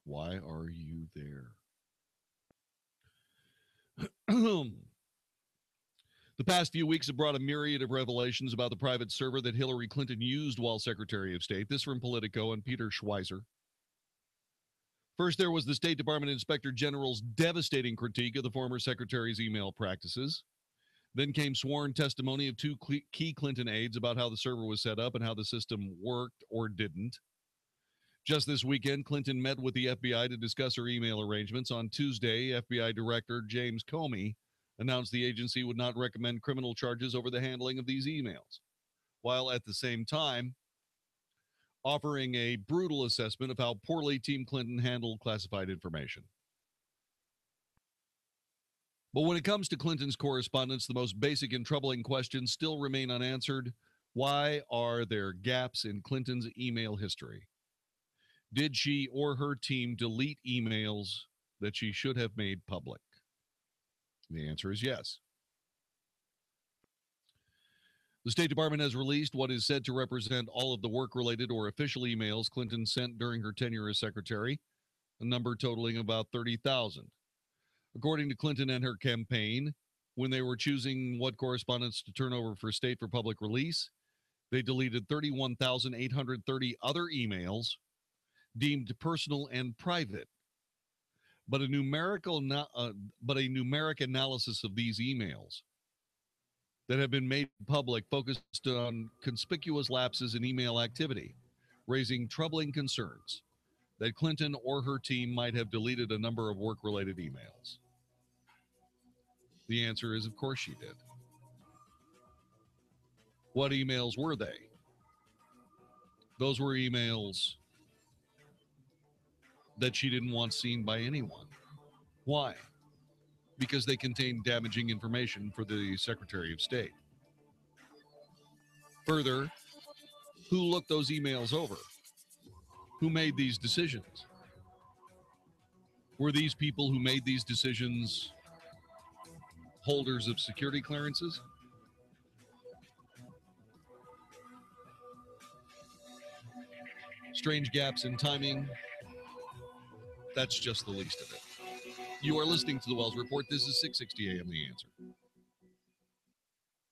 why are you there? The past few weeks have brought a myriad of revelations about the private server that Hillary Clinton used while Secretary of State. This from Politico and Peter Schweizer. First, there was the State Department Inspector General's devastating critique of the former secretary's email practices. Then came sworn testimony of two key Clinton aides about how the server was set up and how the system worked or didn't. Just this weekend, Clinton met with the FBI to discuss her email arrangements. On Tuesday, FBI Director James Comey announced the agency would not recommend criminal charges over the handling of these emails, while at the same time offering a brutal assessment of how poorly Team Clinton handled classified information. But when it comes to Clinton's correspondence, the most basic and troubling questions still remain unanswered. Why are there gaps in Clinton's email history? Did she or her team delete emails that she should have made public? The answer is yes. The State Department has released what is said to represent all of the work-related or official emails Clinton sent during her tenure as secretary, a number totaling about 30,000. According to Clinton and her campaign, when they were choosing what correspondence to turn over for state for public release, they deleted 31,830 other emails deemed personal and private. But a numeric analysis of these emails that have been made public focused on conspicuous lapses in email activity, raising troubling concerns that Clinton or her team might have deleted a number of work-related emails. The answer is, of course, she did. What emails were they? Those were emails that she didn't want seen by anyone. Why? Because they contained damaging information for the Secretary of State. Further, who looked those emails over? Who made these decisions? Were these people who made these decisions holders of security clearances? Strange gaps in timing. That's just the least of it. You are listening to the Wells Report. This is 660 AM The Answer.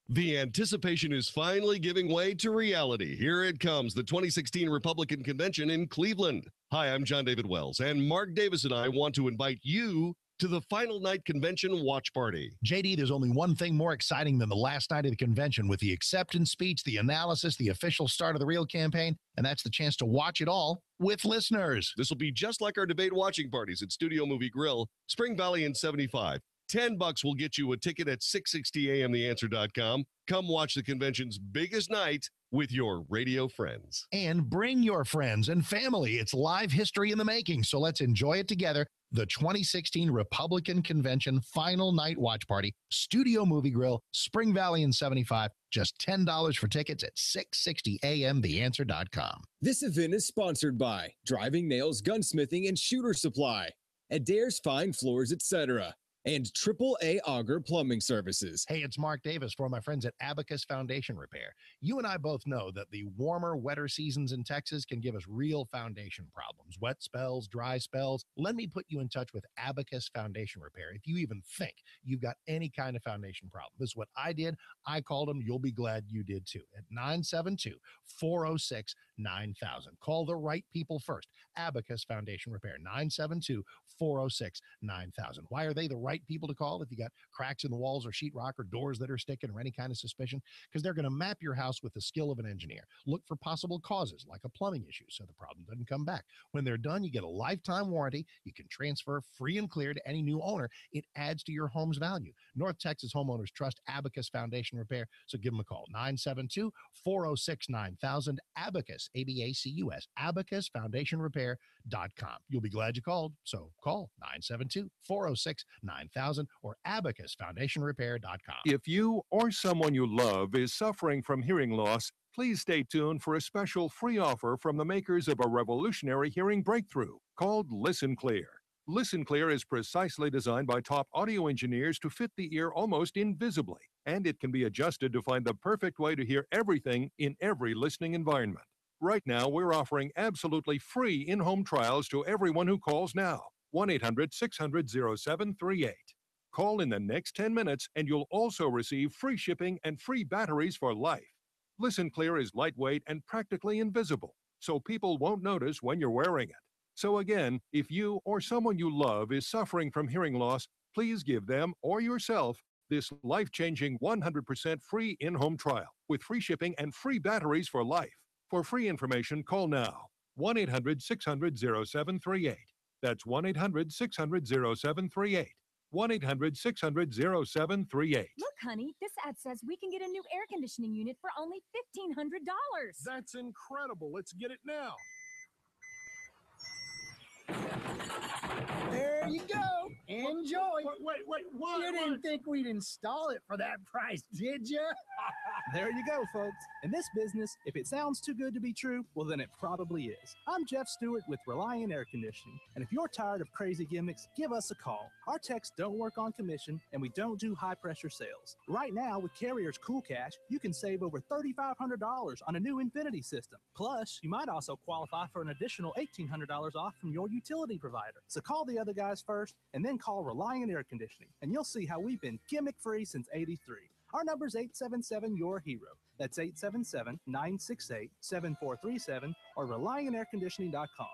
The anticipation is finally giving way to reality. Here it comes, the 2016 Republican Convention in Cleveland. Hi, I'm John David Wells, and Mark Davis and I want to invite you to the final night convention watch party. JD, there's only one thing more exciting than the last night of the convention, with the acceptance speech, the analysis, the official start of the real campaign, and that's the chance to watch it all with listeners. This will be just like our debate watching parties at Studio Movie Grill, Spring Valley in 75. $10 will get you a ticket at 660amtheanswer.com. Come watch the convention's biggest night with your radio friends. And bring your friends and family. It's live history in the making, so let's enjoy it together. The 2016 Republican Convention Final Night Watch Party, Studio Movie Grill, Spring Valley in 75. Just $10 for tickets at 660amtheanswer.com. This event is sponsored by Driving Nails Gunsmithing and Shooter Supply, Adair's Fine Floors, etc., and AAA Auger Plumbing Services. Hey, it's Mark Davis for my friends at Abacus Foundation Repair. You and I both know that the warmer, wetter seasons in Texas can give us real foundation problems. Wet spells, dry spells. Let me put you in touch with Abacus Foundation Repair if you even think you've got any kind of foundation problem. This is what I did. I called them. You'll be glad you did too. At 972-406-9000. Call the right people first. Abacus Foundation Repair, 972-406-9000. Why are they the right right people to call if you got cracks in the walls or sheetrock or doors that are sticking or any kind of suspicion, because they're going to map your house with the skill of an engineer. Look for possible causes like a plumbing issue so the problem doesn't come back. When they're done, you get a lifetime warranty. You can transfer free and clear to any new owner. It adds to your home's value. North Texas homeowners trust Abacus Foundation Repair, so give them a call. 972-406-9000. Abacus, ABACUS, abacusfoundationrepair.com. You'll be glad you called, so call 972-406-9000 or abacusfoundationrepair.com. If you or someone you love is suffering from hearing loss, please stay tuned for a special free offer from the makers of a revolutionary hearing breakthrough called Listen Clear. Listen Clear is precisely designed by top audio engineers to fit the ear almost invisibly, and it can be adjusted to find the perfect way to hear everything in every listening environment. Right now, we're offering absolutely free in-home trials to everyone who calls now. 1-800-600-0738. Call in the next 10 minutes, and you'll also receive free shipping and free batteries for life. Listen Clear is lightweight and practically invisible, so people won't notice when you're wearing it. So again, if you or someone you love is suffering from hearing loss, please give them or yourself this life-changing 100% free in-home trial with free shipping and free batteries for life. For free information, call now. 1-800-600-0738. That's 1-800-600-0738. 1-800-600-0738. Look, honey, this ad says we can get a new air conditioning unit for only $1,500. That's incredible. Let's get it now. There you go. Enjoy. Wait, what? You didn't think we'd install it for that price, did you? There you go, folks. In this business, if it sounds too good to be true, well, then it probably is. I'm Jeff Stewart with Reliant Air Conditioning, and if you're tired of crazy gimmicks, give us a call. Our techs don't work on commission, and we don't do high-pressure sales. Right now, with Carrier's Cool Cash, you can save over $3,500 on a new Infinity system. Plus, you might also qualify for an additional $1,800 off from your utility provider. So call the other guys first, and then call Reliant Air Conditioning, and you'll see how we've been gimmick-free since '83. Our number's 877-YOUR-HERO. That's 877-968-7437 or ReliantAirConditioning.com.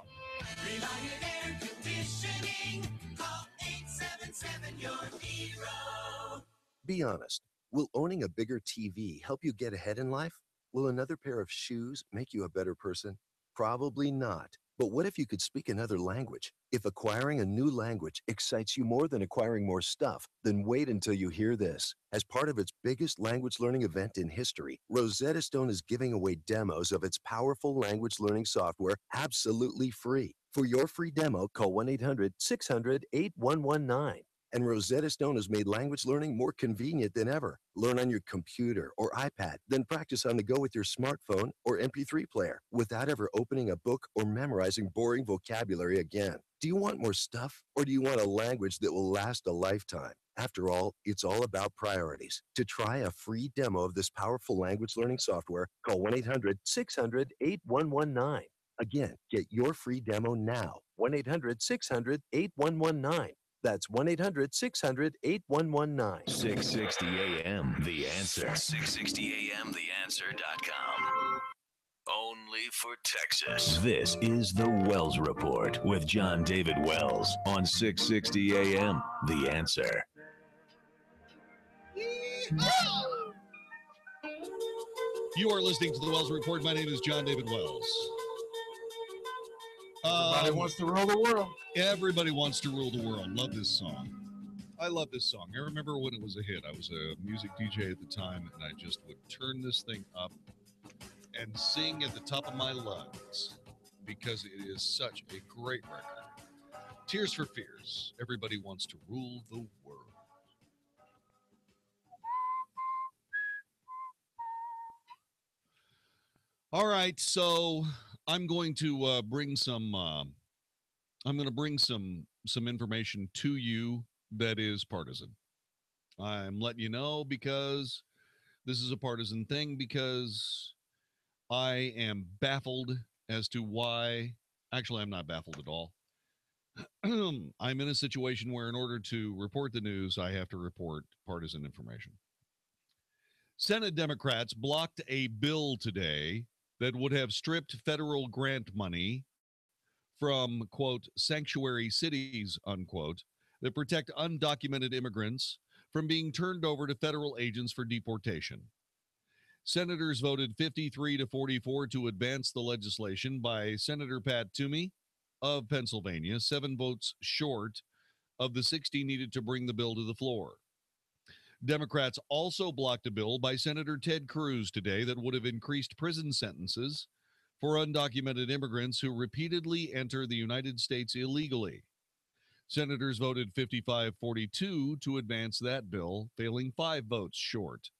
Reliant Air Conditioning. Call 877-YOUR-HERO. Be honest. Will owning a bigger TV help you get ahead in life? Will another pair of shoes make you a better person? Probably not. But what if you could speak another language? If acquiring a new language excites you more than acquiring more stuff, then wait until you hear this. As part of its biggest language learning event in history, Rosetta Stone is giving away demos of its powerful language learning software absolutely free. For your free demo, call 1-800-600-8119. And Rosetta Stone has made language learning more convenient than ever. Learn on your computer or iPad, then practice on the go with your smartphone or MP3 player without ever opening a book or memorizing boring vocabulary again. Do you want more stuff, or do you want a language that will last a lifetime? After all, it's all about priorities. To try a free demo of this powerful language learning software, call 1-800-600-8119. Again, get your free demo now. 1-800-600-8119. That's 1-800-600-8119. 660 AM, The Answer. 660 AM, TheAnswer.com. Only for Texas. This is The Wells Report with John David Wells on 660 AM, The Answer. You are listening to The Wells Report. My name is John David Wells. Everybody wants to rule the world. Everybody wants to rule the world. Love this song. I love this song. I remember when it was a hit. I was a music DJ at the time, and I just would turn this thing up and sing at the top of my lungs because it is such a great record. Tears for Fears. Everybody wants to rule the world. All right, so I'm going to bring some information to you that is partisan. I'm letting you know because this is a partisan thing, because I am baffled as to why. Actually, I'm not baffled at all. I'm in a situation where in order to report the news, I have to report partisan information. Senate Democrats blocked a bill today that would have stripped federal grant money from, quote, sanctuary cities, unquote, that protect undocumented immigrants from being turned over to federal agents for deportation. Senators voted 53 to 44 to advance the legislation by Senator Pat Toomey of Pennsylvania, 7 votes short of the 60 needed to bring the bill to the floor. Democrats also blocked a bill by Senator Ted Cruz today that would have increased prison sentences for undocumented immigrants who repeatedly enter the United States illegally. Senators voted 55-42 to advance that bill, failing 5 votes short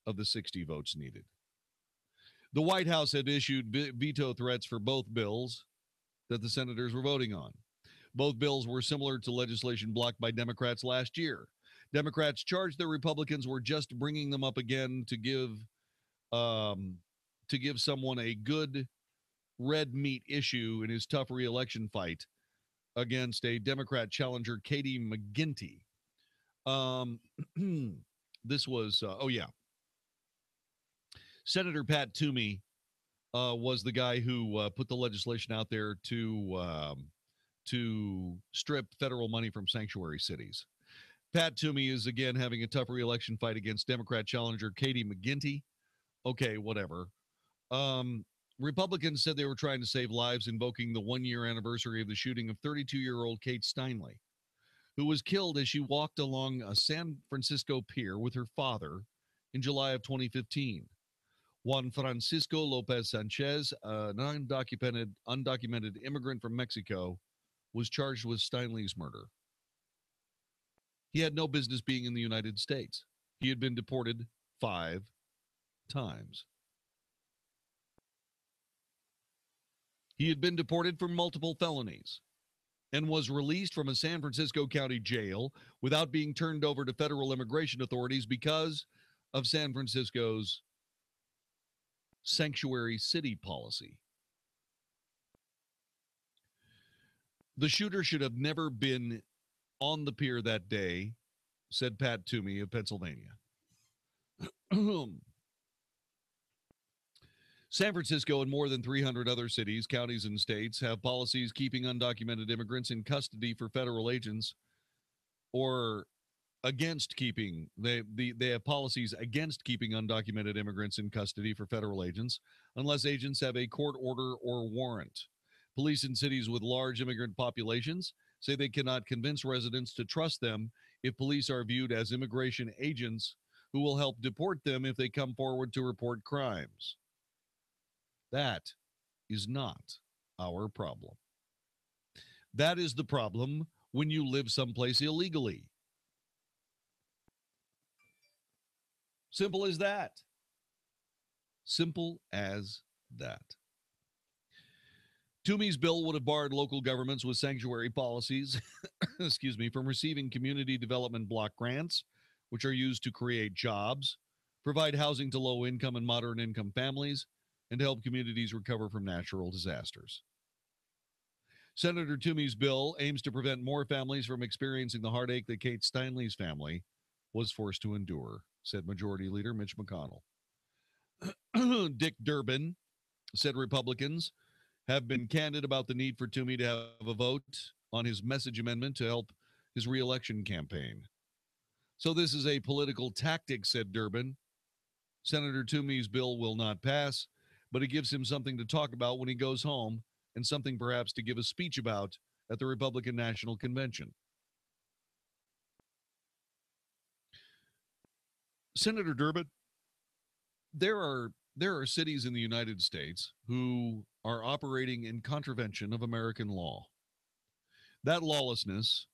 of the 60 votes needed. The White House had issued veto threats for both bills that the senators were voting on. Both bills were similar to legislation blocked by Democrats last year. Democrats charged the Republicans were just bringing them up again to give someone a good red meat issue in his tough reelection fight against a Democrat challenger, Katie McGinty. This was, Senator Pat Toomey was the guy who put the legislation out there to strip federal money from sanctuary cities. Pat Toomey is again having a tough reelection fight against Democrat challenger Katie McGinty. Okay, whatever. Republicans said they were trying to save lives, invoking the 1-year anniversary of the shooting of 32-year-old Kate Steinle, who was killed as she walked along a San Francisco pier with her father in July of 2015. Juan Francisco Lopez Sanchez, an undocumented immigrant from Mexico, was charged with Steinle's murder. He had no business being in the United States. He had been deported 5 times. He had been deported for multiple felonies and was released from a San Francisco County jail without being turned over to federal immigration authorities because of San Francisco's sanctuary city policy. The shooter should have never been on the pier that day, said Pat Toomey of Pennsylvania. San Francisco and more than 300 other cities, counties, and states have policies keeping undocumented immigrants in custody for federal agents or against keeping, they have policies against keeping undocumented immigrants in custody for federal agents unless agents have a court order or warrant. Police in cities with large immigrant populations say they cannot convince residents to trust them if police are viewed as immigration agents who will help deport them if they come forward to report crimes. That is not our problem. That is the problem when you live someplace illegally. Simple as that. Simple as that. Toomey's bill would have barred local governments with sanctuary policies, from receiving community development block grants, which are used to create jobs, provide housing to low-income and moderate-income families, and help communities recover from natural disasters. Senator Toomey's bill aims to prevent more families from experiencing the heartache that Kate Steinle's family was forced to endure, said Majority Leader Mitch McConnell. Dick Durbin said Republicans have been candid about the need for Toomey to have a vote on his message amendment to help his reelection campaign. So this is a political tactic, said Durbin. Senator Toomey's bill will not pass, but it gives him something to talk about when he goes home and something perhaps to give a speech about at the Republican National Convention. Senator Durbin, there are cities in the United States who are operating in contravention of American law. That lawlessness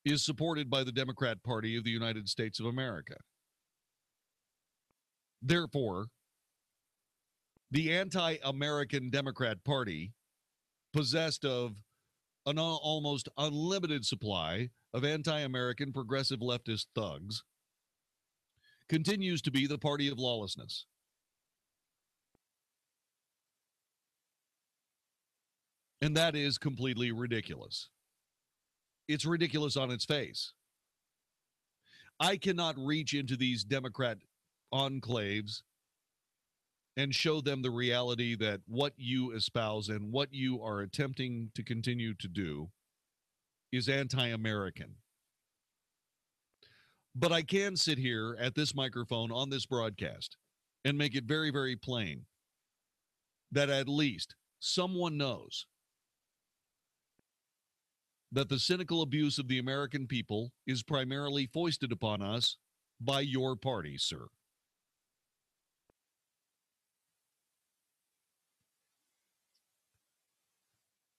is supported by the Democrat Party of the United States of America. Therefore, the anti-American Democrat Party, possessed of an almost unlimited supply of anti-American progressive leftist thugs, continues to be the party of lawlessness. And that is completely ridiculous. It's ridiculous on its face. I cannot reach into these Democrat enclaves and show them the reality that what you espouse and what you are attempting to continue to do is anti-American. But I can sit here at this microphone on this broadcast and make it very, very plain that at least someone knows that the cynical abuse of the American people is primarily foisted upon us by your party, sir.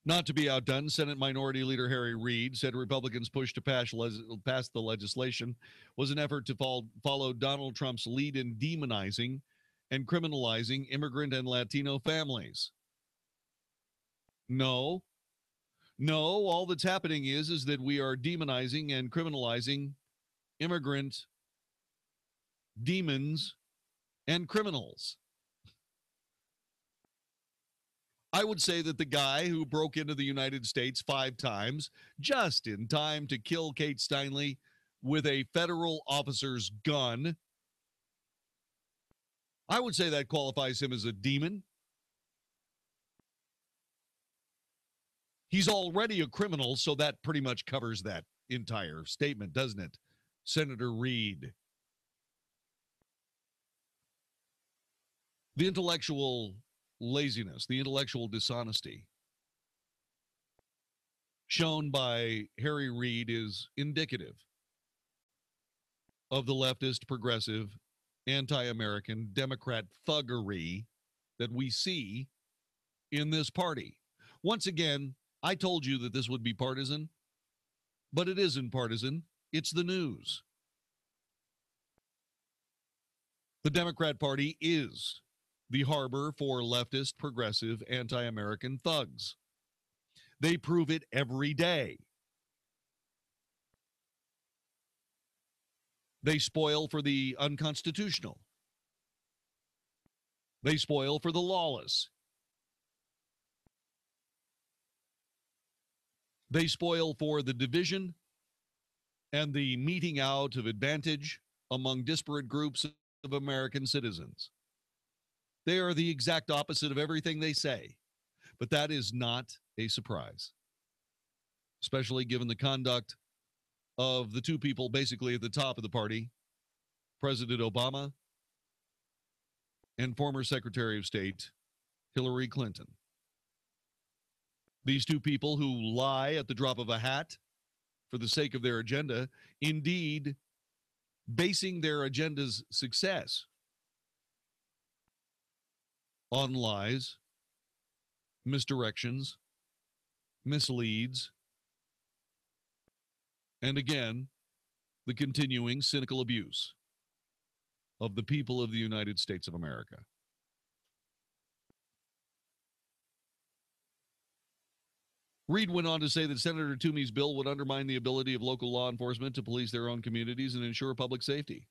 Not to be outdone, Senate Minority Leader Harry Reid said Republicans' push to pass the legislation was an effort to follow Donald Trump's lead in demonizing and criminalizing immigrant and Latino families. No, all that's happening is that we are demonizing and criminalizing immigrant demons and criminals. I would say that the guy who broke into the United States 5 times just in time to kill Kate Steinle with a federal officer's gun, I would say that qualifies him as a demon. He's already a criminal, so that pretty much covers that entire statement, doesn't it, Senator Reid? The intellectual laziness, the intellectual dishonesty shown by Harry Reid is indicative of the leftist, progressive, anti-American, Democrat thuggery that we see in this party. Once again, I told you that this would be partisan, but it isn't partisan. It's the news. The Democrat Party is the harbor for leftist, progressive, anti-American thugs. They prove it every day. They spoil for the unconstitutional. They spoil for the lawless. They spoil for the division and the meting out of advantage among disparate groups of American citizens. They are the exact opposite of everything they say, but that is not a surprise, especially given the conduct of the two people basically at the top of the party, President Obama and former Secretary of State Hillary Clinton. These two people who lie at the drop of a hat for the sake of their agenda, indeed basing their agenda's success on lies, misdirections, misleads, and again, the continuing cynical abuse of the people of the United States of America. Reid went on to say that Senator Toomey's bill would undermine the ability of local law enforcement to police their own communities and ensure public safety.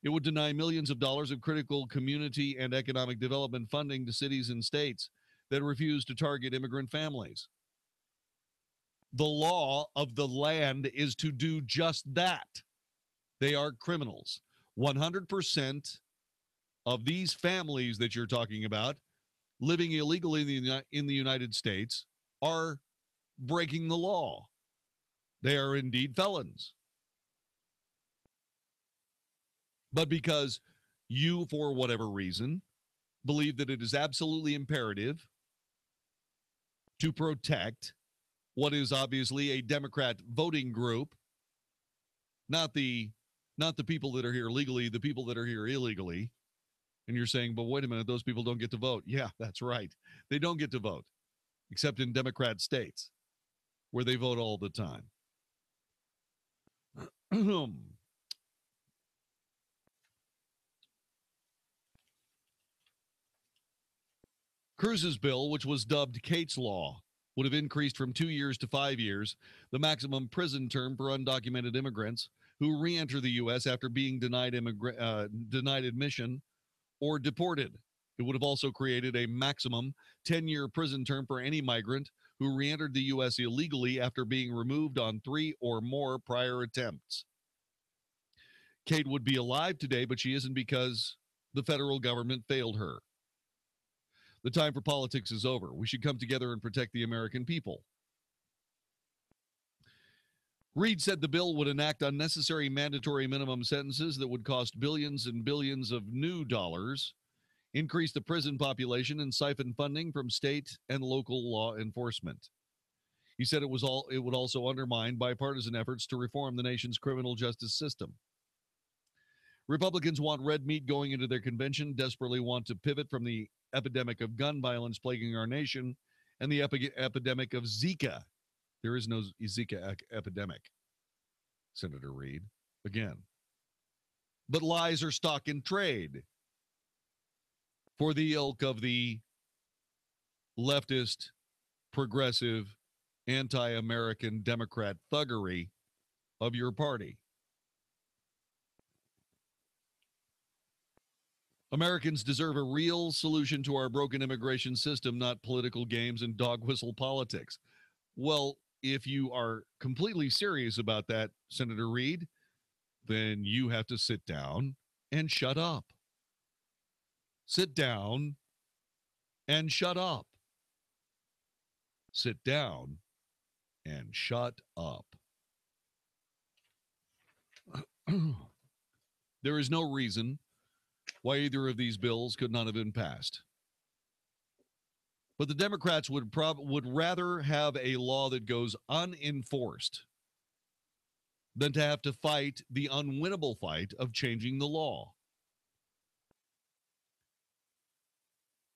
It would deny millions of dollars of critical community and economic development funding to cities and states that refuse to target immigrant families. The law of the land is to do just that. They are criminals. 100% of these families that you're talking about living illegally in the United States are breaking the law. They are indeed felons. But because you, for whatever reason, believe that it is absolutely imperative to protect what is obviously a Democrat voting group, not the people that are here legally, the people that are here illegally. And you're saying, but wait a minute, those people don't get to vote. Yeah, that's right. They don't get to vote, except in Democrat states where they vote all the time. Cruz's bill, which was dubbed Kate's Law, would have increased from 2 years to 5 years the maximum prison term for undocumented immigrants who re-enter the U.S. after being denied admission or deported. It would have also created a maximum 10-year prison term for any migrant who re-entered the U.S. illegally after being removed on 3 or more prior attempts. Kate would be alive today, but she isn't because the federal government failed her. The time for politics is over. We should come together and protect the American people. Reid said the bill would enact unnecessary mandatory minimum sentences that would cost billions and billions of new dollars, increase the prison population, and siphon funding from state and local law enforcement. He said it would also undermine bipartisan efforts to reform the nation's criminal justice system. Republicans want red meat going into their convention, desperately want to pivot from the epidemic of gun violence plaguing our nation and the epidemic of Zika. There is no Zika epidemic, Senator Reid, again. But lies are stock in trade for the ilk of the leftist, progressive, anti-American Democrat thuggery of your party. Americans deserve a real solution to our broken immigration system, not political games and dog whistle politics. Well, if you are completely serious about that, Senator Reid, then you have to sit down and shut up. Sit down and shut up. Sit down and shut up. There is no reason why either of these bills could not have been passed. But the Democrats would rather have a law that goes unenforced than to have to fight the unwinnable fight of changing the law.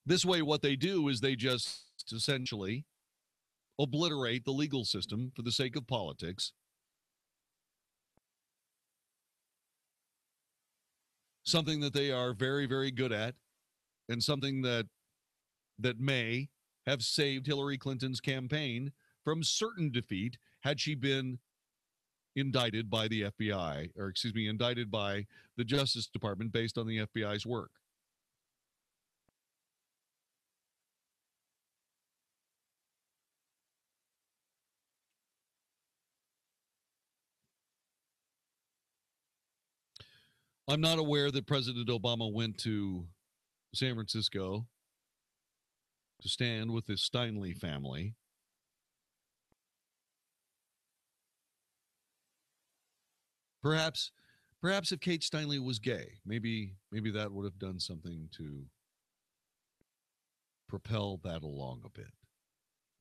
This way, what they do is they just essentially obliterate the legal system for the sake of politics. Something that they are very, very good at, and something that may have saved Hillary Clinton's campaign from certain defeat had she been indicted by the FBI, or excuse me, indicted by the Justice Department based on the FBI's work. I'm not aware that President Obama went to San Francisco to stand with the Steinle family. Perhaps if Kate Steinle was gay, maybe that would have done something to propel that along a bit.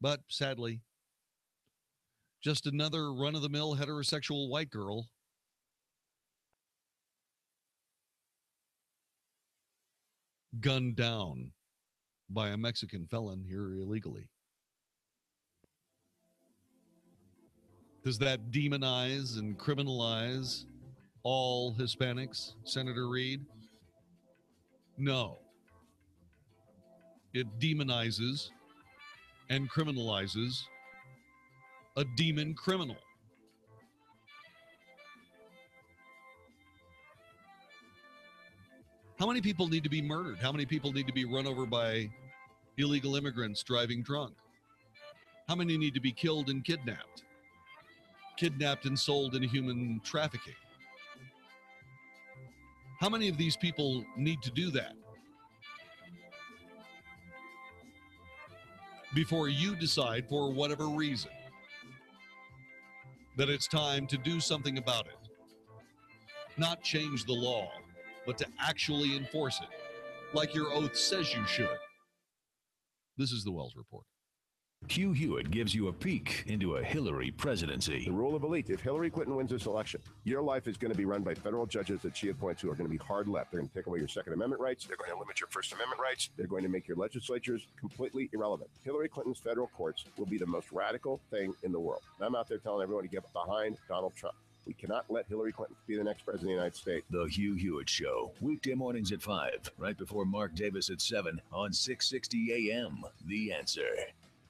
But sadly, just another run-of-the-mill heterosexual white girl gunned down by a Mexican felon here illegally. Does that demonize and criminalize all Hispanics, Senator Reid? No. It demonizes and criminalizes a demon criminal. How many people need to be murdered? How many people need to be run over by illegal immigrants driving drunk? How many need to be killed and kidnapped? Kidnapped and sold in human trafficking? How many of these people need to do that before you decide, for whatever reason, that it's time to do something about it? Not change the law, but to actually enforce it, like your oath says you should. This is the Wells Report. Hugh Hewitt gives you a peek into a Hillary presidency. The rule of elite: if Hillary Clinton wins this election, your life is going to be run by federal judges that she appoints who are going to be hard left. They're going to take away your Second Amendment rights. They're going to limit your First Amendment rights. They're going to make your legislatures completely irrelevant. Hillary Clinton's federal courts will be the most radical thing in the world. And I'm out there telling everyone to get behind Donald Trump. We cannot let Hillary Clinton be the next president of the United States. The Hugh Hewitt Show, weekday mornings at 5, right before Mark Davis at 7 on 660 AM. The Answer.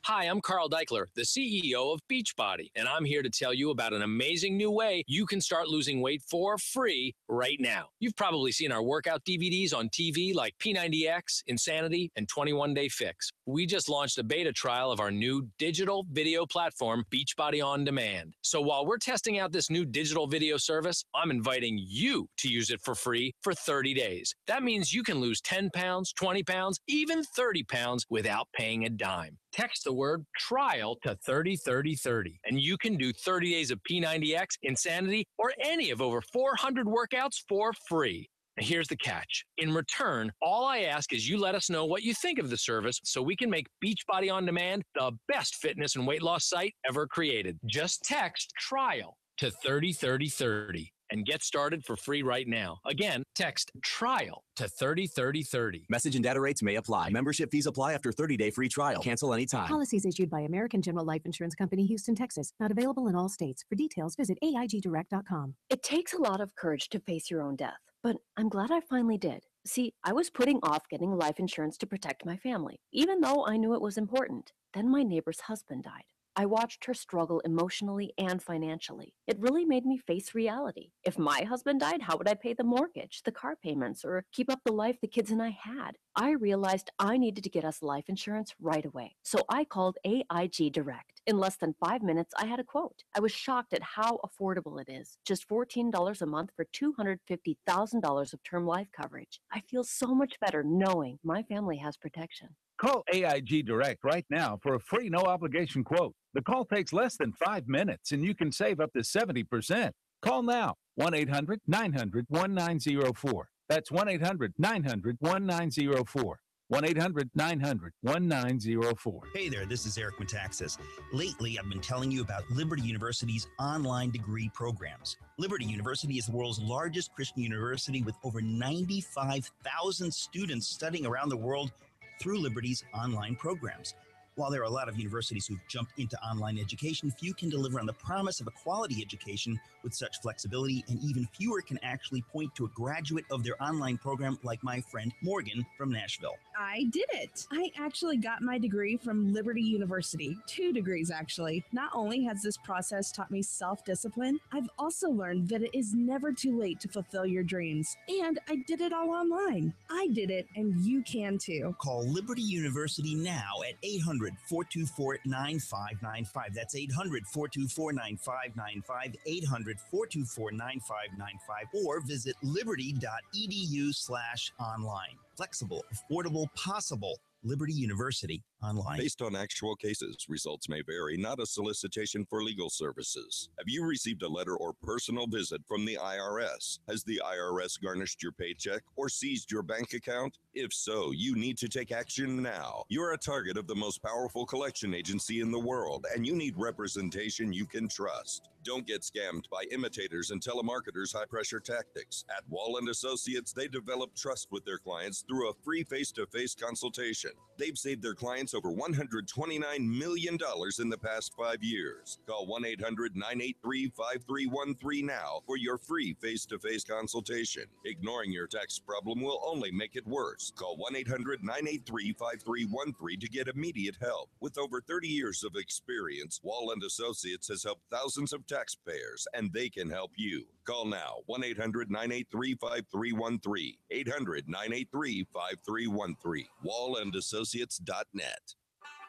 Hi, I'm Carl Deichler, the CEO of Beachbody, and I'm here to tell you about an amazing new way you can start losing weight for free right now. You've probably seen our workout DVDs on TV like P90X, Insanity, and 21 Day Fix. We just launched a beta trial of our new digital video platform, Beachbody On Demand. So while we're testing out this new digital video service, I'm inviting you to use it for free for 30 days. That means you can lose 10 pounds, 20 pounds, even 30 pounds without paying a dime. Text the word trial to 303030, and you can do 30 days of P90X, Insanity, or any of over 400 workouts for free. Now, here's the catch. In return, all I ask is you let us know what you think of the service so we can make Beachbody On Demand the best fitness and weight loss site ever created. Just text trial to 303030 and get started for free right now. Again, text trial to 303030. Message and data rates may apply. Membership fees apply after 30-day free trial. Cancel anytime. Policies issued by American General Life Insurance Company, Houston, Texas. Not available in all states. For details, visit AIGdirect.com. It takes a lot of courage to face your own death, but I'm glad I finally did. See, I was putting off getting life insurance to protect my family, even though I knew it was important. Then my neighbor's husband died. I watched her struggle emotionally and financially. It really made me face reality. If my husband died, how would I pay the mortgage, the car payments, or keep up the life the kids and I had? I realized I needed to get us life insurance right away. So I called AIG Direct. In less than 5 minutes, I had a quote. I was shocked at how affordable it is. Just $14 a month for $250,000 of term life coverage. I feel so much better knowing my family has protection. Call AIG Direct right now for a free no-obligation quote. The call takes less than 5 minutes, and you can save up to 70%. Call now, 1-800-900-1904. That's 1-800-900-1904. 1-800-900-1904. Hey there, this is Eric Metaxas. Lately, I've been telling you about Liberty University's online degree programs. Liberty University is the world's largest Christian university with over 95,000 students studying around the world through Liberty's online programs. While there are a lot of universities who've jumped into online education, few can deliver on the promise of a quality education with such flexibility, and even fewer can actually point to a graduate of their online program like my friend Morgan from Nashville. I did it. I actually got my degree from Liberty University. 2 degrees, actually. Not only has this process taught me self-discipline, I've also learned that it is never too late to fulfill your dreams. And I did it all online. I did it, and you can too. Call Liberty University now at 800-424-9595. That's 800-424-9595, 800-424-9595, or visit liberty.edu/online. Flexible, affordable, possible. Liberty University online. Based on actual cases, results may vary, not a solicitation for legal services. Have you received a letter or personal visit from the IRS? Has the IRS garnished your paycheck or seized your bank account? If so, you need to take action now. You're a target of the most powerful collection agency in the world, and you need representation you can trust. Don't get scammed by imitators and telemarketers' high-pressure tactics. At Wall & Associates, they develop trust with their clients through a free face-to-face consultation. They've saved their clients over $129 million in the past 5 years. Call 1-800-983-5313 now for your free face-to-face consultation. Ignoring your tax problem will only make it worse. Call 1-800-983-5313 to get immediate help. With over 30 years of experience, Wall & Associates has helped thousands of taxpayers, and they can help you. Call now, 1-800-983-5313, 800-983-5313, wallandassociates.net.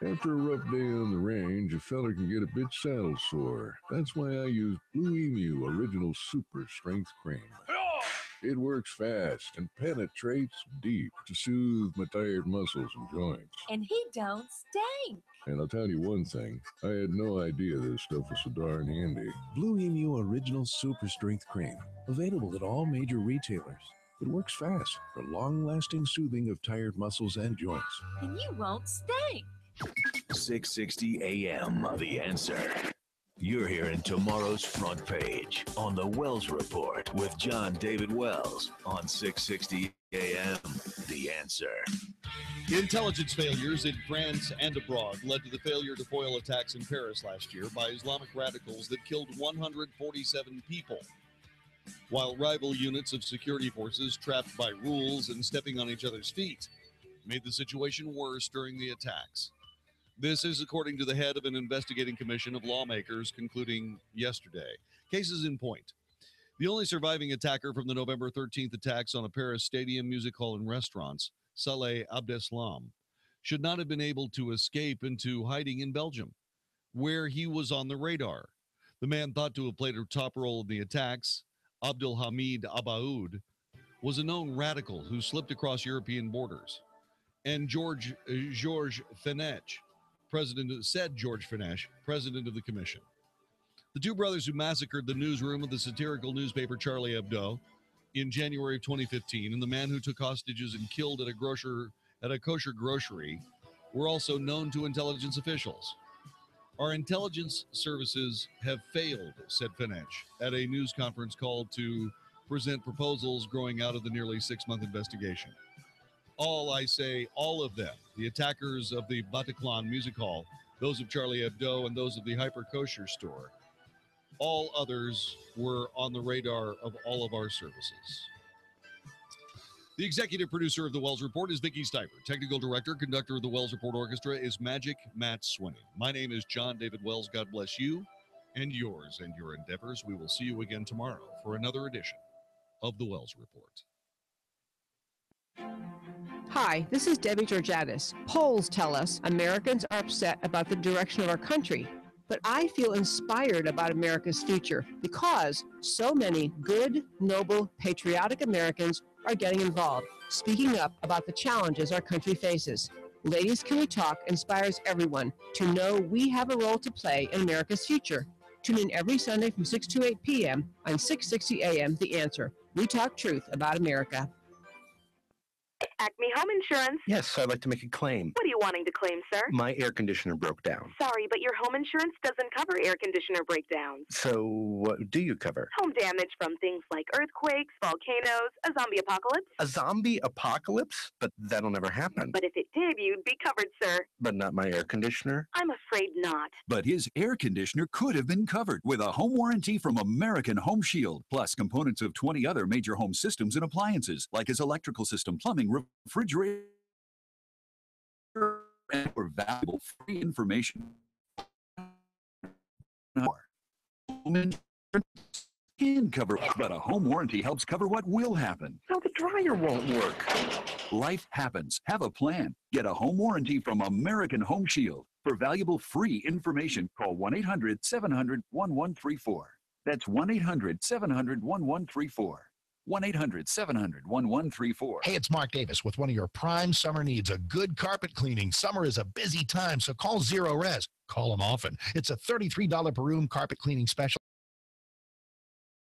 After a rough day on the range, a fella can get a bit saddle sore. That's why I use Blue Emu Original Super Strength Cream. It works fast and penetrates deep to soothe my tired muscles and joints. And he don't stink. And I'll tell you one thing, I had no idea this stuff was so darn handy. Blue Emu Original Super Strength Cream. Available at all major retailers. It works fast for long-lasting soothing of tired muscles and joints. And you won't stink. 660 AM, The Answer. You're hearing tomorrow's front page on the Wells Report with John David Wells on 660 AM, The Answer. Intelligence failures in France and abroad led to the failure to foil attacks in Paris last year by Islamic radicals that killed 147 people. While rival units of security forces, trapped by rules and stepping on each other's feet, made the situation worse during the attacks. This is according to the head of an investigating commission of lawmakers concluding yesterday. Cases in point. The only surviving attacker from the November 13th attacks on a Paris stadium, music hall, and restaurants, Saleh Abdeslam, should not have been able to escape into hiding in Belgium, where he was on the radar. The man thought to have played a top role in the attacks, Abdelhamid Abaoud, was a known radical who slipped across European borders. And Georges Fenech, said George Finesh, president of the commission. The two brothers who massacred the newsroom of the satirical newspaper Charlie Hebdo in January of 2015, and the man who took hostages and killed at a kosher grocery were also known to intelligence officials. Our intelligence services have failed, said Finesh at a news conference called to present proposals growing out of the nearly 6-month investigation. All of them, the attackers of the Bataclan Music Hall, those of Charlie Hebdo, and those of the Hyper Kosher store, all others were on the radar of all of our services. The executive producer of the Wells Report is Vicki Stiver. Technical director, conductor of the Wells Report Orchestra is Magic Matt Swinney. My name is John David Wells. God bless you and yours and your endeavors. We will see you again tomorrow for another edition of the Wells Report. Hi, this is Debbie Georgatis. Polls tell us Americans are upset about the direction of our country, but I feel inspired about America's future because so many good, noble, patriotic Americans are getting involved, speaking up about the challenges our country faces. Ladies Can We Talk inspires everyone to know we have a role to play in America's future. Tune in every Sunday from 6 to 8 p.m. on 660 AM The Answer. We talk truth about America. Acme Home Insurance. Yes, I'd like to make a claim. What are you wanting to claim, sir? My air conditioner broke down. Sorry, but your home insurance doesn't cover air conditioner breakdowns. So what do you cover? Home damage from things like earthquakes, volcanoes, a zombie apocalypse. A zombie apocalypse? But that'll never happen. But if it did, you'd be covered, sir. But not my air conditioner? I'm afraid not. But his air conditioner could have been covered with a home warranty from American Home Shield, plus components of 20 other major home systems and appliances, like his electrical system, plumbing, refrigerator, and for valuable free information. Home insurance can cover, but a home warranty helps cover what will happen. So the dryer won't work. Life happens. Have a plan. Get a home warranty from American Home Shield. For valuable free information, call 1-800-700-1134. That's 1-800-700-1134. 1-800-700-1134. Hey, it's Mark Davis with one of your prime summer needs, a good carpet cleaning. Summer is a busy time, so call Zero Res. Call them often. It's a $33 per room carpet cleaning special.